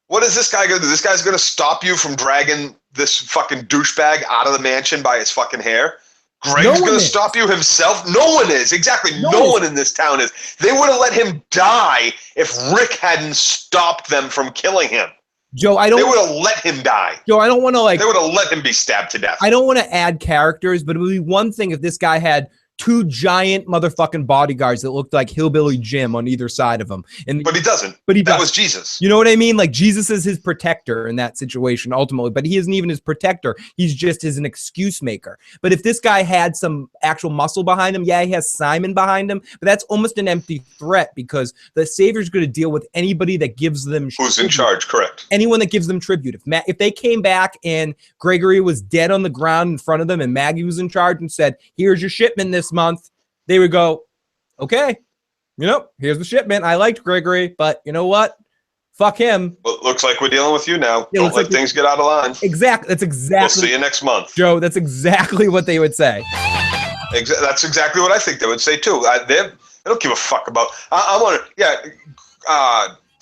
What is this guy gonna do? This guy's gonna stop you from dragging this fucking douchebag out of the mansion by his fucking hair? Greg's going to stop you himself? No one is. Exactly. No one in this town is. They would have let him die if Rick hadn't stopped them from killing him. Joe, They would have let him die. Joe, I don't want to They would have let him be stabbed to death. I don't want to add characters, but it would be one thing if this guy had two giant motherfucking bodyguards that looked like Hillbilly Jim on either side of him. But he doesn't. But that was Jesus. You know what I mean? Like Jesus is his protector in that situation ultimately, but he isn't even his protector. He's just an excuse maker. But if this guy had some actual muscle behind him, yeah, he has Simon behind him, but that's almost an empty threat because the Savior's going to deal with anybody that gives them who's in charge, correct? Anyone that gives them tribute. If they came back and Gregory was dead on the ground in front of them and Maggie was in charge and said, "Here's your shipment this month," they would go, "Okay, here's the shipment. I liked Gregory, but you know what? Fuck him." Well, looks like we're dealing with you now. Yeah, Don't let things get out of line. Exactly. That's exactly. We'll see you next month, Joe. That's exactly what they would say. That's exactly what I think they would say too. They don't give a fuck about. I want to. Yeah.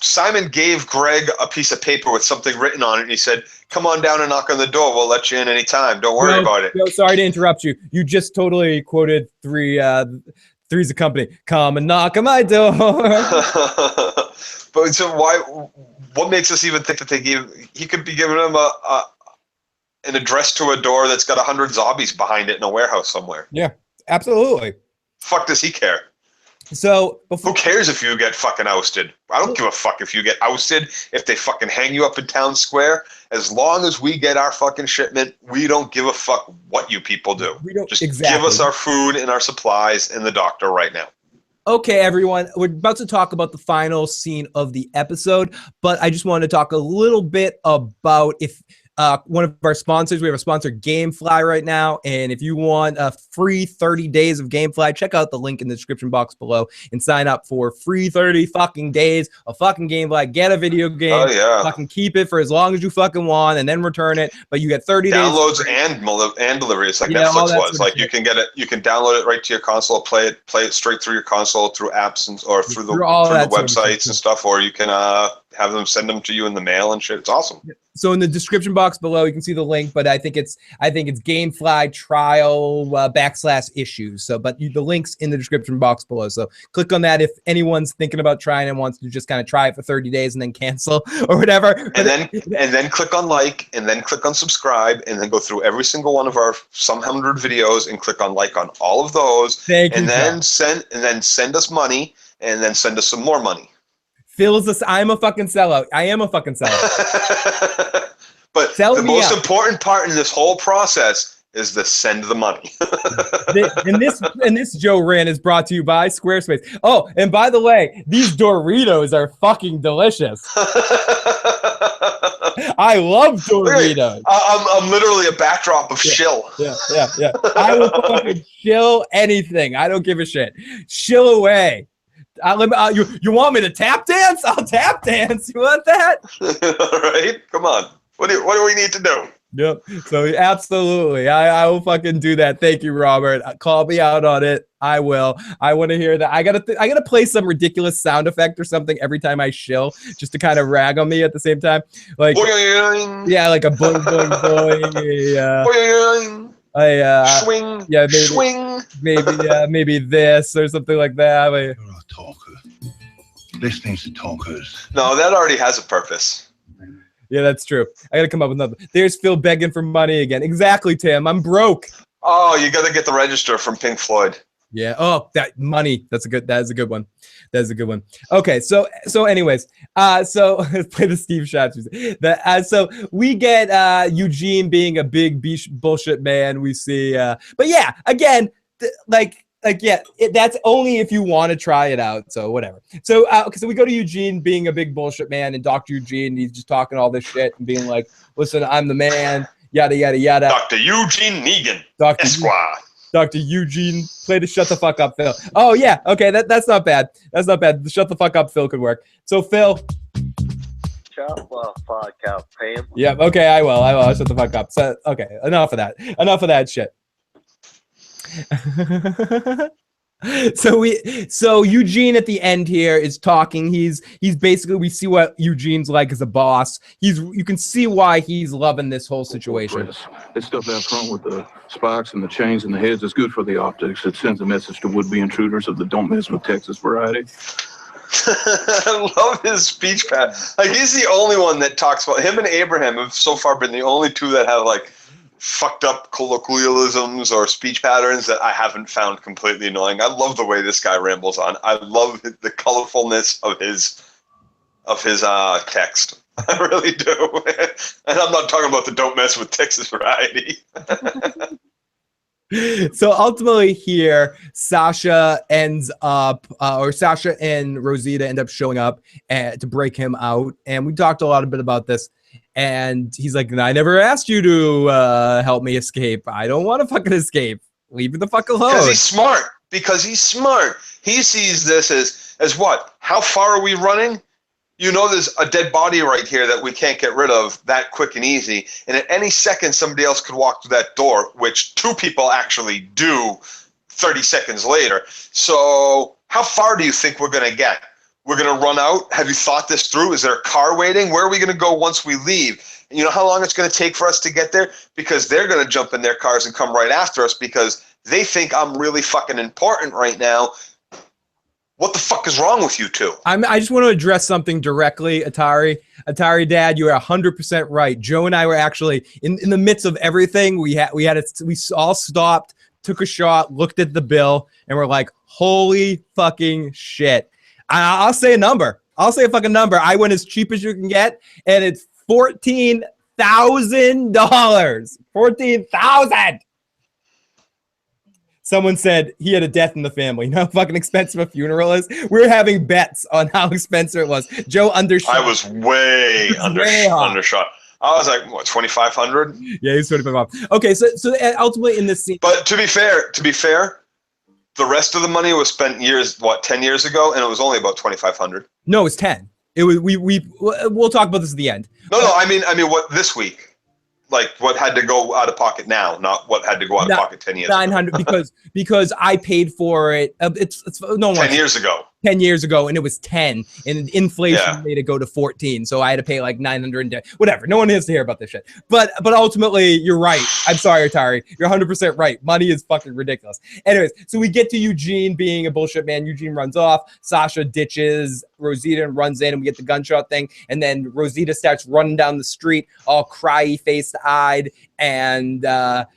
Simon gave Greg a piece of paper with something written on it, and he said, "Come on down and knock on the door. We'll let you in anytime. Don't worry about it." No, sorry to interrupt you. You just totally quoted Three's a Company. "Come and knock on my door." But so what makes us even think that he could be giving him an address to a door that's got 100 zombies behind it in a warehouse somewhere? Yeah, absolutely. Fuck does he care? So who cares if you get fucking ousted? I don't give a fuck if you get ousted, if they fucking hang you up in town square. As long as we get our fucking shipment, we don't give a fuck what you people do. Just give us our food and our supplies and the doctor right now. Okay, everyone, we're about to talk about the final scene of the episode, but I just wanted to talk a little bit about one of our sponsors. We have a sponsor, Gamefly, right now, and if you want a free 30 days of Gamefly, check out the link in the description box below and sign up for free 30 fucking days of fucking Gamefly. Get a video game, fucking keep it for as long as you fucking want, and then return it. But you get 30 downloads days and deliveries, like Netflix was. Like you can get it, you can download it right to your console, play it straight through your console through apps or through the websites and stuff, or you can have them send them to you in the mail and shit. It's awesome. So in the description box below, you can see the link, but I think it's Gamefly trial /issues. So, but the link's in the description box below. So click on that if anyone's thinking about trying and wants to just kind of try it for 30 days and then cancel or whatever. And then click on like, and then click on subscribe, and then go through every single one of our some 100 videos and click on like on all of those. Thank you. And then send us money, and then send us some more money. I'm a fucking sellout. I am a fucking sellout. But the most important part in this whole process is the send the money. and this Joe Rant is brought to you by Squarespace. Oh, and by the way, these Doritos are fucking delicious. I love Doritos. I'm literally a backdrop of shill. Yeah. I will fucking shill anything. I don't give a shit. Shill away. You want me to tap dance? I'll tap dance. You want that? All right, come on. What do we need to do? Yep. So absolutely, I will fucking do that. Thank you, Robert. Call me out on it. I will. I want to hear that. I gotta play some ridiculous sound effect or something every time I shill, just to kind of rag on me at the same time. Like boing. Yeah, like a boing boing boing. Boing. Swing. Yeah, maybe, swing. Maybe this or something like that. You're a talker. Listening to talkers. No, that already has a purpose. Yeah, that's true. I gotta come up with another. There's Phil begging for money again. Exactly, Tim. I'm broke. Oh, you gotta get the register from Pink Floyd. Yeah. Oh, that money. That is a good one. That is a good one. Okay. So anyways, so let's play the Steve Schatz music. So we get Eugene being a big bullshit man. We see, but yeah, again, that's only if you want to try it out. So whatever. So so we go to Eugene being a big bullshit man, and Dr. Eugene, he's just talking all this shit and being like, "Listen, I'm the man." Yada yada yada. Dr. Eugene Negan, Esquire. Dr. Eugene, play the shut the fuck up, Phil. Oh yeah, okay, that's not bad. That's not bad. The shut the fuck up, Phil could work. So Phil. Shut the fuck up, Pam. Yeah. Okay, I will. I'll shut the fuck up. So okay, enough of that shit. So Eugene at the end here is talking. He's basically, we see what Eugene's like as a boss. You can see why he's loving this whole situation. This stuff out front with the spikes and the chains and the heads is good for the optics. It sends a message to would-be intruders of the don't mess with Texas variety. I love his speech pad. Like, he's the only one that talks about him, and Abraham have so far been the only two that have like fucked up colloquialisms or speech patterns that I haven't found completely annoying. I love the way this guy rambles on. I love the colorfulness of his text. I really do. And I'm not talking about the don't mess with Texas variety. So ultimately here, Sasha ends up, or Sasha and Rosita end up showing up to break him out. And we talked a lot about this. And he's like, I never asked you to help me escape. I don't want to fucking escape. Leave me the fuck alone. Because he's smart. He sees this as what? How far are we running? You know there's a dead body right here that we can't get rid of that quick and easy. And at any second, somebody else could walk through that door, which 2 people actually do 30 seconds later. So how far do you think we're going to get? We're going to run out? Have you thought this through? Is there a car waiting? Where are we going to go once we leave? And you know how long it's going to take for us to get there? Because they're going to jump in their cars and come right after us because they think I'm really fucking important right now. What the fuck is wrong with you two? I just want to address something directly, Atari. Atari Dad, you are 100% right. Joe and I were actually in the midst of everything. We all stopped, took a shot, looked at the bill, and we're like, holy fucking shit. I'll say a number. I'll say a fucking number. I went as cheap as you can get, and it's $14,000. $14,000. Someone said he had a death in the family. You know how fucking expensive a funeral is? We're having bets on how expensive it was. Joe undershot. I was way undershot. I was like, what, 2,500? Yeah, he's 25 off. Okay, so ultimately in this scene. But to be fair, the rest of the money was spent 10 years ago, and it was only about 2,500. No, it's 10. It was we'll talk about this at the end. No, I mean what this week? Like what had to go out of pocket now, not what had to go out of pocket 10 years 900 ago. because I paid for it. It's no 10 years ago. 10 years ago, and it was 10, and inflation made it go to 14. So I had to pay like 900 whatever. No one has to hear about this shit. But ultimately, you're right. I'm sorry, Atari. You're 100% right. Money is fucking ridiculous. Anyways, so we get to Eugene being a bullshit man. Eugene runs off. Sasha ditches Rosita and runs in, and we get the gunshot thing. And then Rosita starts running down the street, all cryy, faced-eyed, and a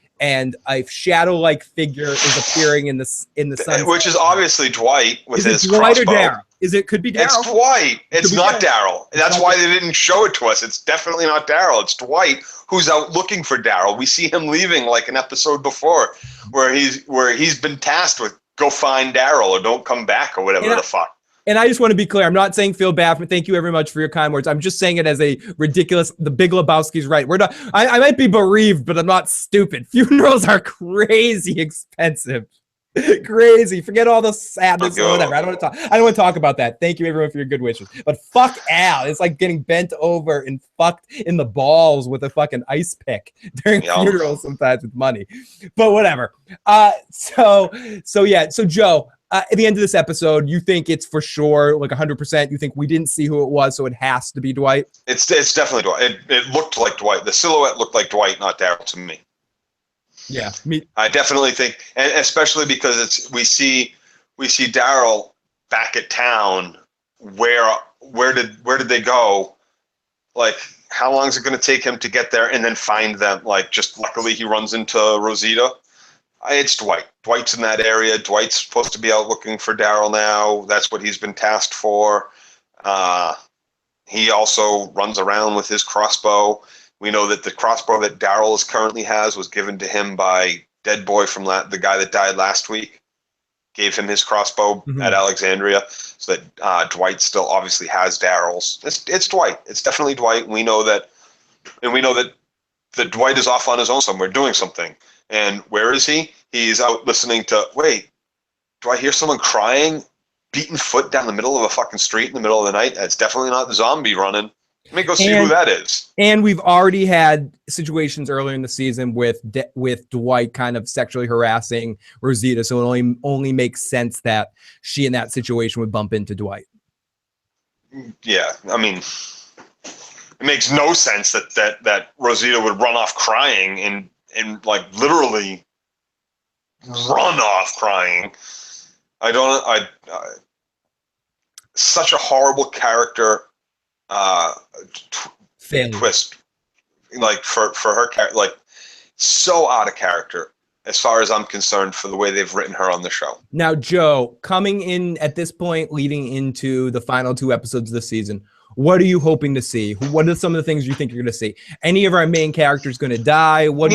shadow-like figure is appearing in the sun, which is obviously Dwight with his Dwight crossbow. Or Daryl? Could be Daryl. It's Dwight. It's not Daryl. That's why they didn't show it to us. It's definitely not Daryl. It's Dwight who's out looking for Daryl. We see him leaving like an episode before, where he's been tasked with go find Daryl or don't come back or whatever the fuck. And I just want to be clear. I'm not saying feel bad, but thank you very much for your kind words. I'm just saying it as a ridiculous. The Big Lebowski's right. We're not. I might be bereaved, but I'm not stupid. Funerals are crazy expensive. Crazy. Forget all the sadness or whatever. I don't want to talk about that. Thank you everyone for your good wishes. But fuck Al. It's like getting bent over and fucked in the balls with a fucking ice pick during funerals sometimes with money. But whatever. So Joe. At the end of this episode, you think it's for sure, like 100%. You think we didn't see who it was, so it has to be Dwight. It's definitely Dwight. It looked like Dwight. The silhouette looked like Dwight, not Daryl to me. Yeah, I definitely think, and especially because we see Daryl back at town. Where did they go? Like, how long is it going to take him to get there and then find them? Like, just luckily he runs into Rosita. It's Dwight. Dwight's in that area. Dwight's supposed to be out looking for Daryl now. That's what he's been tasked for. He also runs around with his crossbow. We know that the crossbow that Daryl currently has was given to him by Dead Boy from the guy that died last week. Gave him his crossbow at Alexandria, so that Dwight still obviously has Daryl's. It's Dwight. It's definitely Dwight. And we know that Dwight is off on his own somewhere doing something. And where is he? He's out listening to, wait, do I hear someone crying, beating foot down the middle of a fucking street in the middle of the night? That's definitely not the zombie running. Let me go see who that is. And we've already had situations earlier in the season with Dwight kind of sexually harassing Rosita, so it only makes sense that she in that situation would bump into Dwight. Yeah, I mean, it makes no sense that Rosita would run off crying and like literally run off crying. Such a horrible character twist, like for her character. Like, so out of character as far as I'm concerned for the way they've written her on the show. Now, Joe, coming in at this point, leading into the final 2 episodes of the season, what are you hoping to see? What are some of the things you think you're going to see? Any of our main characters going to die? What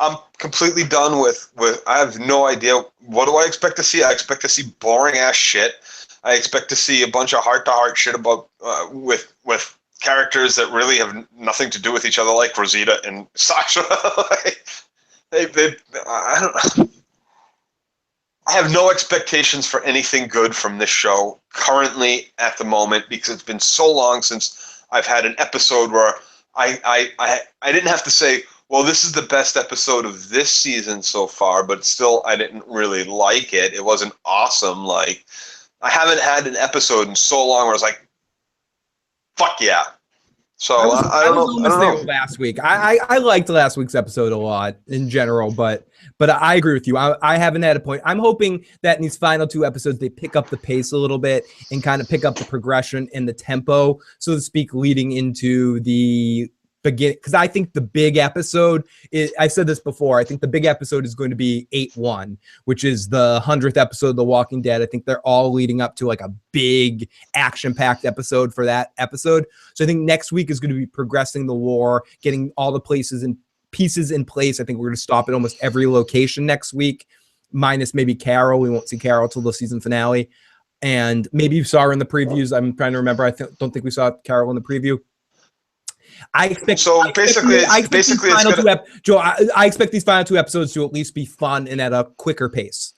I'm completely done with. I have no idea. What do I expect to see? I expect to see boring ass shit. I expect to see a bunch of heart-to-heart shit about with characters that really have nothing to do with each other, like Rosita and Sasha. I have no expectations for anything good from this show currently at the moment, because it's been so long since I've had an episode where I didn't have to say, well, this is the best episode of this season so far, but still I didn't really like it. It wasn't awesome. Like, I haven't had an episode in so long where I was like, fuck yeah. So I don't know. Last week, I liked last week's episode a lot in general, but I agree with you. I haven't had a point. I'm hoping that in these final 2 episodes they pick up the pace a little bit and kind of pick up the progression and the tempo, so to speak, leading into the beginning. Because I think the big episode is, I've said this before, I think the big episode is going to be 8-1, which is the 100th episode of The Walking Dead. I think they're all leading up to like a big action-packed episode for that episode. So I think next week is going to be progressing the war, getting all the pieces in place. I think we're going to stop at almost every location next week, minus maybe Carol. We won't see Carol till the season finale. And maybe you saw her in the previews. I'm trying to remember. I don't think we saw Carol in the preview. I expect these final 2 episodes to at least be fun and at a quicker pace.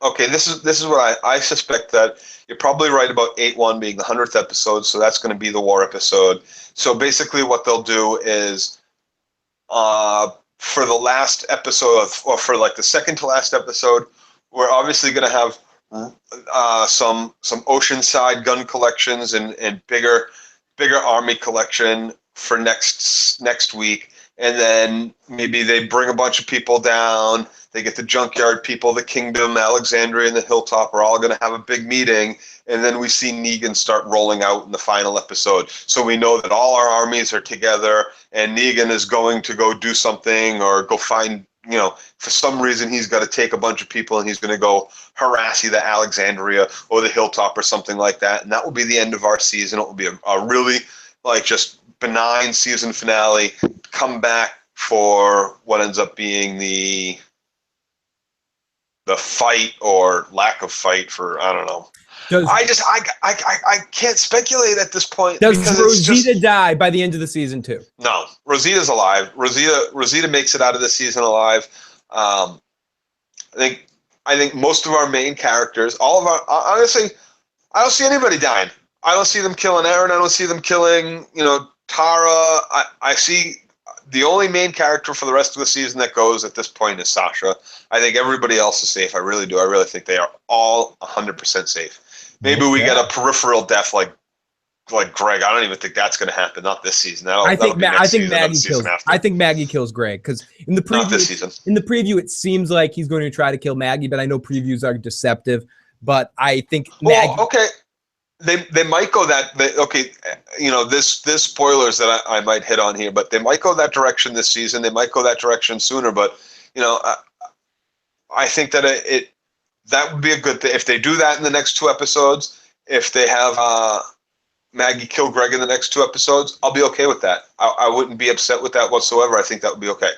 Okay, this is what I suspect, that you're probably right about 8-1 being the 100th episode, so that's going to be the war episode. So basically what they'll do is for the last episode, or for like the second to last episode, we're obviously going to have some oceanside gun collections and bigger army collection for next week, and then maybe they bring a bunch of people down. They get the junkyard people, the Kingdom, Alexandria, and the Hilltop are all going to have a big meeting, and then we see Negan start rolling out in the final episode. So we know that all our armies are together, and Negan is going to go do something or go find, for some reason he's got to take a bunch of people and he's going to go harass either Alexandria or the Hilltop or something like that, and that will be the end of our season. It will be a really just benign season finale. Come back for what ends up being the fight or lack of fight for, I don't know. I can't speculate at this point. Does Rosita die by the end of the season 2? No, Rosita's alive. Rosita makes it out of the season alive. I think most of our main characters, honestly, I don't see anybody dying. I don't see them killing Aaron. I don't see them killing, Tara. I see the only main character for the rest of the season that goes at this point is Sasha. I think everybody else is safe. I really do. I really think they are all 100% safe. Maybe we get a peripheral death like Greg. I don't even think that's going to happen. Not this season. I think Maggie kills Greg, because in the preview, not this season. In the preview, it seems like he's going to try to kill Maggie, but I know previews are deceptive. But I think Maggie. Oh, okay. They might go that this spoilers that I might hit on here, but they might go that direction this season. They might go that direction sooner, but I think that that would be a good thing if they do that in the next 2 episodes. If they have Maggie kill Greg in the next 2 episodes, I'll be okay with that. I wouldn't be upset with that whatsoever. I think that would be okay.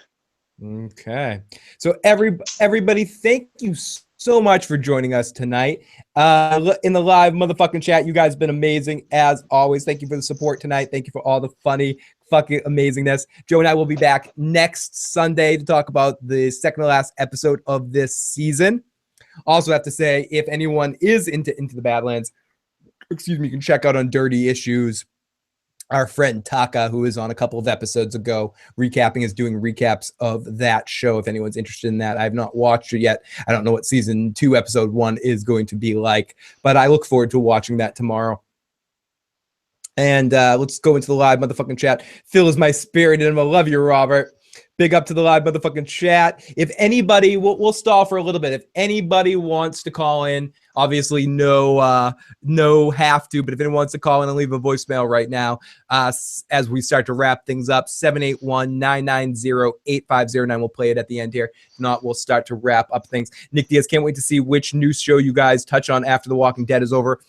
Okay, so everybody, thank you so much for joining us tonight in the live motherfucking chat. You guys have been amazing as always. Thank you for the support tonight. Thank you for all the funny fucking amazingness. Joe and I will be back next Sunday to talk about the second to last episode of this season. Also have to say, if anyone is into the Badlands, you can check out on Dirty Issues our friend Taka, who is on a couple of episodes ago, is doing recaps of that show. If anyone's interested in that, I have not watched it yet. I don't know what season 2, episode 1 is going to be like, but I look forward to watching that tomorrow. And let's go into the live motherfucking chat. Phil is my spirit, and I love you, Robert. Big up to the live motherfucking chat. If anybody, we'll stall for a little bit. If anybody wants to call in, obviously no have to, but if anyone wants to call in and leave a voicemail right now, as we start to wrap things up, 781-990-8509. We'll play it at the end here. If not, we'll start to wrap up things. Nick Diaz, can't wait to see which new show you guys touch on after The Walking Dead is over.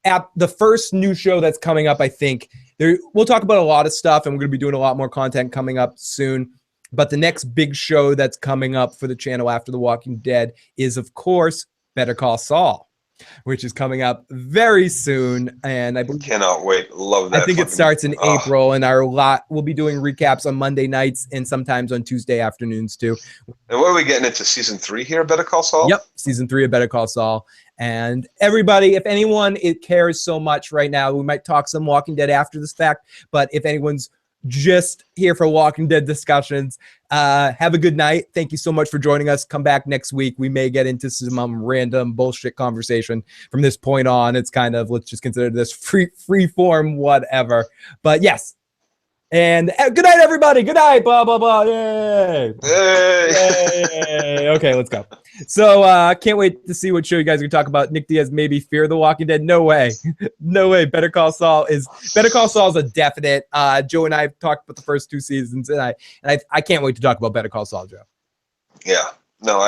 At the first new show that's coming up, I think we'll talk about a lot of stuff, and we're going to be doing a lot more content coming up soon. But the next big show that's coming up for the channel after The Walking Dead is, of course, Better Call Saul, which is coming up very soon. And I cannot wait. Love that. I think it starts in April, and we'll be doing recaps on Monday nights and sometimes on Tuesday afternoons too. And what are we getting into, season 3 here, Better Call Saul? Yep, season 3 of Better Call Saul. And everybody, if anyone cares so much right now, we might talk some Walking Dead after this fact, but if anyone's just here for Walking Dead discussions, have a good night. Thank you so much for joining us. Come back next week. We may get into some random bullshit conversation from this point on. It's kind of, let's just consider this free form, whatever. But yes. And good night, everybody. Good night. Blah, blah, blah. Yay. Yay. Okay, let's go. So can't wait to see what show you guys are going to talk about. Nick Diaz, maybe Fear the Walking Dead. No way. No way. Better Call Saul is a definite. Joe and I have talked about the first 2 seasons, and I can't wait to talk about Better Call Saul, Joe. Yeah. No,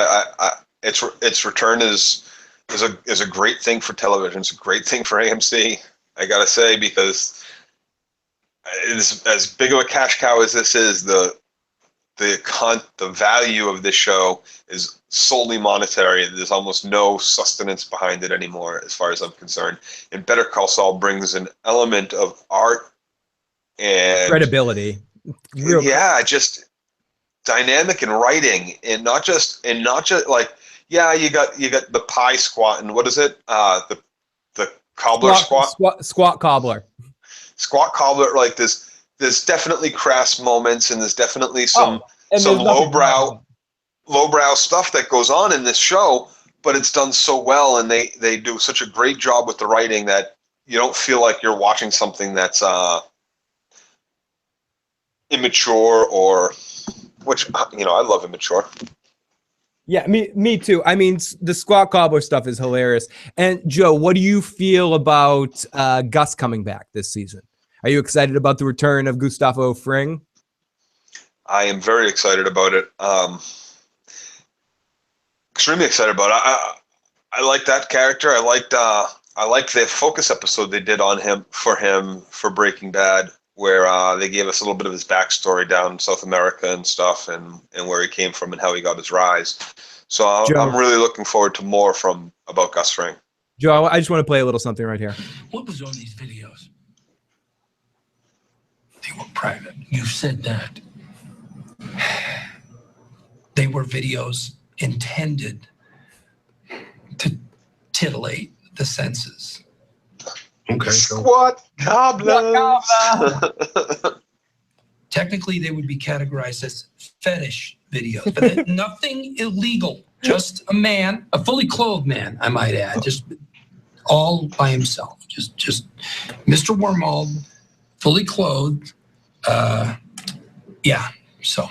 its return is a great thing for television. It's a great thing for AMC. I got to say, because as big of a cash cow as this is, the value of this show is solely monetary. There's almost no sustenance behind it anymore, as far as I'm concerned. And Better Call Saul brings an element of art and credibility. Yeah, just dynamic and writing, and not just like, yeah, you got the pie squat, and what is it? The cobbler squat cobbler. Squat cobbler, like there's definitely crass moments, and there's definitely some lowbrow stuff that goes on in this show, but it's done so well, and they do such a great job with the writing that you don't feel like you're watching something that's immature, or which, I love immature. Yeah, me too. I mean, the squat cobbler stuff is hilarious. And Joe, what do you feel about Gus coming back this season? Are you excited about the return of Gustavo Fring? I am very excited about it. Extremely excited about it. I like that character. I liked the focus episode they did on him for Breaking Bad, where they gave us a little bit of his backstory down in South America and stuff, and where he came from and how he got his rise. So I'm really looking forward to more about Gus Fring. Joe, I just want to play a little something right here. What was on these videos? They were private. You said that. They were videos intended to titillate the senses. Okay. Squat goblins. Technically, they would be categorized as fetish videos, but nothing illegal. Just a man, a fully clothed man, I might add, just all by himself. Just Mr. Wormald, fully clothed. Yeah. So.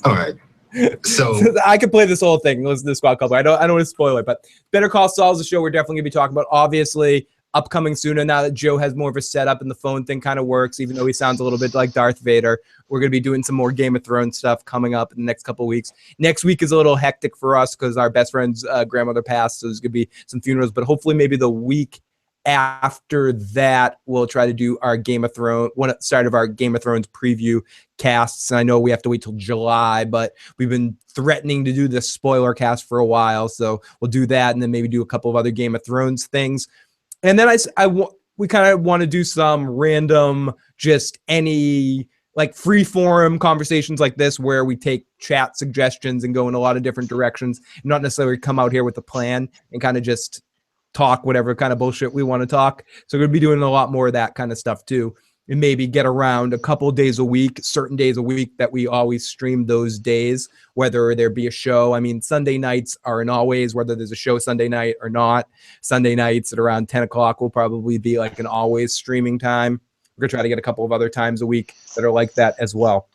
All right. So I could play this whole thing. Listen to the squad couple. I don't want to spoil it, but Better Call Saul is a show we're definitely gonna be talking about. Obviously, upcoming sooner. Now that Joe has more of a setup and the phone thing kind of works, even though he sounds a little bit like Darth Vader. We're gonna be doing some more Game of Thrones stuff coming up in the next couple of weeks. Next week is a little hectic for us because our best friend's grandmother passed, so there's gonna be some funerals. But hopefully, maybe the week after that, we'll try to do our Game of Thrones, start of our Game of Thrones preview casts. And I know we have to wait till July, but we've been threatening to do the spoiler cast for a while, so we'll do that, and then maybe do a couple of other Game of Thrones things. And then we kind of want to do some random, just any like free forum conversations like this, where we take chat suggestions and go in a lot of different directions, not necessarily come out here with a plan and kind of just talk whatever kind of bullshit we want to talk. So we're going to be doing a lot more of that kind of stuff too. And maybe get around a couple of days a week, certain days a week that we always stream those days, whether there be a show. I mean, Sunday nights are in always, whether there's a show Sunday night or not. Sunday nights at around 10 o'clock will probably be like an always streaming time. We're going to try to get a couple of other times a week that are like that as well.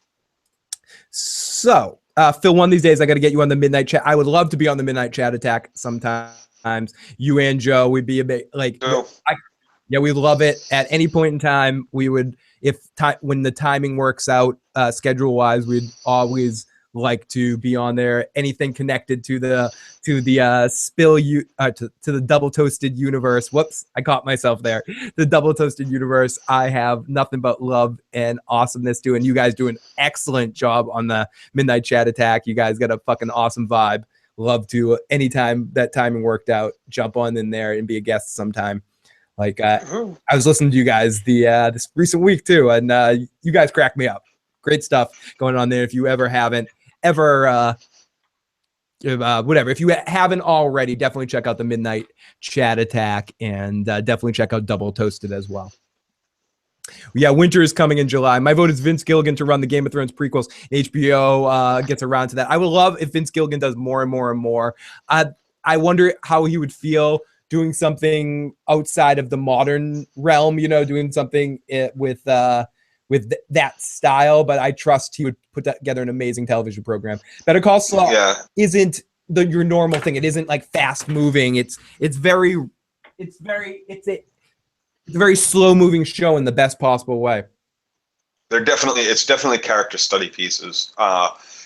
So, Phil, one of these days I got to get you on the midnight chat. I would love to be on the midnight chat attack sometimes. You and Joe would be a bit like, yeah, we love it. At any point in time, we would, when the timing works out, schedule wise, we'd always like to be on there. Anything connected to the to the double toasted universe. Whoops, I caught myself there. The double toasted universe, I have nothing but love and awesomeness to, and you guys do an excellent job on the midnight chat attack. You guys got a fucking awesome vibe. Love to, anytime that timing worked out, jump on in there and be a guest sometime. Like I was listening to you guys this recent week too, and you guys crack me up. Great stuff going on there. If you ever haven't if you haven't already, definitely check out the Midnight Chat Attack, and definitely check out Double Toasted as well. Yeah, winter is coming in July. My vote is Vince Gilligan to run the Game of Thrones prequels. HBO gets around to that. I would love if Vince Gilligan does more and more and more. I wonder how he would feel doing something outside of the modern realm, doing something with that style, but I trust he would put together an amazing television program. Better Call Saul isn't your normal thing. It isn't like fast moving. It's a very slow moving show in the best possible way. It's definitely character study pieces.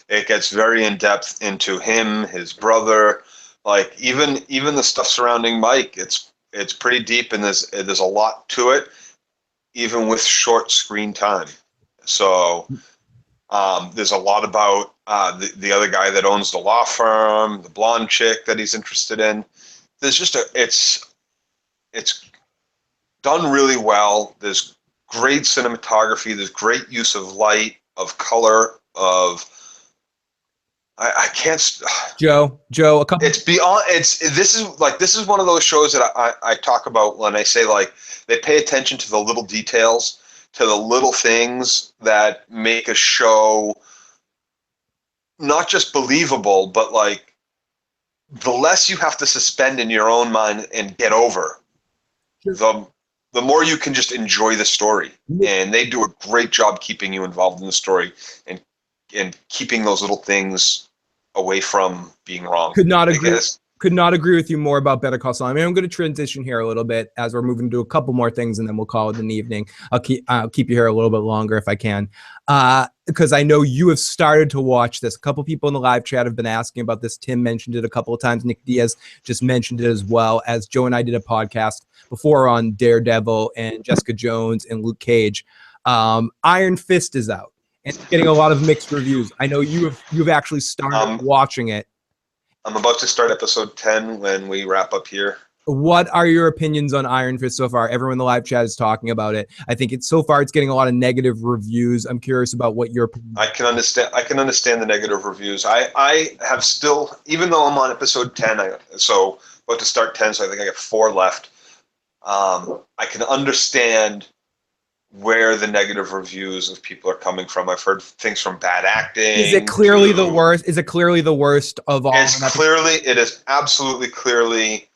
It gets very in depth into him, his brother, like even the stuff surrounding Mike. It's pretty deep, and there's a lot to it, even with short screen time. So there's a lot about the other guy that owns the law firm, the blonde chick that he's interested in. There's just it's done really well. There's great cinematography. There's great use of light, of color, of I can't. Joe, a couple. It's beyond. This is one of those shows that I talk about when I say like they pay attention to the little details, to the little things that make a show not just believable, but like the less you have to suspend in your own mind and get over, the more you can just enjoy the story. And they do a great job keeping you involved in the story and keeping those little things away from being wrong. Could not agree with you more about Better Call Saul. I mean, I'm going to transition here a little bit as we're moving to a couple more things, and then we'll call it an evening. I'll keep you here a little bit longer if I can, because I know you have started to watch this. A couple people in the live chat have been asking about this. Tim mentioned it a couple of times. Nick Diaz just mentioned it, as well as Joe and I did a podcast before on Daredevil and Jessica Jones and Luke Cage. Iron Fist is out. It's getting a lot of mixed reviews. I know you've actually started watching it. I'm about to start episode 10 when we wrap up here. What are your opinions on Iron Fist so far? Everyone in the live chat is talking about it. I think so far it's getting a lot of negative reviews. I'm curious about what your opinion. I can understand the negative reviews. I have still, even though I'm on episode 10, so about to start 10, so I think I got 4 left. I can understand where the negative reviews of people are coming from. I've heard things from bad acting. Is it clearly the worst? Is it clearly the worst of all? It is absolutely clearly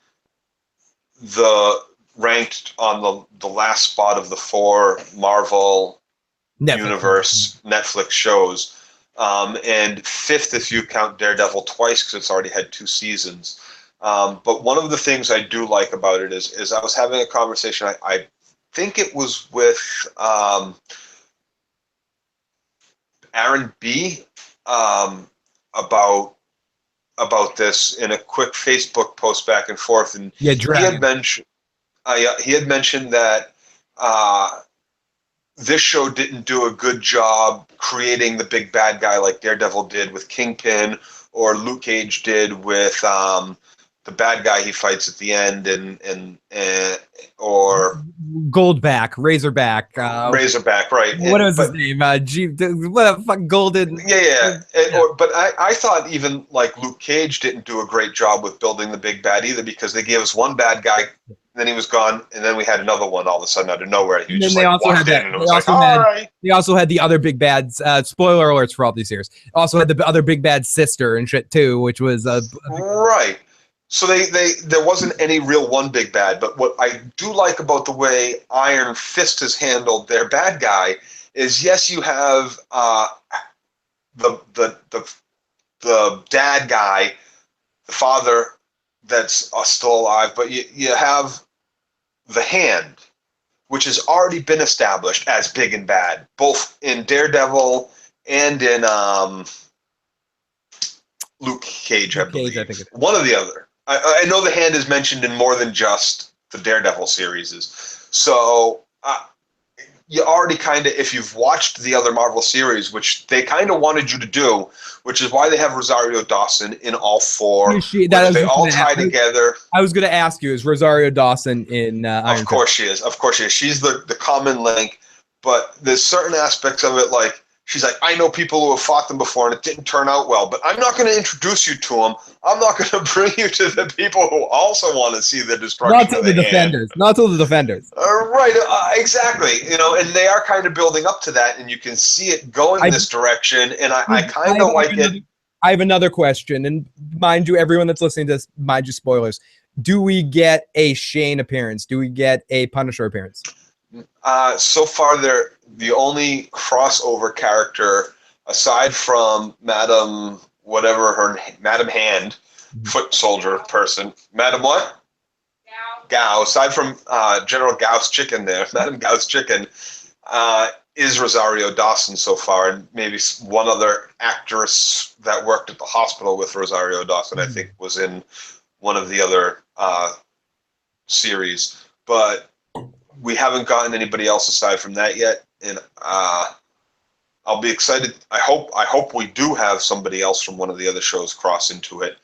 ranked on the last spot of the 4 Marvel universe Netflix shows, and 5th if you count Daredevil twice, because it's already had 2 seasons. But one of the things I do like about it is I was having a conversation. I think it was with Aaron B. About this in a quick Facebook post back and forth, and he had mentioned that this show didn't do a good job creating the big bad guy like Daredevil did with Kingpin, or Luke Cage did with the bad guy he fights at the end, or Goldback, Razorback, right? What was his name? What the fuck, Golden? Yeah. But I thought even like Luke Cage didn't do a great job with building the big bad either, because they gave us one bad guy, then he was gone, and then we had another one all of a sudden out of nowhere. He was just like walked in, and it was like, all right. They also had the other big bad's. Spoiler alerts for all these years. Also had the other big bad sister and shit too, which was right. So there wasn't any real one big bad, but what I do like about the way Iron Fist has handled their bad guy is, yes, you have the dad guy, the father that's still alive, but you have the Hand, which has already been established as big and bad, both in Daredevil and in Luke Cage, I believe. I think one or the other. I know the Hand is mentioned in more than just the Daredevil series. So you already kind of, if you've watched the other Marvel series, which they kind of wanted you to do, which is why they have Rosario Dawson in all four. They all tie together. I was going to ask you, is Rosario Dawson in Iron Of course she is. Of course she is. She's the common link, but there's certain aspects of it, like, she's like, I know people who have fought them before and it didn't turn out well, but I'm not going to introduce you to them. I'm not going to bring you to the people who also want to see the destruction Not to the Defenders. Not to the Defenders. Right, exactly. You know, and they are kind of building up to that, and you can see it going this direction, and I kind of like it. I have another question, and mind you, everyone that's listening to this, mind you, spoilers. Do we get a Shane appearance? Do we get a Punisher appearance? So far, they're the only crossover character, aside from Madam Hand, foot soldier person. Madam what? Gao. Aside from General Gao's chicken there, Madam Gao's chicken, is Rosario Dawson so far, and maybe one other actress that worked at the hospital with Rosario Dawson, I think, was in one of the other series. But we haven't gotten anybody else aside from that yet, and I'll be excited. I hope we do have somebody else from one of the other shows cross into it.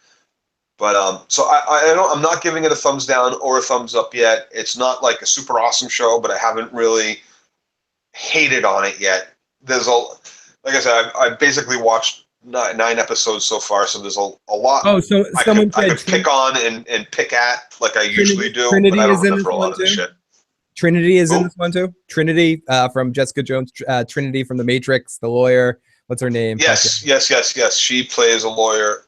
But so I'm not giving it a thumbs down or a thumbs up yet. It's not like a super awesome show, but I haven't really hated on it yet. There's like I said, I basically watched 9 episodes so far, so there's a lot. Oh, so I could pick on and pick at like I usually do. Trinity but I don't remember a lot of the shit. Trinity is in this one too. Trinity from Jessica Jones. Trinity from The Matrix, the lawyer. What's her name? Yes. She plays a lawyer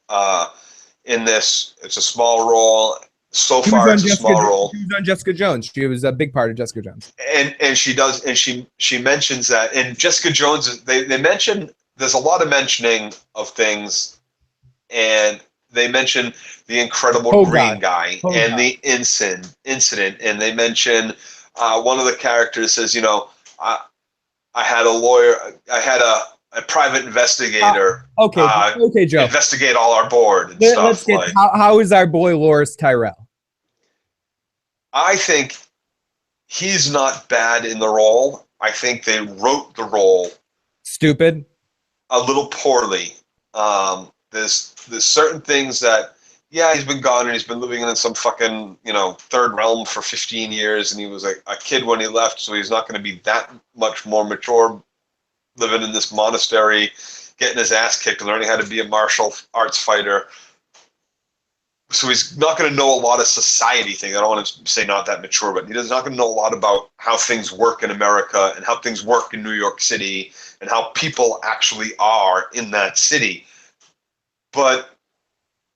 in this. It's a small role. So far, it's a small role. She was on Jessica Jones. She was a big part of Jessica Jones. And she does, and she mentions that. And Jessica Jones, they mention, there's a lot of mentioning of things, and they mention the Incredible Green Guy and the incident, and they mention one of the characters says, you know, I had a lawyer, I had a private investigator. Okay, Joe. Investigate all our board and stuff. How is our boy Loris Tyrell? I think he's not bad in the role. I think they wrote the role stupid, a little poorly. There's certain things that, yeah, he's been gone and he's been living in some fucking, third realm for 15 years, and he was a kid when he left, so he's not going to be that much more mature living in this monastery, getting his ass kicked, learning how to be a martial arts fighter. So he's not going to know a lot of society things. I don't want to say not that mature, but he's not going to know a lot about how things work in America and how things work in New York City and how people actually are in that city. But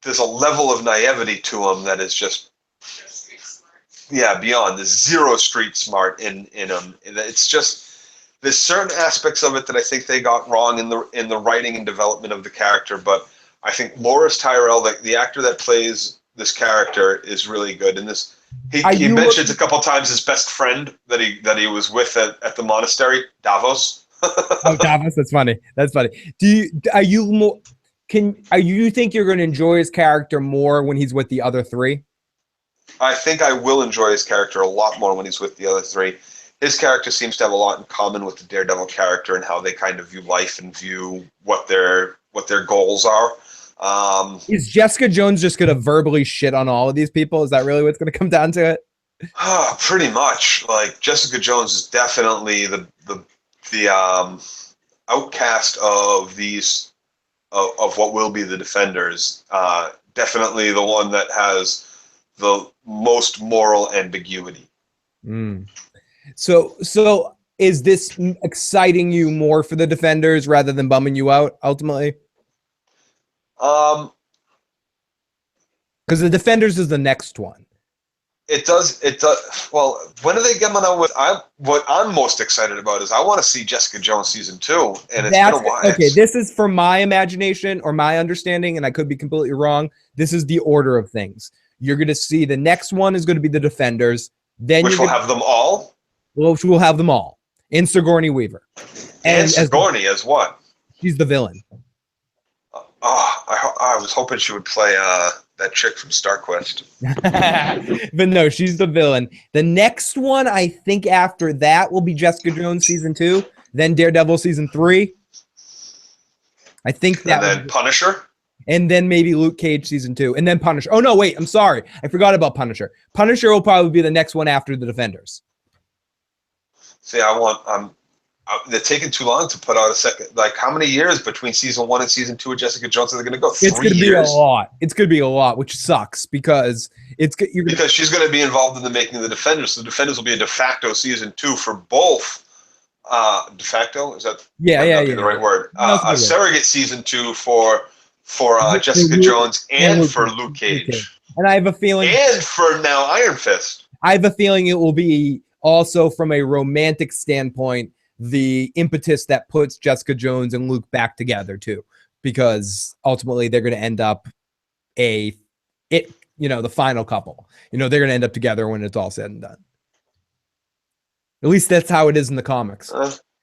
there's a level of naivety to him that is just, beyond. There's zero street smart in him. It's just, there's certain aspects of it that I think they got wrong in the writing and development of the character, but I think Loris Tyrell, the actor that plays this character, is really good in this. He mentions a couple times his best friend that he was with at the monastery, Davos. Oh, Davos, that's funny. That's funny. Do you think you're going to enjoy his character more when he's with the other three? I think I will enjoy his character a lot more when he's with the other three. His character seems to have a lot in common with the Daredevil character and how they kind of view life and view what their goals are. Is Jessica Jones just going to verbally shit on all of these people? Is that really what's going to come down to it? Pretty much. Like, Jessica Jones is definitely the outcast of these of what will be the Defenders. Definitely the one that has the most moral ambiguity. So is this exciting you more for the Defenders rather than bumming you out ultimately? Because the Defenders is the next one. It does. Well, when are they coming out with? What I'm most excited about is I want to see Jessica Jones season 2, and it's been a while. Okay, this is from my imagination or my understanding, and I could be completely wrong. This is the order of things. You're going to see the next one is going to be the Defenders. Then which will have them all. Which will have them all. And Sigourney Weaver. And Sigourney as what? She's the villain. I was hoping she would play that chick from StarQuest. But no, she's the villain. The next one, I think after that will be Jessica Jones season 2, then Daredevil season 3. I think that. And then Punisher. And then maybe Luke Cage season 2, and then Punisher. Oh no, wait, I'm sorry, I forgot about Punisher. Punisher will probably be the next one after the Defenders. See, they're taking too long to put out a second. Like, how many years between season 1 and season 2 of Jessica Jones are they going to go? It's going to be a lot. It's going to be a lot, which sucks because because she's going to be involved in the making of the Defenders. So the Defenders will be a de facto season 2 for both. De facto, is that the right word? A surrogate season 2 for Jessica Jones and for Luke Cage. And I have a feeling. And for now Iron Fist. I have a feeling it will be also from a romantic standpoint, the impetus that puts Jessica Jones and Luke back together too, because ultimately they're going to end up the final couple. They're going to end up together when it's all said and done. At least that's how it is in the comics.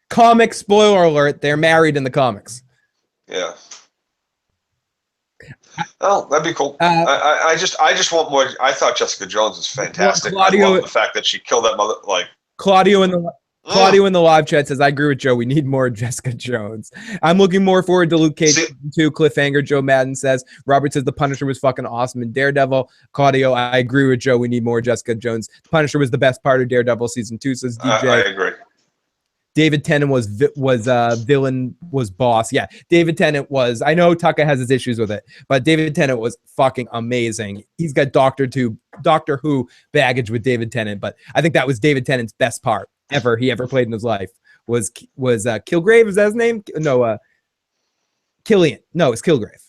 Comic spoiler alert: they're married in the comics. Yeah. Oh, that'd be cool. I just want more. I thought Jessica Jones was fantastic. I love the fact that she killed that mother. Like Claudio in the live chat says, "I agree with Joe. We need more Jessica Jones." I'm looking more forward to Luke Cage 2 cliffhanger. Joe Madden says. Robert says the Punisher was fucking awesome in Daredevil. Claudio, I agree with Joe. We need more Jessica Jones. The Punisher was the best part of Daredevil season 2. Says DJ. I agree. David Tennant was villain, was boss. Yeah, David Tennant was. I know Tucker has his issues with it, but David Tennant was fucking amazing. He's got Doctor Who baggage with David Tennant, but I think that was David Tennant's best part he ever played in his life. Was Kilgrave? Is that his name? No, Killian. No, it's Kilgrave.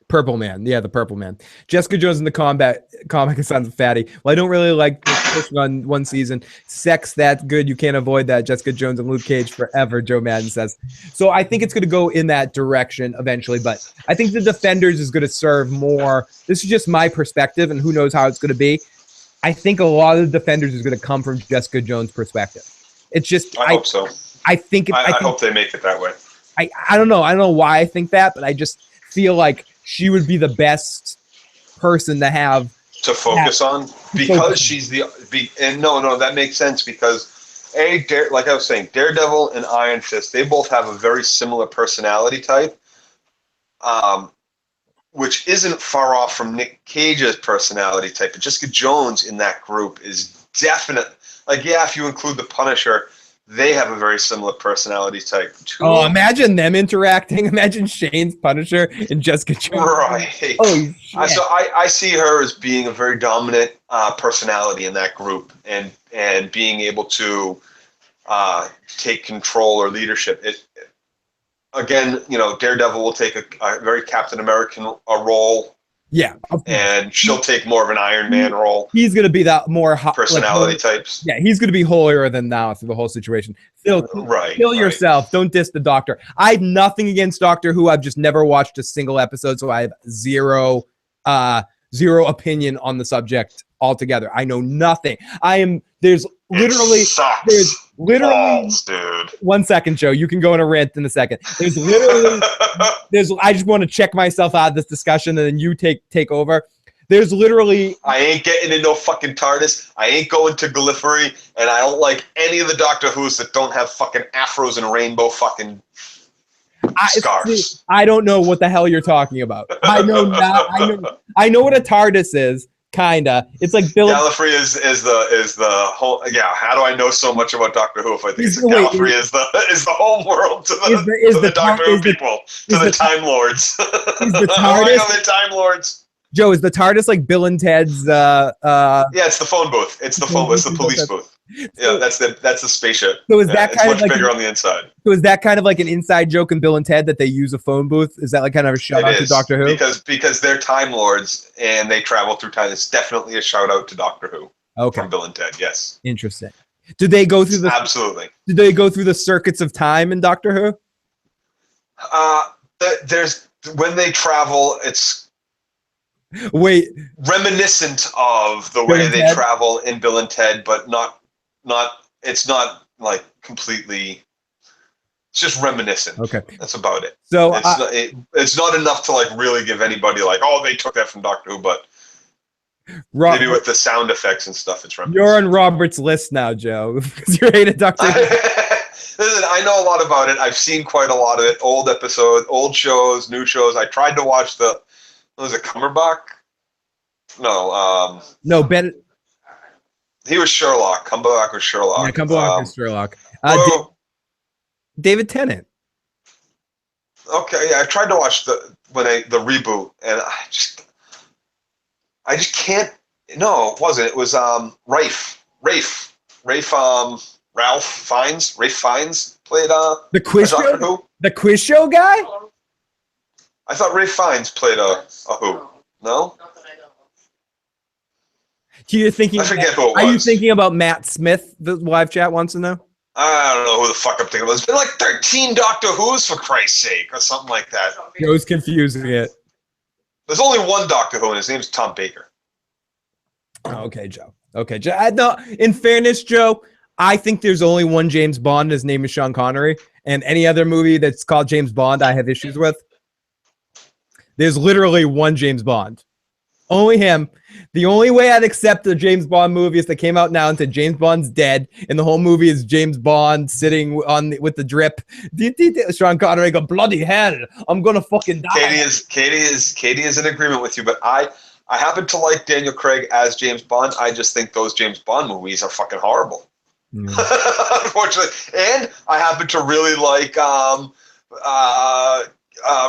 Purple Man. Yeah, the Purple Man. Jessica Jones in the comic sounds fatty. Well, I don't really like pushing on one season. Sex that good. You can't avoid that. Jessica Jones and Luke Cage forever, Joe Madden says. So I think it's going to go in that direction eventually, but I think the Defenders is going to serve more. This is just my perspective, and who knows how it's going to be. I think a lot of the Defenders is going to come from Jessica Jones' perspective. It's just I hope so. I think I hope they make it that way. I don't know. I don't know why I think that, but I just feel like she would be the best person to have to focus on because she's no, that makes sense because like I was saying, Daredevil and Iron Fist, they both have a very similar personality type, which isn't far off from Nick Cage's personality type. But Jessica Jones in that group is definite. Like, yeah, if you include the Punisher, they have a very similar personality type too. Oh, imagine them interacting. Imagine Shane's Punisher and Jessica Jones. Right. Oh, shit. So I see her as being a very dominant personality in that group and being able to take control or leadership. Again, Daredevil will take a very Captain American role. Yeah. And she'll take more of an Iron Man role. He's going to be that more personality types. Yeah, he's going to be holier than thou through the whole situation. Kill yourself. Don't diss the Doctor. I have nothing against Doctor Who. I've just never watched a single episode, so I have zero opinion on the subject altogether. I know nothing. There's literally balls, dude. 1 second, Joe. You can go on a rant in a second. There's literally I just want to check myself out of this discussion and then you take over. There's literally I ain't getting in no fucking TARDIS. I ain't going to Gallifrey, and I don't like any of the Doctor Who's that don't have fucking afros and rainbow fucking scarves. I don't know what the hell you're talking about. I know what a TARDIS is. Kinda. It's like Gallifrey is the whole. Yeah. How do I know so much about Doctor Who if I think Gallifrey is the home world to the Doctor Who people, to the Time Lords? Is the TARDIS the Time Lords? Joe, is the TARDIS like Bill and Ted's? Yeah, it's the phone booth. It's the phone. It's the police booth. Yeah, that's the spaceship. So is that it's kind of much like bigger on the inside? So is that kind of like an inside joke in Bill and Ted that they use a phone booth? Is that like kind of a shout out to Doctor Who? Because they're Time Lords and they travel through time. It's definitely a shout out to Doctor Who. Okay. From Bill and Ted, yes. Interesting. Did they go through Absolutely. Did they go through the circuits of time in Doctor Who? There's when they travel, it's reminiscent of the way they travel in Bill and Ted, but not it's not like completely. It's just reminiscent. Okay, that's about it. So it's not enough to like really give anybody like, oh, they took that from Doctor Who, but maybe with the sound effects and stuff, it's reminiscent. You're on Robert's list now, Joe, because you hated Doctor Who. Listen, I know a lot about it. I've seen quite a lot of it. Old episodes, old shows, new shows. I tried to watch was it Cumberbatch? No. No, Ben. He was Sherlock. Cumberbatch was Sherlock. Yeah, Cumberbatch was Sherlock. David Tennant. Okay, yeah, I tried to watch the reboot, and I just can't. No, it wasn't. It was Rafe. Ralph Fiennes. Rafe Fiennes played the quiz show. Who? The quiz show guy. I thought Rafe Fiennes played a Who. No. You're thinking. I forget who it was. Are you thinking about Matt Smith? The live chat wants to know. I don't know who the fuck I'm thinking about. There's been like 13 Doctor Who's, for Christ's sake, or something like that. Joe's confusing it. There's only one Doctor Who, and his name's Tom Baker. Okay, Joe. Okay, Joe. No, in fairness, Joe, I think there's only one James Bond. His name is Sean Connery. And any other movie that's called James Bond, I have issues with. There's literally one James Bond. Only him. The only way I'd accept the James Bond movie is that came out now and said James Bond's dead, and the whole movie is James Bond sitting with the drip. Sean Connery go, bloody hell, I'm gonna fucking die. Katie is in agreement with you, but I happen to like Daniel Craig as James Bond. I just think those James Bond movies are fucking horrible. Unfortunately, and I happen to really like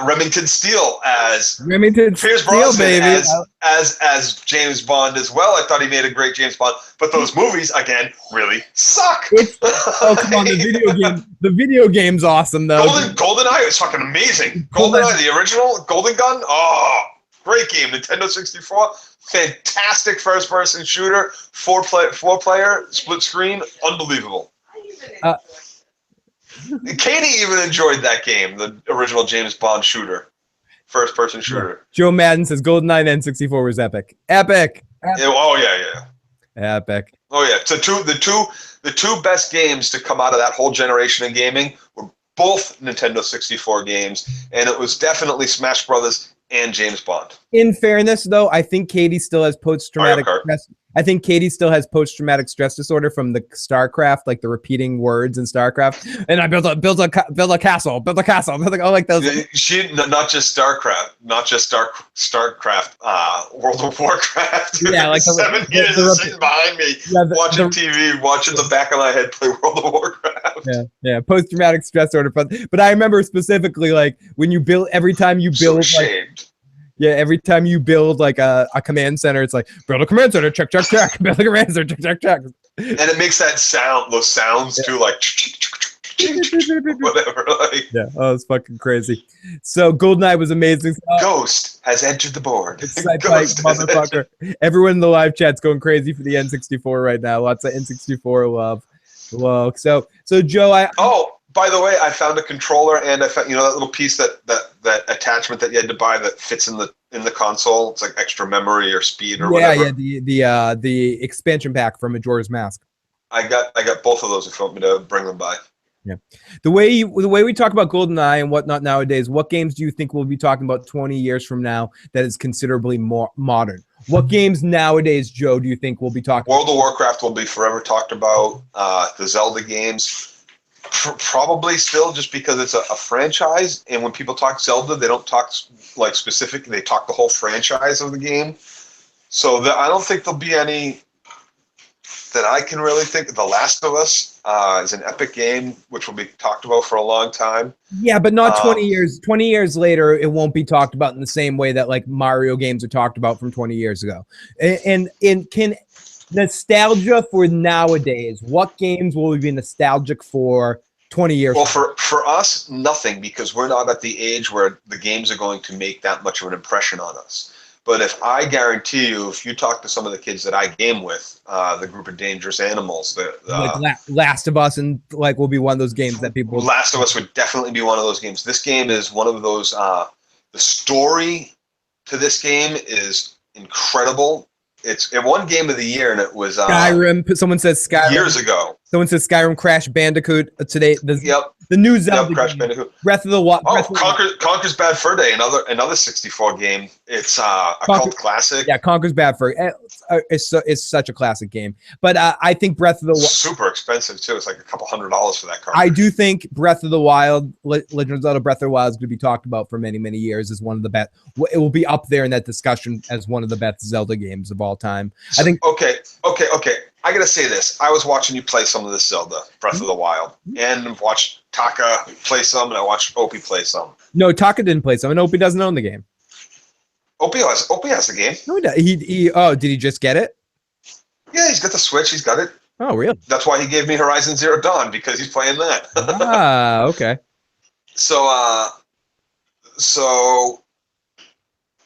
Remington Steele as Pierce Brosnan as James Bond as well. I thought he made a great James Bond, but those movies again really suck. Oh come on, the video game's awesome though. GoldenEye is fucking amazing. GoldenEye, the original Golden Gun, oh, great game. Nintendo 64, fantastic first-person shooter, four player split screen, unbelievable. Katie even enjoyed that game, the original James Bond shooter, first-person shooter. Joe Madden says GoldenEye and N64 was epic. Epic. Yeah. Epic. Oh yeah. So the two best games to come out of that whole generation of gaming were both Nintendo 64 games, and it was definitely Smash Brothers and James Bond. In fairness, though, I think Katie still has post-traumatic stress. I think Katie still has post-traumatic stress disorder from the StarCraft, like the repeating words in StarCraft. And I built a castle. Oh, like those. She not just StarCraft, World of Warcraft. Yeah, like 7 years sitting behind me, watching TV, watching the back of my head play World of Warcraft. Yeah, post-traumatic stress disorder. But I remember specifically, like when you build, every time you build, every time you build like a command center, it's like build a command center, check. Build a command center, check. And it makes that sound, those sounds too, like whatever. Like. Yeah, oh, it's fucking crazy. So GoldenEye was amazing. Ghost has entered the board. Motherfucker. Everyone in the live chat's going crazy for the N64 right now. Lots of N64 love. Whoa. So Joe, by the way, I found a controller, and I found that little piece that attachment that you had to buy that fits in the console. It's like extra memory or speed or whatever. Yeah, the expansion pack from Majora's Mask. I got both of those if you want me to bring them by. Yeah. The way we talk about GoldenEye and whatnot nowadays, what games do you think we'll be talking about 20 years from now that is considerably more modern? What games nowadays, Joe, do you think we'll be talking World of Warcraft will be forever talked about. The Zelda games. Probably still, just because it's a franchise, and when people talk Zelda, they don't talk like specific. They talk the whole franchise of the game. So I don't think there'll be any that I can really think. The Last of Us is an epic game, which will be talked about for a long time. Yeah, but not 20 years. 20 years later, it won't be talked about in the same way that like Mario games are talked about from 20 years ago. And nostalgia for nowadays. What games will we be nostalgic for 20 years? Well, for us, nothing, because we're not at the age where the games are going to make that much of an impression on us. But if I guarantee you, if you talk to some of the kids that I game with, the group of Dangerous Animals, like Last of Us, and like will be one of those games that people. Last of Us would definitely be one of those games. This game is one of those. The story to this game is incredible. It won Game of the Year, and it was Skyrim. Someone says Skyrim years ago. Someone says Skyrim, Crash Bandicoot today. Yep. The new Zelda. Crash Bandicoot. Breath of the Wild. Conker's Bad Fur Day, another 64 game. It's a cult classic. Yeah, Conker's Bad Fur. It's such a classic game. But I think Breath of the Wild. Super expensive too. It's like a couple $100 for that card. I do think Breath of the Wild, Legend of Zelda: Breath of the Wild, is going to be talked about for many, many years as one of the best. It will be up there in that discussion as one of the best Zelda games of all time. So, I think. Okay. I gotta say this. I was watching you play some of this Zelda, Breath of the Wild, and watched Taka play some, and I watched Opie play some. No, Taka didn't play some, and Opie doesn't own the game. Opie has the game. No, he does. Did he just get it? Yeah, he's got the Switch. He's got it. Oh, really? That's why he gave me Horizon Zero Dawn, because he's playing that. Okay. So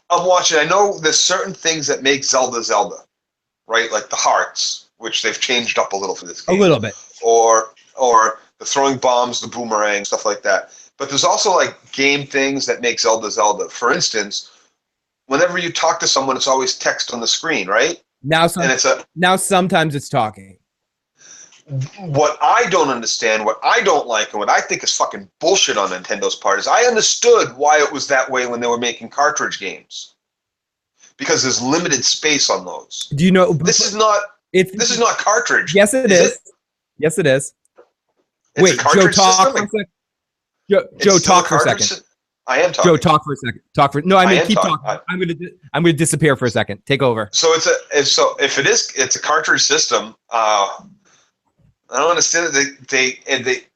I'm watching. I know there's certain things that make Zelda, right? Like the hearts, which they've changed up a little for this game. A little bit. Or the throwing bombs, the boomerang, stuff like that. But there's also like game things that make Zelda. For instance, whenever you talk to someone, it's always text on the screen, right? Now sometimes it's talking. What I don't understand, what I don't like, and what I think is fucking bullshit on Nintendo's part is I understood why it was that way when they were making cartridge games. Because there's limited space on those. Do you know this is not cartridge. Yes, it is. Yes, it is. Wait, Joe, talk for a second. Joe, talk for a second. I am talking. Joe, talk for a second. No, I mean keep talking. I'm gonna disappear for a second. Take over. So if it's a cartridge system. I don't understand that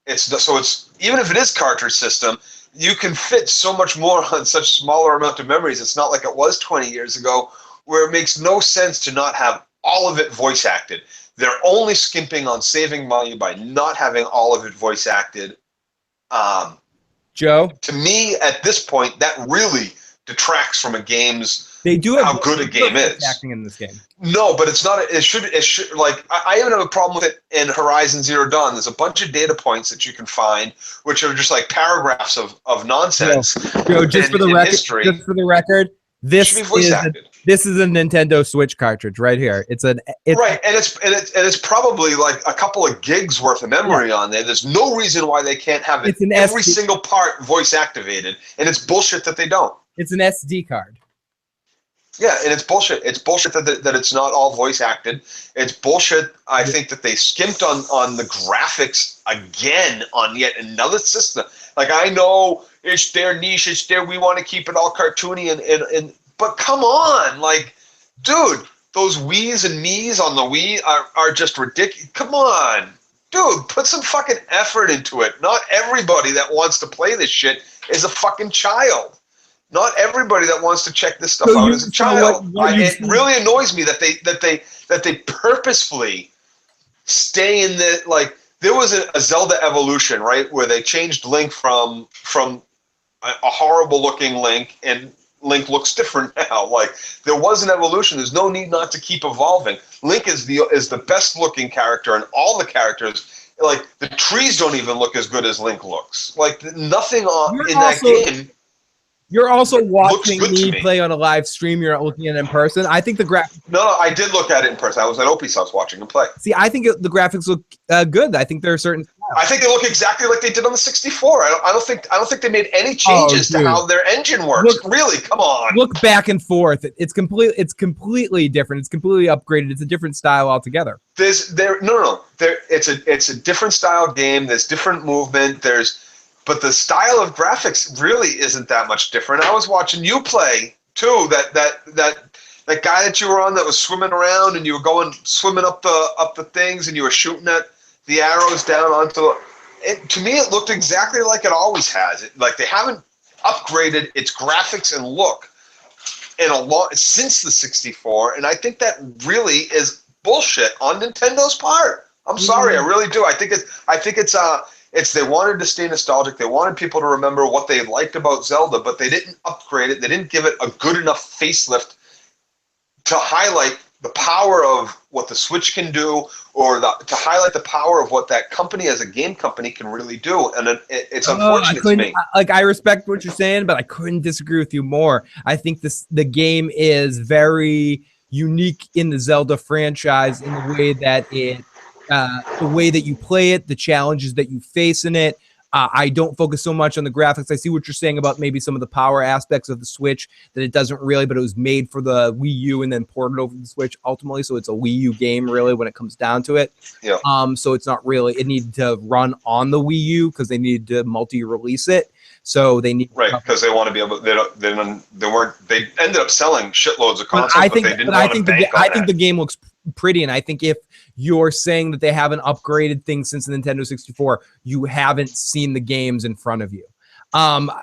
it's even if it is cartridge system, you can fit so much more on such smaller amount of memories. It's not like it was 20 years ago, where it makes no sense to not have all of it voice acted. They're only skimping on saving money by not having all of it voice acted. Joe, to me, at this point, that really detracts from a game's how good a game is. Acting in this game. No, but it's not. It should like I even have a problem with it in Horizon Zero Dawn. There's a bunch of data points that you can find, which are just like paragraphs of nonsense. Joe, just for the record, this is a Nintendo Switch cartridge right here. It's right, and it's probably like a couple of gigs worth of memory on there. There's no reason why they can't have it every single part voice activated, and it's bullshit that they don't. It's an SD card. Yeah, and it's bullshit. It's bullshit that it's not all voice acted. It's bullshit. I think that they skimped on the graphics again on yet another system. Like, I know it's their niche, we want to keep it all cartoony and but come on, like, dude, those Wii's and Mii's on the Wii are just ridiculous. Come on, dude, put some fucking effort into it. Not everybody that wants to play this shit is a fucking child. Not everybody that wants to check this stuff out is a child. It really annoys me that they purposefully stay in the, like, there was a Zelda evolution, right, where they changed Link from a horrible looking Link, and Link looks different now. Like, there was an evolution. There's no need not to keep evolving. Link is the best looking character, and all the characters, like, the trees don't even look as good as Link looks. Like, nothing in that game. You're also watching me play on a live stream. You're not looking at it in person. I think the graphics. No, I did look at it in person. I was at Opie's house watching him play. See, I think the graphics look good. I think there are certain. I think they look exactly like they did on the 64. I don't think they made any changes to how their engine works. Really, come on. Look back and forth. It's completely different. It's completely upgraded. It's a different style altogether. It's a different style game. There's different movement. But the style of graphics really isn't that much different. I was watching you play too. That guy that you were on that was swimming around, and you were swimming up the things, and you were shooting at the arrows down onto it. To me, it looked exactly like it always has. Like, they haven't upgraded its graphics and look since the 64, and I think that really is bullshit on Nintendo's part. I'm sorry, I really do. I think it's they wanted to stay nostalgic. They wanted people to remember what they liked about Zelda, but they didn't upgrade it. They didn't give it a good enough facelift to highlight the power of what the Switch can do, or to highlight the power of what that company as a game company can really do. And it's unfortunate to me. Like, I respect what you're saying, but I couldn't disagree with you more. I think the game is very unique in the Zelda franchise in the way that the way that you play it, the challenges that you face in it. I don't focus so much on the graphics. I see what you're saying about maybe some of the power aspects of the Switch, that it doesn't really, but it was made for the Wii U and then ported over to the Switch ultimately. So it's a Wii U game really when it comes down to it. Yeah. So it's not really, it needed to run on the Wii U because they needed to multi-release it. So they need because they want to be able. They ended up selling shitloads of consoles, I think the game looks pretty, and I think if you're saying that they haven't upgraded things since the Nintendo 64, you haven't seen the games in front of you.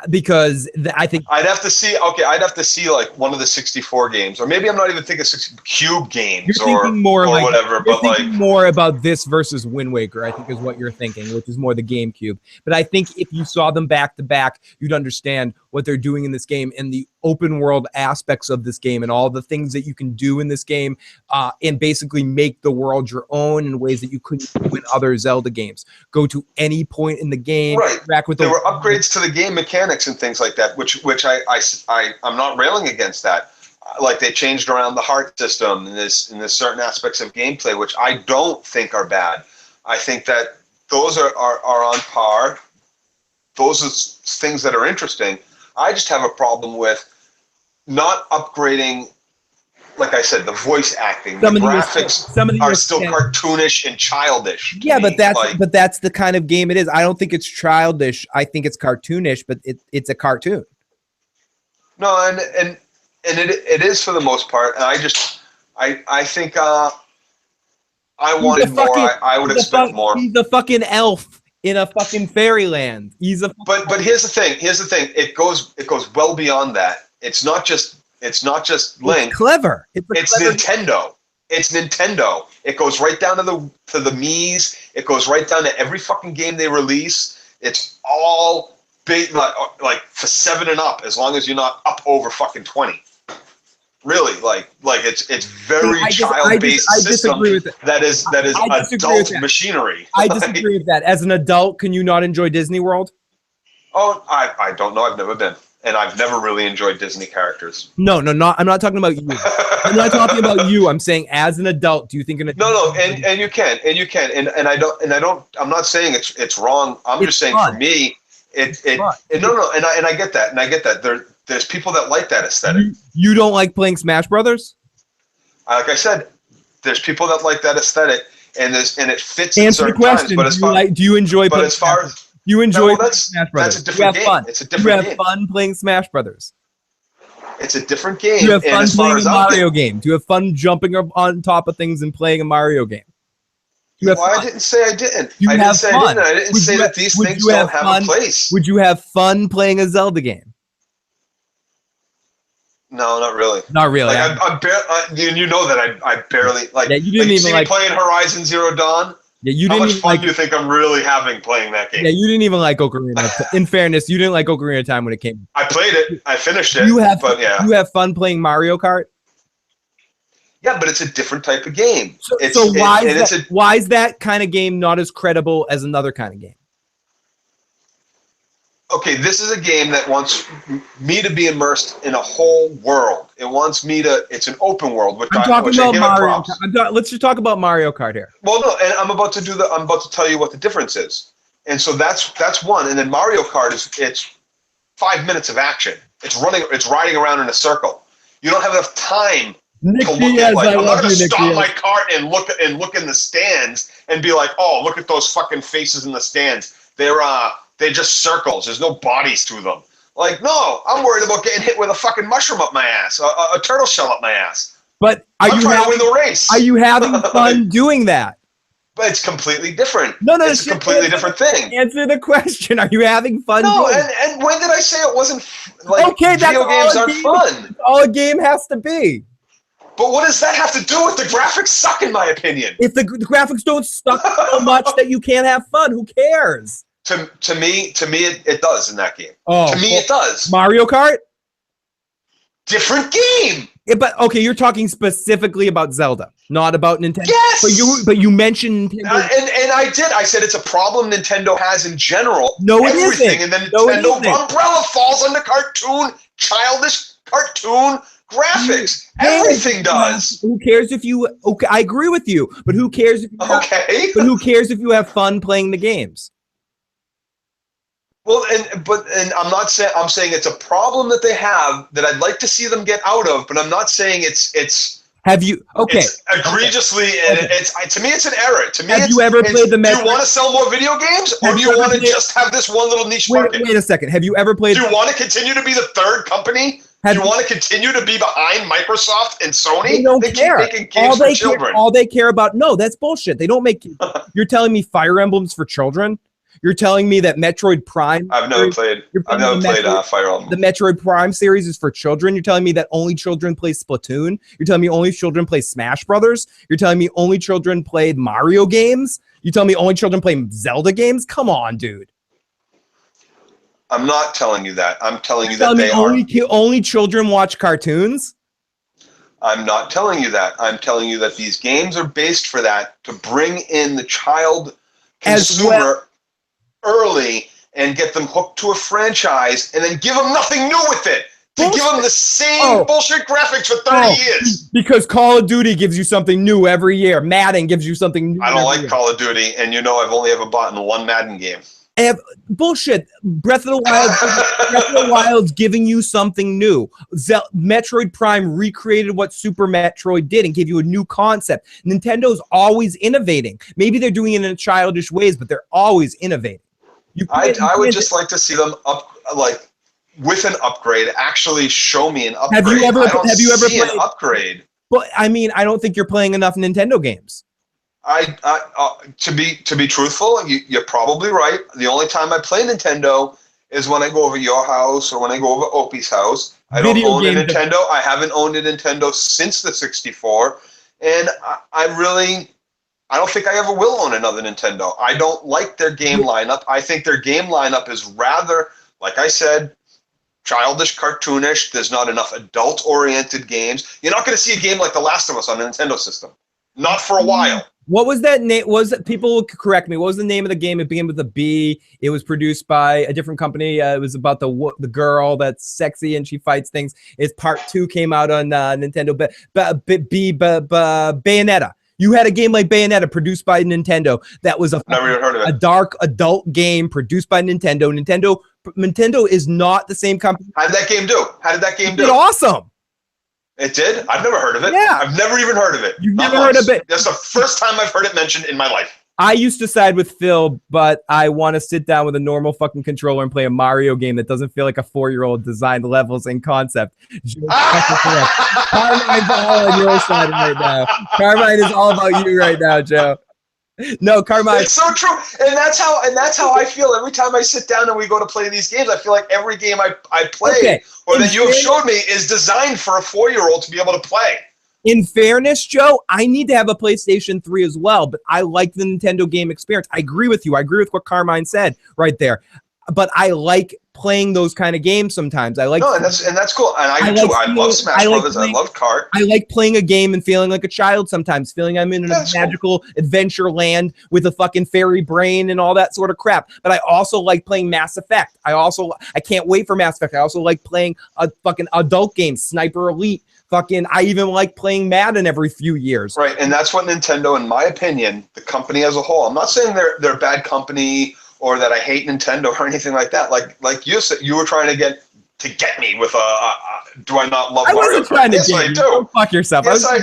Because I think I'd have to see. Okay, I'd have to see like one of the 64 games, or maybe I'm not even thinking Cube games or whatever. But like more about this versus Wind Waker, I think is what you're thinking, which is more the GameCube. But I think if you saw them back to back, you'd understand what they're doing in this game and the open world aspects of this game and all the things that you can do in this game, and basically make the world your own in ways that you couldn't do in other Zelda games. Go to any point in the game, interact with there were upgrades to the game mechanics and things like that, which I'm not railing against that. Like they changed around the heart system and there's certain aspects of gameplay which I don't think are bad. I think that those are on par. Those are things that are interesting. I just have a problem with not upgrading, like I said, the voice acting. The graphics are still cartoonish and childish. Yeah, but that's the kind of game it is. I don't think it's childish. I think it's cartoonish, but it's a cartoon. No, and it is for the most part. And I think I wanted more. I would expect more. He's a fucking elf in a fucking fairyland. But here's the thing. It goes well beyond that. It's not just Link. It's clever. It's Nintendo. It's Nintendo. It goes right down to the Mii's. It goes right down to every fucking game they release. It's all big, like for 7 and up, as long as you're not up over fucking 20. Really, like it's very child-based system that is adult machinery. I disagree with that. As an adult, can you not enjoy Disney World? Oh, I don't know. I've never been. And I've never really enjoyed Disney characters. No, I'm not talking about you. I'm not talking about you. I'm saying as an adult, do you think and you can, and I'm not saying it's wrong. I'm just saying fun. For me, and I get that, there's people that like that aesthetic. You don't like playing Smash Brothers? Like I said, there's people that like that aesthetic, and it fits in certain the question. times. But do you enjoy? But as far as you enjoy Smash Brothers. That's a different game. Fun. It's a different game. You have fun playing Smash Brothers. It's a different game. Do you have fun playing a Mario game? Do you have fun jumping on top of things and playing a Mario game? I didn't say I didn't. I didn't say that these things don't have a place. Would you have fun playing a Zelda game? No, not really. Not really. Like, you know that I barely like. Yeah, you didn't even see me playing Horizon Zero Dawn. Yeah, you How didn't much even fun do you think I'm really having playing that game? Yeah, you didn't even like Ocarina. In fairness, you didn't like Ocarina of Time when it came. I played it. I finished it. You have fun playing Mario Kart? Yeah, but it's a different type of game. Why is that kind of game not as credible as another kind of game? Okay, this is a game that wants me to be immersed in a whole world. It wants me to. It's an open world, let's just talk about Mario Kart here. Well, no, and I'm about to tell you what the difference is, and so that's one. And then Mario Kart it's 5 minutes of action. It's riding around in a circle. You don't have enough time to look at. Like, I'm not going to stop my cart and look in the stands and be like, oh, look at those fucking faces in the stands. They're just circles. There's no bodies to them. Like, no, I'm worried about getting hit with a fucking mushroom up my ass, a turtle shell up my ass. But I'm trying to win the race. Are you having fun doing that? But it's completely different. No, it's a completely different thing. Answer the question. Are you having fun? No, and when did I say it wasn't? Like, okay, video games aren't fun. That's all a game has to be. But what does that have to do with the graphics suck, in my opinion? If the graphics don't suck so much that you can't have fun, who cares? To me, it does in that game. Oh, to me, it does. Mario Kart? Different game. Yeah, but okay, you're talking specifically about Zelda, not about Nintendo. Yes. But you mentioned Nintendo. And I did. I said it's a problem Nintendo has in general. No, it everything, isn't. And then No, it Nintendo isn't. umbrella falls under childish cartoon graphics. Everything does. Who cares if you? Okay, I agree with you, but who cares if you have, Okay. But who cares if you have fun playing the games? Well, and I'm not saying I'm saying it's a problem that they have that I'd like to see them get out of, but I'm not saying it's. Have you? Okay. It's egregiously, and it's to me it's an error. To me, have you ever played the? Do you want to sell more video games, or do you want to just have this one little niche market? Wait a second. Have you ever played? Do you want to continue to be the third company? Do you want to continue to be behind Microsoft and Sony? They don't care. Keep making games for children. All they care about. No, that's bullshit. They don't make. You're telling me Fire Emblem's for children? You're telling me that Metroid Prime? I've never played Fire Emblem. The Metroid Prime series is for children. You're telling me that only children play Splatoon? You're telling me only children play Smash Brothers? You're telling me only children play Mario games? You tell me only children play Zelda games? Come on, dude. I'm not telling you that. I'm telling you that they are. Only children watch cartoons? I'm not telling you that. I'm telling you that these games are based for that, to bring in the child consumer early and get them hooked to a franchise and then give them nothing new with it. To give them the same bullshit graphics for 30 years. Because Call of Duty gives you something new every year. Madden gives you something new. I don't like Call of Duty, and I've only ever bought in one Madden game. Bullshit. Breath of the Wild's giving you something new. Metroid Prime recreated what Super Metroid did and gave you a new concept. Nintendo's always innovating. Maybe they're doing it in childish ways, but they're always innovating. I would just like to see them with an upgrade. Actually, show me an upgrade. Have you ever played an upgrade? Well, I mean, I don't think you're playing enough Nintendo games. To be truthful, you're probably right. The only time I play Nintendo is when I go over your house or when I go over Opie's house. I don't own a Nintendo. I haven't owned a Nintendo since the 64, and I don't think I ever will own another Nintendo. I don't like their game lineup. I think their game lineup is rather, like I said, childish, cartoonish. There's not enough adult-oriented games. You're not going to see a game like The Last of Us on a Nintendo system. Not for a while. What was that name? People correct me? What was the name of the game? It began with a B. It was produced by a different company. It was about the girl that's sexy and she fights things. Its part 2 came out on Nintendo. Bayonetta. You had a game like Bayonetta produced by Nintendo that was never even heard of it. A dark adult game produced by Nintendo. Nintendo is not the same company. How did that game do? It did awesome. It did? I've never heard of it. Yeah. I've never even heard of it. You've never heard of it? That's the first time I've heard it mentioned in my life. I used to side with Phil, but I want to sit down with a normal fucking controller and play a Mario game that doesn't feel like a 4-year-old designed levels and concept. Carmine's all on your side right now. Carmine is all about you right now, Joe. No, Carmine. It's so true, and that's how I feel every time I sit down and we go to play these games. I feel like every game I play or that you have showed me is designed for a 4-year-old to be able to play. In fairness, Joe, I need to have a PlayStation 3 as well, but I like the Nintendo game experience. I agree with you. I agree with what Carmine said right there. But I like playing those kind of games sometimes. And that's cool. And I do too. I love Smash Brothers. I love Kart. I like playing a game and feeling like a child sometimes, feeling I'm in a magical adventure land with a fucking fairy brain and all that sort of crap. But I also like playing Mass Effect. I can't wait for Mass Effect. I also like playing a fucking adult game, Sniper Elite. I even like playing Madden every few years. Right, and that's what Nintendo, in my opinion, the company as a whole. I'm not saying they're a bad company or that I hate Nintendo or anything like that. Like you said, you were trying to get me with do I not love Mario Kart? I wasn't trying to get you. I do. Don't fuck yourself. Yes, I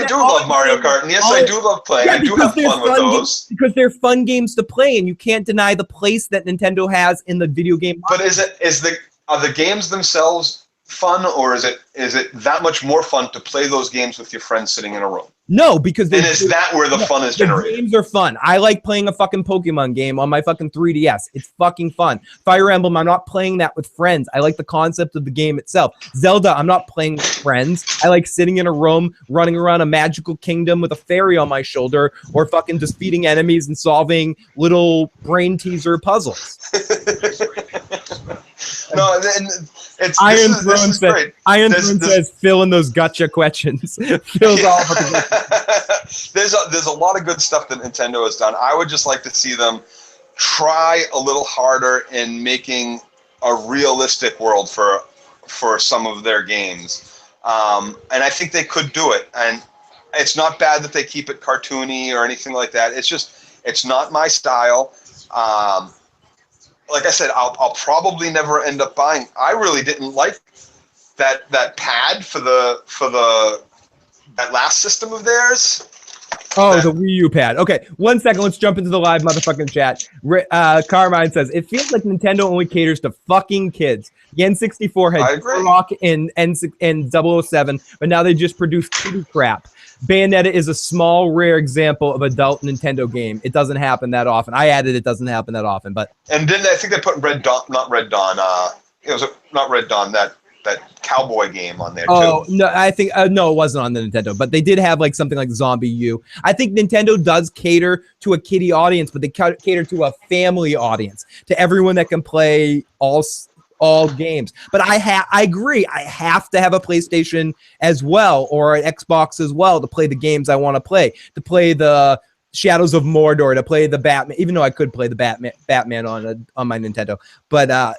do love Mario Kart, and yes, I do love playing. I do have fun with those. Because they're fun games to play, and you can't deny the place that Nintendo has in the video game market. But are the games themselves fun, or is it that much more fun to play those games with your friends sitting in a room? No, because and is that where the fun is generated? The games are fun. I like playing a fucking Pokemon game on my fucking 3DS. It's fucking fun. Fire Emblem, I'm not playing that with friends. I like the concept of the game itself. Zelda, I'm not playing with friends. I like sitting in a room, running around a magical kingdom with a fairy on my shoulder, or fucking defeating enemies and solving little brain teaser puzzles. No, and it's Iron Throne says, Iron Throne says, fill in those gotcha questions. Fills all of the there's a lot of good stuff that Nintendo has done. I would just like to see them try a little harder in making a realistic world for some of their games. And I think they could do it. And it's not bad that they keep it cartoony or anything like that. It's just, it's not my style. Like I said, I'll probably never end up buying. I really didn't like that pad for that last system of theirs. Oh, the Wii U pad. Okay, 1 second. Let's jump into the live motherfucking chat. Carmine says, it feels like Nintendo only caters to fucking kids. The N64 had Rock and 007, but now they just produce kiddie crap. Bayonetta is a small, rare example of adult Nintendo game. It doesn't happen that often. I added it doesn't happen that often, but... And didn't I think they put Red Dawn, not Red Dawn, it was not Red Dawn, that cowboy game on there too. Oh, no, I think, no, it wasn't on the Nintendo, but they did have like something like Zombie U. I think Nintendo does cater to a kiddie audience, but they cater to a family audience, to everyone that can play all games. But I agree, I have to have a PlayStation as well, or an Xbox as well, to play the games I want to play the Shadows of Mordor, to play the Batman, even though I could play the Batman on my Nintendo, but to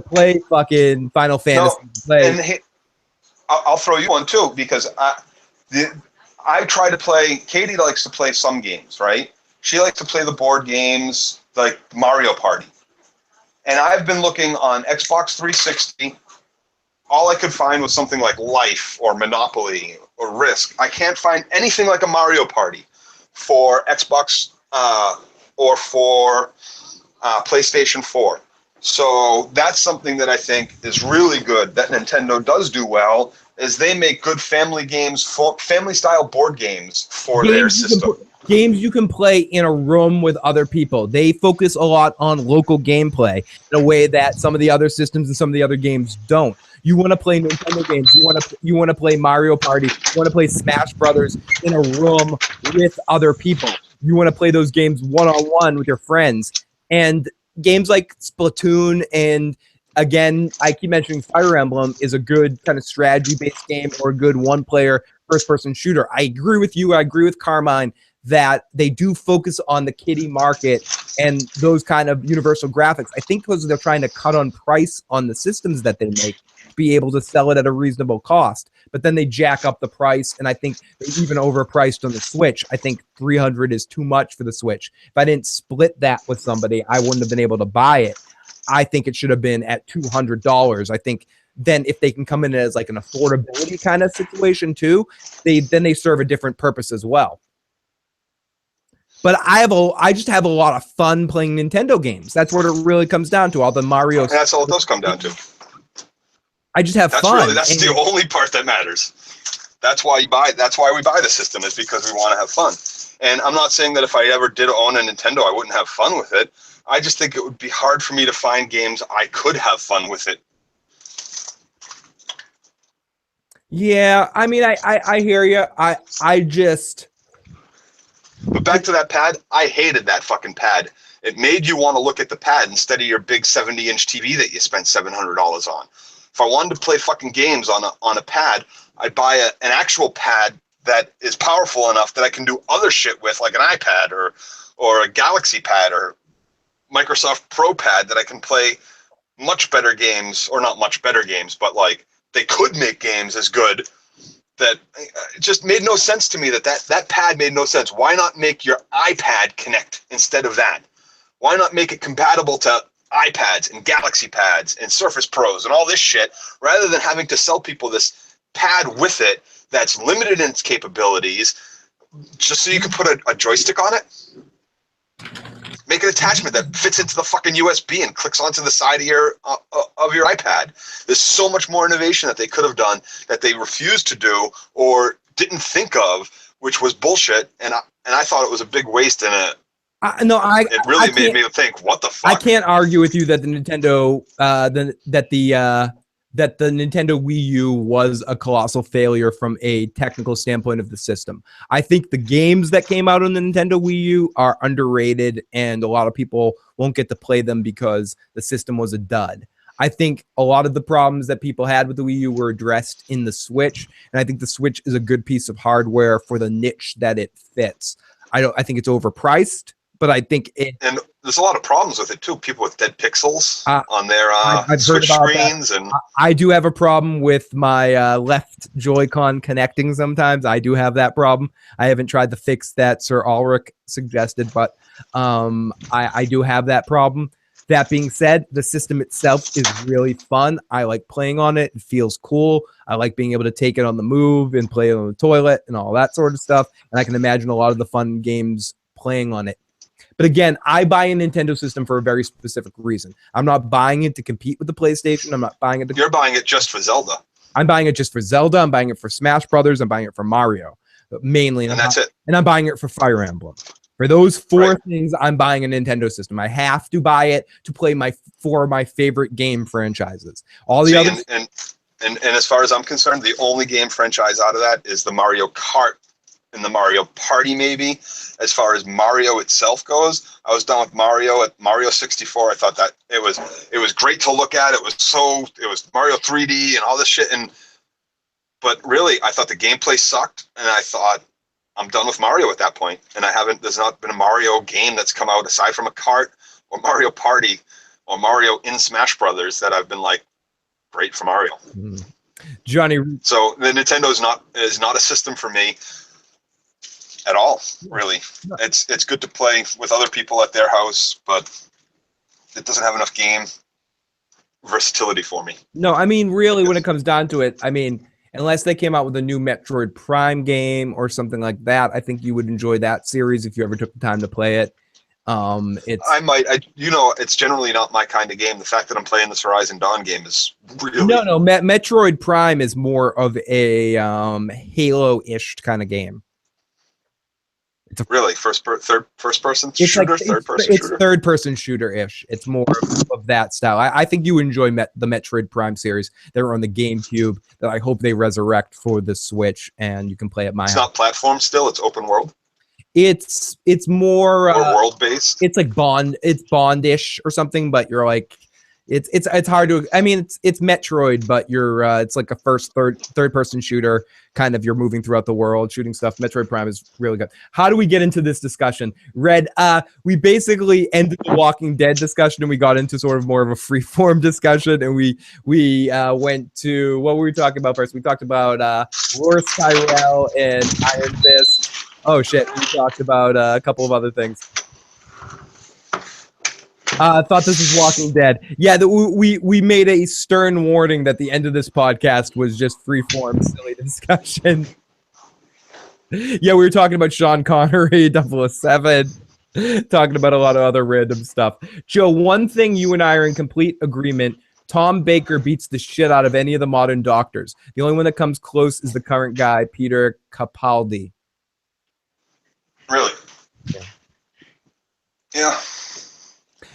play fucking Final Fantasy. I'll throw you one too, because I try to play. Katie likes to play some games, right? She likes to play the board games like Mario Party. And I've been looking on Xbox 360. All I could find was something like Life or Monopoly or Risk. I can't find anything like a Mario Party for Xbox or for PlayStation 4. So that's something that I think is really good that Nintendo does do well, is they make good family games, family-style board games for their system. Games you can play in a room with other people. They focus a lot on local gameplay in a way that some of the other systems and some of the other games don't. You want to play Nintendo games. You want to play Mario Party. You want to play Smash Brothers in a room with other people. You want to play those games one-on-one with your friends. And games like Splatoon and, again, I keep mentioning Fire Emblem is a good kind of strategy-based game, or a good one-player first-person shooter. I agree with you. I agree with Carmine that they do focus on the kiddie market and those kind of universal graphics. I think because they're trying to cut on price on the systems that they make, be able to sell it at a reasonable cost. But then they jack up the price, and I think they even overpriced on the Switch. I think $300 is too much for the Switch. If I didn't split that with somebody, I wouldn't have been able to buy it. I think it should have been at $200. I think then if they can come in as like an affordability kind of situation too, then they serve a different purpose as well. But I just have a lot of fun playing Nintendo games. That's what it really comes down to. All the Mario. That's all it does come down to. I just have fun. That's the only part that matters. That's why we buy the system, is because we want to have fun. And I'm not saying that if I ever did own a Nintendo, I wouldn't have fun with it. I just think it would be hard for me to find games I could have fun with it. Yeah, I mean, I hear you. I just. But back to that pad, I hated that fucking pad. It made you want to look at the pad instead of your big 70-inch TV that you spent $700 on. If I wanted to play fucking games on a pad, I'd buy an actual pad that is powerful enough that I can do other shit with, like an iPad or a Galaxy pad or Microsoft Pro pad, that I can play much better games, or not much better games, but like they could make games as good. That it just made no sense to me that pad made no sense. Why not make your iPad connect instead of that? Why not make it compatible to iPads and Galaxy pads and Surface Pros and all this shit, rather than having to sell people this pad with it that's limited in its capabilities, just so you can put a joystick on it? make an attachment that fits into the fucking USB and clicks onto the side of your iPad. There's so much more innovation that they could have done that they refused to do or didn't think of, which was bullshit. And I thought it was a big waste and it really made me think, what the fuck? I can't argue with you that the Nintendo that the Nintendo Wii U was a colossal failure from a technical standpoint of the system. I think the games that came out on the Nintendo Wii U are underrated, and a lot of people won't get to play them because the system was a dud. I think a lot of the problems that people had with the Wii U were addressed in the Switch, and I think the Switch is a good piece of hardware for the niche that it fits. I think it's overpriced, but I think it... And there's a lot of problems with it too. People with dead pixels on their Switch screens, and I do have a problem with my left Joy-Con connecting sometimes. I do have that problem. I haven't tried the fix that Sir Ulrich suggested, but I do have that problem. That being said, the system itself is really fun. I like playing on it. It feels cool. I like being able to take it on the move and play it on the toilet and all that sort of stuff. And I can imagine a lot of the fun games playing on it. But again, I buy a Nintendo system for a very specific reason. I'm not buying it to compete with the PlayStation. I'm not buying it to... You're buying it just for Zelda. I'm buying it just for Zelda. I'm buying it for Smash Brothers. I'm buying it for Mario, mainly. And that's it. And I'm buying it for Fire Emblem. For those four things, I'm buying a Nintendo system. I have to buy it to play my favorite game franchises. All the others... And as far as I'm concerned, the only game franchise out of that is the Mario Kart and the Mario Party, maybe. As far as Mario itself goes, I was done with Mario at Mario 64. I thought that it was great to look at. It was Mario 3D and all this shit. But really, I thought the gameplay sucked, and I thought I'm done with Mario at that point. And there's not been a Mario game that's come out aside from a Kart or Mario Party or Mario in Smash Brothers that I've been like, great for Mario. Johnny. So the Nintendo is not a system for me at all, really. It's good to play with other people at their house, but it doesn't have enough game versatility for me. No, I mean, really, when it comes down to it, I mean, unless they came out with a new Metroid Prime game or something like that, I think you would enjoy that series if you ever took the time to play it. It's generally not my kind of game. The fact that I'm playing this Horizon Dawn game is really... No, Metroid Prime is more of a Halo-ish kind of game. It's really third person shooter. It's third-person shooter-ish. It's more of that style. I think you enjoy the Metroid Prime series that were on the GameCube that I hope they resurrect for the Switch, and you can play at my house. It's not platform still. It's open world. It's more world based. It's like Bond-ish or something, but you're like it's hard to. I mean, it's Metroid, but you're it's like a third person shooter. Kind of, you're moving throughout the world, shooting stuff. Metroid Prime is really good. How do we get into this discussion, Red? We basically ended the Walking Dead discussion and we got into sort of more of a free form discussion, and we went to what were we talking about first? We talked about Lord Tyrell and Iron Fist. Oh shit, we talked about a couple of other things. I thought this was Walking Dead. Yeah, we made a stern warning that the end of this podcast was just free-form, silly discussion. Yeah, we were talking about Sean Connery, 007, talking about a lot of other random stuff. Joe, one thing you and I are in complete agreement, Tom Baker beats the shit out of any of the modern doctors. The only one that comes close is the current guy, Peter Capaldi. Really? Yeah.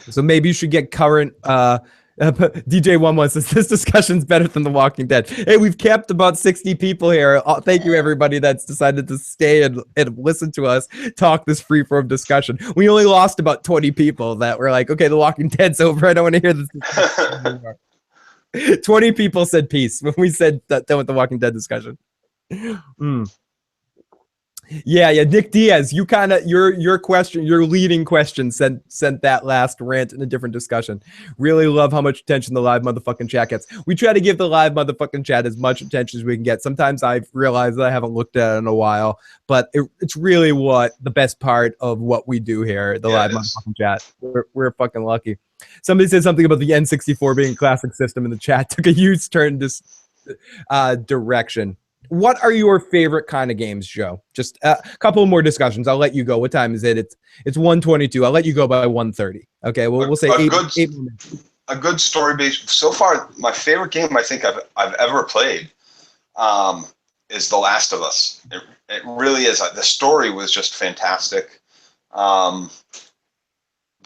So maybe you should get current. DJ11 says this discussion's better than The Walking Dead. Hey, we've kept about 60 people here. Thank you, everybody that's decided to stay and listen to us talk this freeform discussion. We only lost about 20 people that were like, okay, The Walking Dead's over. I don't want to hear this anymore. 20 people said peace when we said that done with The Walking Dead discussion. Yeah, Nick Diaz, you kind of your leading question sent that last rant in a different discussion. Really love how much attention the live motherfucking chat gets. We try to give the live motherfucking chat as much attention as we can get. Sometimes I've realized that I haven't looked at it in a while, but it's really the best part of what we do here, the live motherfucking chat. We're fucking lucky. Somebody said something about the N64 being a classic system in the chat. Took a huge turn in this direction. What are your favorite kind of games, Joe? Just a couple more discussions. I'll let you go. What time is it? It's 1:22. I'll let you go by 1:30. Okay, we'll say eight minutes. A good story-based. So far, my favorite game I think I've ever played is The Last of Us. It really is. The story was just fantastic. But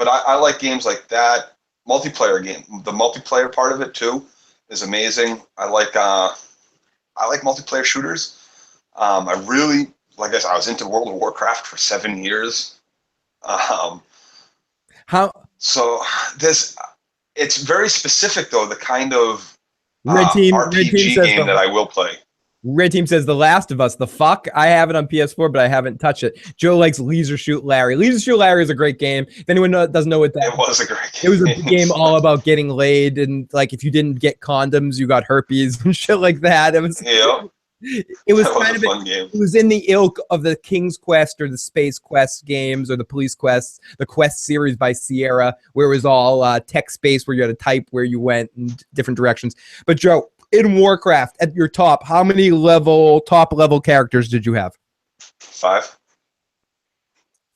I like games like that. Multiplayer game. The multiplayer part of it too is amazing. I like multiplayer shooters. I really, like I said, I was into World of Warcraft for 7 years. It's very specific though, the kind of RPG game that I will play. Red Team says The Last of Us. The fuck? I have it on PS4, but I haven't touched it. Joe likes Leisure Shoot Larry. Leisure Shoot Larry is a great game. If anyone doesn't know what that it was a great game. It was a game all about getting laid, and like if you didn't get condoms, you got herpes and shit like that. It was It was kind of a fun game. It was in the ilk of the King's Quest or the Space Quest games or the Police Quests, the Quest series by Sierra, where it was all text-based, where you had to type where you went in different directions. But Joe, in Warcraft, at your top, how many top level characters did you have? 5.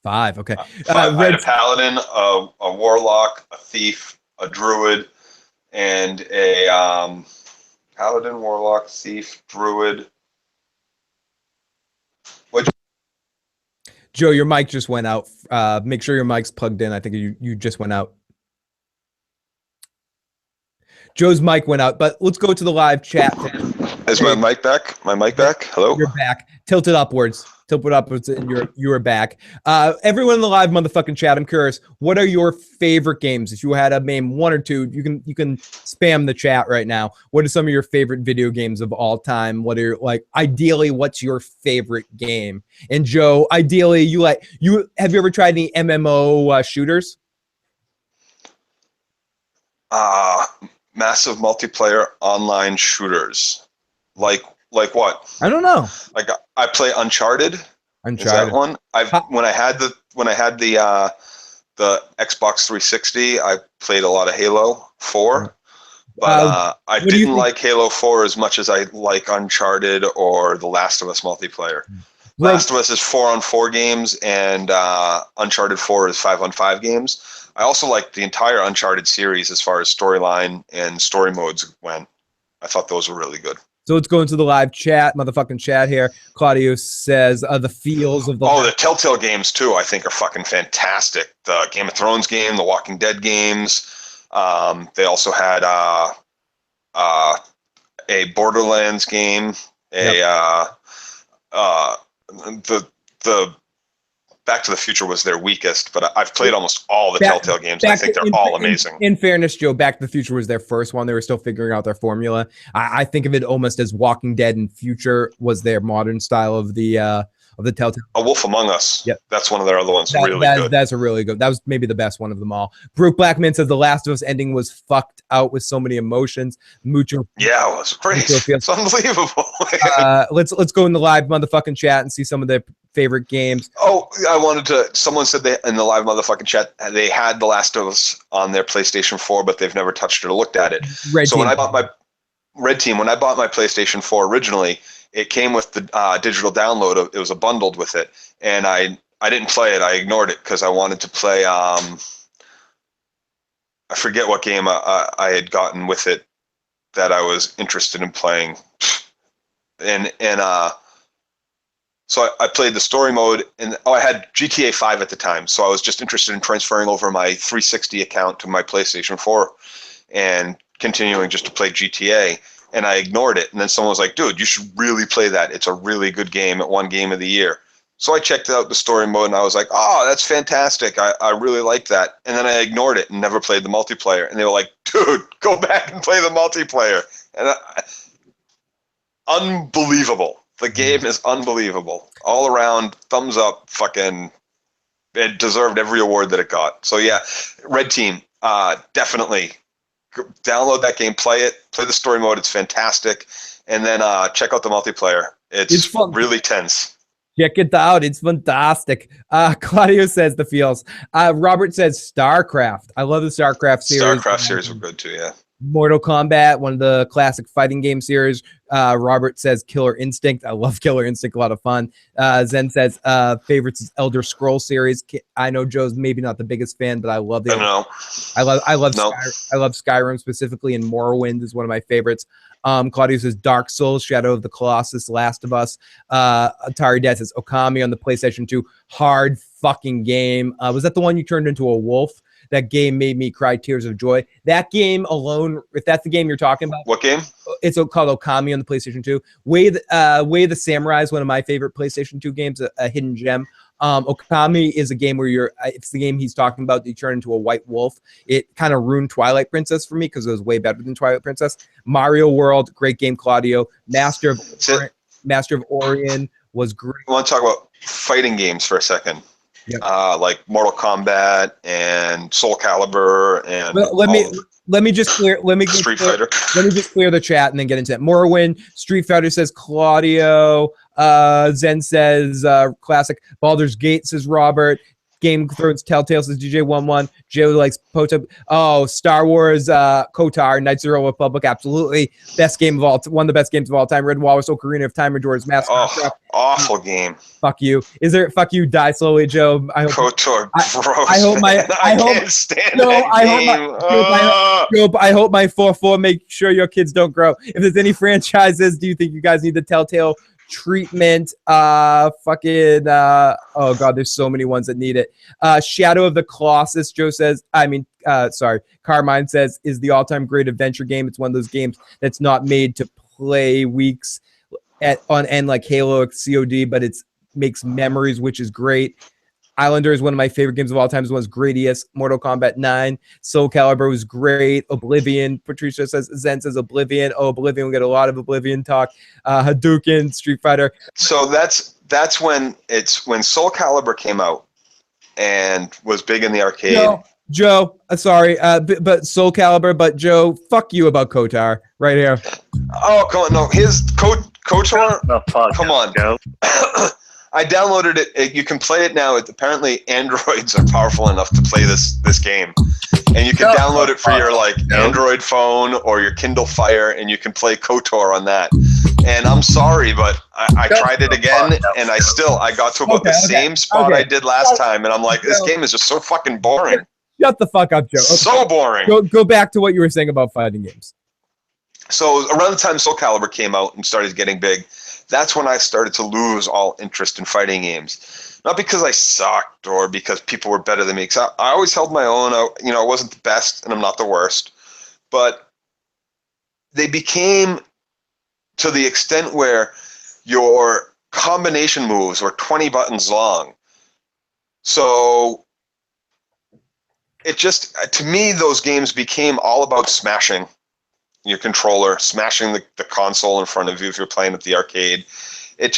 5, okay. I had a paladin, a warlock, a thief, a druid, and a paladin, warlock, thief, druid. Joe, your mic just went out. Make sure your mic's plugged in. I think you just went out. Joe's mic went out, but let's go to the live chat. Is my mic back? My mic back? Hello? You're back. Tilt it upwards. Tilt it upwards and you're back. Everyone in the live motherfucking chat, I'm curious, what are your favorite games? If you had to name one or two, you can spam the chat right now. What are some of your favorite video games of all time? What are ideally, what's your favorite game? And Joe, ideally, have you ever tried any MMO shooters? Massive multiplayer online shooters. Like what? I don't know. Like I play Uncharted. Is that one? When I had the Xbox 360, I played a lot of Halo 4. But I didn't like Halo 4 as much as I like Uncharted or The Last of Us multiplayer. Last of Us is 4-on-4 games, and Uncharted 4 is 5-on-5 games. I also like the entire Uncharted series as far as storyline and story modes went. I thought those were really good. So let's go into the live chat, motherfucking chat here. Claudio says the feels of the... Oh, the Telltale games, too, I think are fucking fantastic. The Game of Thrones game, the Walking Dead games. They also had a Borderlands game, the Back to the Future was their weakest, but I've played almost all the Telltale games. I think they're all amazing. In fairness, Joe, Back to the Future was their first one. They were still figuring out their formula. I think of it almost as Walking Dead and Future was their modern style of the Telltale. A Wolf Among Us. Yep. That's one of their other ones. Really good. That's a really good. That was maybe the best one of them all. Brooke Blackman says The Last of Us ending was fucked out with so many emotions. Mucho. Yeah, it was great. It's unbelievable. Let's go in the live motherfucking chat and see some of their favorite games. Oh, someone said in the live motherfucking chat, they had The Last of Us on their PlayStation 4, but they've never touched it or looked at it. When I bought my PlayStation 4 originally, it came with the digital download. It was bundled with it, and I didn't play it. I ignored it because I wanted to play. I forget what game I had gotten with it that I was interested in playing, so I played the story mode, and I had GTA 5 at the time, so I was just interested in transferring over my 360 account to my PlayStation 4 and continuing just to play GTA. And I ignored it. And then someone was like, dude, you should really play that. It's a really good game. It won Game of the Year. So I checked out the story mode, and I was like, oh, that's fantastic. I really liked that. And then I ignored it and never played the multiplayer. And they were like, dude, go back and play the multiplayer. And unbelievable. The game is unbelievable. All around, thumbs up, fucking, it deserved every award that it got. So yeah, Red Team, definitely. Download that game, play it, play the story mode. It's fantastic. And then check out the multiplayer. It's fun. Really tense. Check it out. It's fantastic. Claudio says the feels. Robert says StarCraft. I love the StarCraft series. StarCraft series were good too, yeah. Mortal Kombat, one of the classic fighting game series. Robert says Killer Instinct. I love Killer Instinct, a lot of fun. Zen says favorites is Elder Scrolls series. I know Joe's maybe not the biggest fan, but I love the. I love Skyrim specifically, and Morrowind is one of my favorites. Claudio says Dark Souls, Shadow of the Colossus, Last of Us. Atari Dad says Okami on the PlayStation 2. Hard fucking game. Was that the one you turned into a wolf? That game made me cry tears of joy. That game alone, if that's the game you're talking about. What game? It's called Okami on the PlayStation 2. Way the Samurai is one of my favorite PlayStation 2 games, a hidden gem. Okami is a game where it's the game he's talking about. You turn into a white wolf. It kind of ruined Twilight Princess for me because it was way better than Twilight Princess. Mario World, great game, Claudio. Master of Orion was great. I want to talk about fighting games for a second. Yep. Like Mortal Kombat and Soul Calibur and let me just clear Fighter. Let me just clear the chat and then get into it. Morrowind, Street Fighter says Claudio. Zen says classic. Baldur's Gate says Robert. Game of Thrones Telltale says DJ11. Joe likes Star Wars KOTOR, Knights of the Old Republic, absolutely. Best game of all, one of the best games of all time. Red Walrus, Ocarina of Time, Majora's Mask. Awful game. Fuck you. Fuck you, die slowly, Joe. KOTOR, gross. I hope my 4-4 make sure your kids don't grow. If there's any franchises, do you think you guys need the Telltale treatment? Oh god, there's so many ones that need it. Shadow of the Colossus, Joe says, Carmine says, is the all-time great adventure game. It's one of those games that's not made to play weeks on end like Halo or COD, but it makes memories, which is great. Islander is one of my favorite games of all time. It was Gradius. Mortal Kombat 9. Soul Calibur was great. Oblivion. Patricia says, Zen says Oblivion. Oh, Oblivion. We get a lot of Oblivion talk. Hadouken, Street Fighter. So that's when Soul Calibur came out and was big in the arcade. Joe, sorry, but Soul Calibur, but Joe, fuck you about KOTOR right here. Oh, come on. No, his KOTOR. Come on, Joe. I downloaded it. You can play it now. Apparently, Androids are powerful enough to play this game, and you can download it for your Android phone or your Kindle Fire, and you can play KOTOR on that. And I'm sorry, but I tried it again, and I got to about the same spot I did last time, and I'm like, this game is just so fucking boring. Shut the fuck up, Joe. Okay. So boring. Go back to what you were saying about fighting games. So around the time Soul Calibur came out and started getting big, that's when I started to lose all interest in fighting games. Not because I sucked or because people were better than me. Because I always held my own. I wasn't the best and I'm not the worst. But they became to the extent where your combination moves were 20 buttons long. So it just, to me, those games became all about smashing your controller, smashing the console in front of you if you're playing at the arcade. It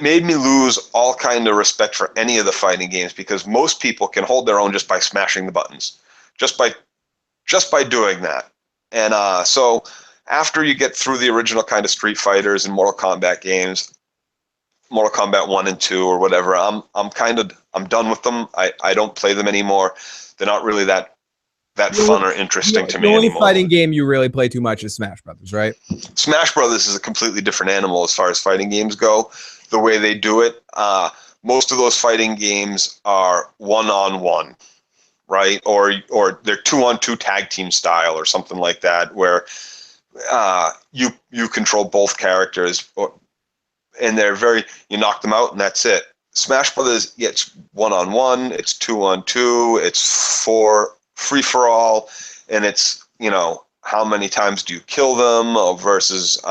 made me lose all kind of respect for any of the fighting games because most people can hold their own just by smashing the buttons, just by doing that. And so after you get through the original kind of Street Fighters and Mortal Kombat games, Mortal Kombat 1 and 2 or whatever, I'm done with them. I don't play them anymore. They're not really that fun or interesting to me anymore. The only fighting game you really play too much is Smash Brothers, right? Smash Brothers is a completely different animal as far as fighting games go. The way they do it, most of those fighting games are one-on-one, right? Or they're 2-on-2 tag team style or something like that, where you control both characters, and you knock them out and that's it. Smash Brothers, it's one-on-one, it's 2-on-2, it's free for all, and it's how many times do you kill them versus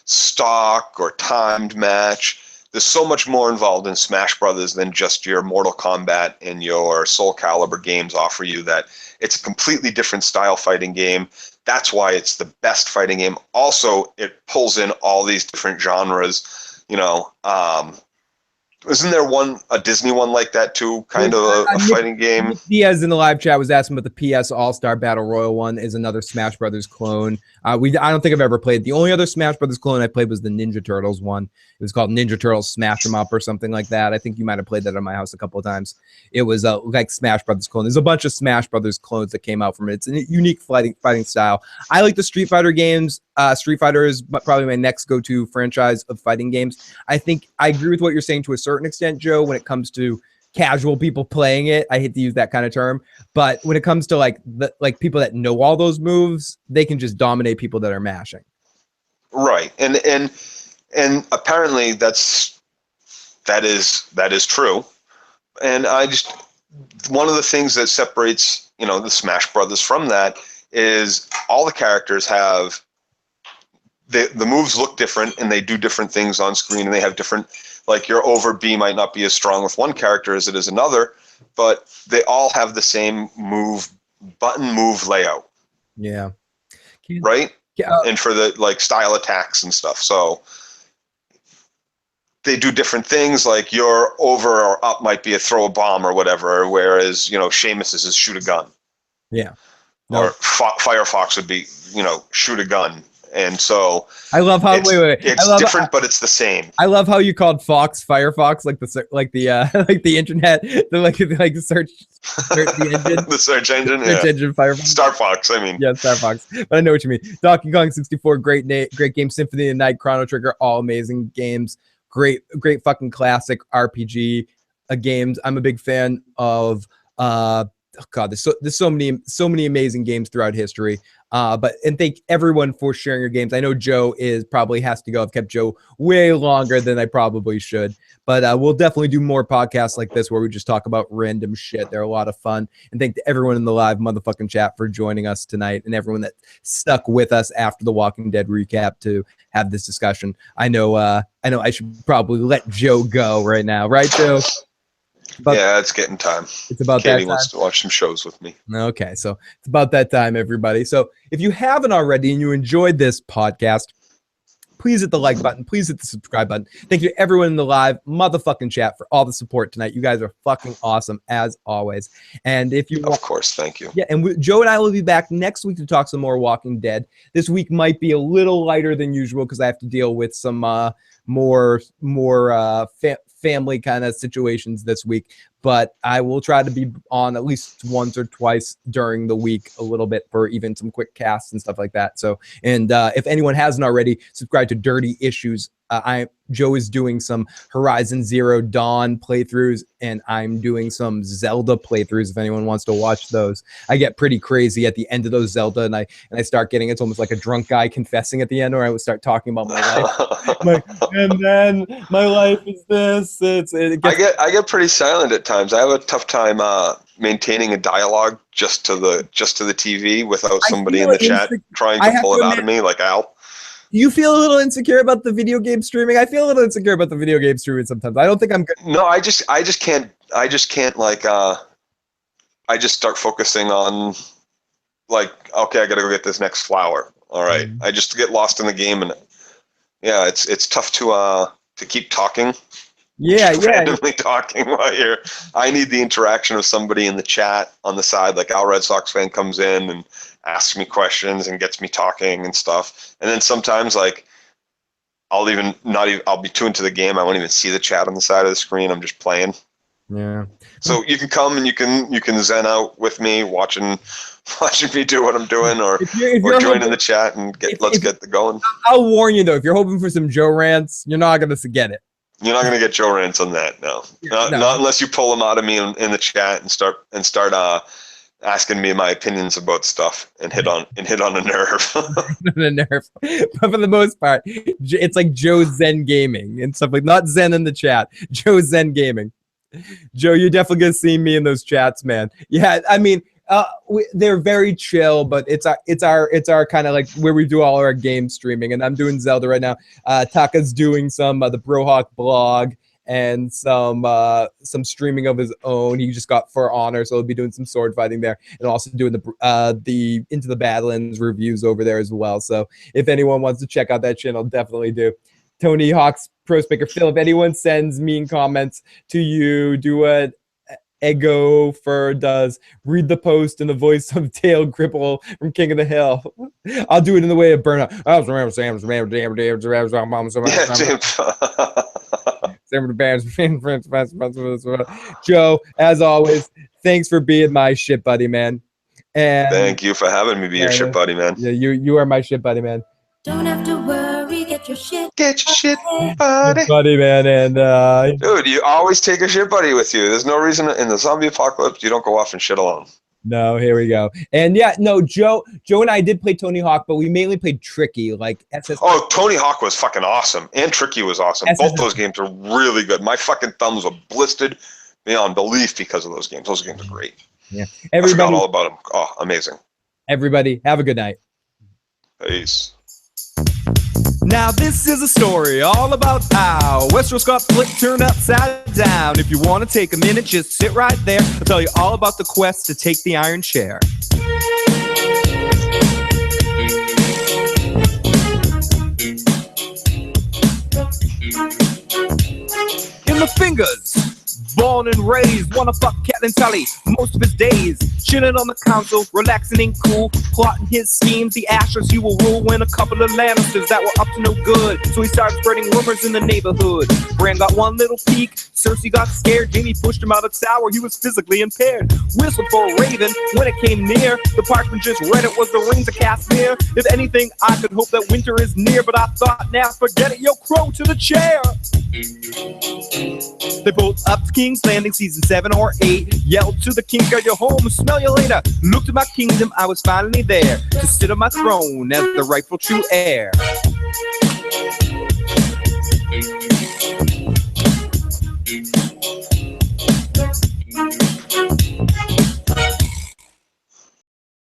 stock or timed match. There's so much more involved in Smash Brothers than just your Mortal Kombat and your Soul Calibur games offer you. That it's a completely different style fighting game. That's why it's the best fighting game. Also, it pulls in all these different genres. Isn't there a Disney one like that too? Kind of a fighting game. Diaz in the live chat was asking about the PS All-Star Battle Royal one. Is another Smash Brothers clone. I don't think I've ever played. The only other Smash Brothers clone I played was the Ninja Turtles one. It was called Ninja Turtles Smash 'em Up or something like that. I think you might have played that at my house a couple of times. It was like Smash Brothers clone. There's a bunch of Smash Brothers clones that came out from it. It's a unique fighting style. I like the Street Fighter games. Street Fighter is probably my next go-to franchise of fighting games. I think I agree with what you're saying to a certain extent, Joe, when it comes to casual people playing it. I hate to use that kind of term, but when it comes to like people that know all those moves, they can just dominate people that are mashing. Right. And apparently that is true. And one of the things that separates, the Smash Brothers from that is all the characters have the moves look different and they do different things on screen, and they have different, like your over B might not be as strong with one character as it is another, but they all have the same button move layout. Yeah. Right? And for the style attacks and stuff. So they do different things, like your over or up might be a throw a bomb or whatever, whereas, Seamus's is shoot a gun. Yeah. No. Or Firefox would be, shoot a gun. And so I love how it's different, but it's the same. I love how you called Fox Firefox, like the internet, the search the engine, the search engine, engine Firefox. Star Fox, I mean, yeah, Star Fox. But I know what you mean. Donkey Kong 64, great game. Symphony of the Night, Chrono Trigger, all amazing games. Great fucking classic RPG games. I'm a big fan of. There's so many amazing games throughout history. And thank everyone for sharing your games. I know Joe probably has to go. I've kept Joe way longer than I probably should, but we'll definitely do more podcasts like this where we just talk about random shit. They're a lot of fun. And thank to everyone in the live motherfucking chat for joining us tonight, and everyone that stuck with us after the Walking Dead recap to have this discussion. I know I should probably let Joe go right now, right, Joe? Yeah, it's getting time. It's about Katie that time. wants to watch some shows with me. Okay, so it's about that time, everybody. So if you haven't already and you enjoyed this podcast, please hit the like button. Please hit the subscribe button. Thank you to everyone in the live motherfucking chat for all the support tonight. You guys are fucking awesome as always. And if you, of course, thank you. Yeah, and Joe and I will be back next week to talk some more Walking Dead. This week might be a little lighter than usual because I have to deal with some more family kind of situations this week, but I will try to be on at least once or twice during the week a little bit for even some quick casts and stuff like that. So, and if anyone hasn't already, subscribe to Dirty Issues. Joe is doing some Horizon Zero Dawn playthroughs, and I'm doing some Zelda playthroughs if anyone wants to watch those. I get pretty crazy at the end of those Zelda, and I start getting, it's almost like a drunk guy confessing at the end, or I would start talking about my life. And then my life is this. I get pretty silent at times. I have a tough time maintaining a dialogue just to the TV without somebody in the chat trying to pull it out of me, like Al. You feel a little insecure about the video game streaming? I feel a little insecure about the video game streaming sometimes. I don't think I'm good. No, I just can't I just start focusing on okay, I gotta go get this next flower. All right. Mm-hmm. I just get lost in the game, and yeah, it's tough to keep talking. Yeah, randomly talking while I need the interaction of somebody in the chat on the side, like Al Red Sox fan comes in and asks me questions and gets me talking and stuff. And then sometimes I'll be too into the game. I won't even see the chat on the side of the screen. I'm just playing. Yeah. So you can come and you can zen out with me watching me do what I'm doing, or join in the chat and let's get the going. I'll warn you though, if you're hoping for some Joe rants, you're not gonna get it. You're not gonna get Joe rants on that, no. Not unless you pull them out of me in the chat and start asking me my opinions about stuff and hit on a nerve. But for the most part, it's like Joe Zen Gaming and stuff, like not Zen in the chat, Joe Zen Gaming. Joe, you're definitely gonna see me in those chats, man. Yeah, I mean, they're very chill, but it's our kind of like where we do all our game streaming, and I'm doing Zelda right now. Taka's doing some the Brohawk blog and some streaming of his own. He just got For Honor, so he'll be doing some sword fighting there, and also doing the Into the Badlands reviews over there as well. So if anyone wants to check out that channel, definitely do. Tony Hawk's Speaker. Phil, if anyone sends mean comments to you, do what Ego Fur does. Read the post in the voice of Dale Gripple from King of the Hill. I'll do it in the way of Burnout. Joe, as always, thanks for being my shit buddy, man. And thank you for having me be your shit buddy, man. Yeah, you are my shit buddy, man. Don't have to worry, get your shit buddy, man. And dude, you always take a shit buddy with you. There's no reason in the zombie apocalypse you don't go off and shit alone. No, here we go. And yeah, no, Joe and I did play Tony Hawk, but we mainly played Tricky, like SS. Oh, Tony Hawk was fucking awesome, and Tricky was awesome. Both those games are really good. My fucking thumbs were blistered beyond belief because of those games. Those games are great. Yeah, I forgot all about them. Oh, amazing. Everybody, have a good night. Peace. Now this is a story all about how Westeros got flipped, turned upside down. If you want to take a minute, just sit right there. I'll tell you all about the quest to take the Iron Chair. In the fingers, born and raised, wanna fuck Catelyn Tully most of his days. Chilling on the council, relaxing and cool, plotting his schemes. The Ashers he will rule when a couple of Lannisters that were up to no good. So he started spreading rumors in the neighborhood. Bran got one little peek, Cersei got scared. Jaime pushed him out of the tower, he was physically impaired. Whistled for a raven when it came near. The parchment just read it was the rings of Castamere. If anything, I could hope that winter is near, but I thought, now forget it, yo, crow to the chair. They pulled up to King's Landing, season 7 or 8. Yelled to the king, got your home, smell you later. Looked at my kingdom, I was finally there to sit on my throne as the rightful true heir.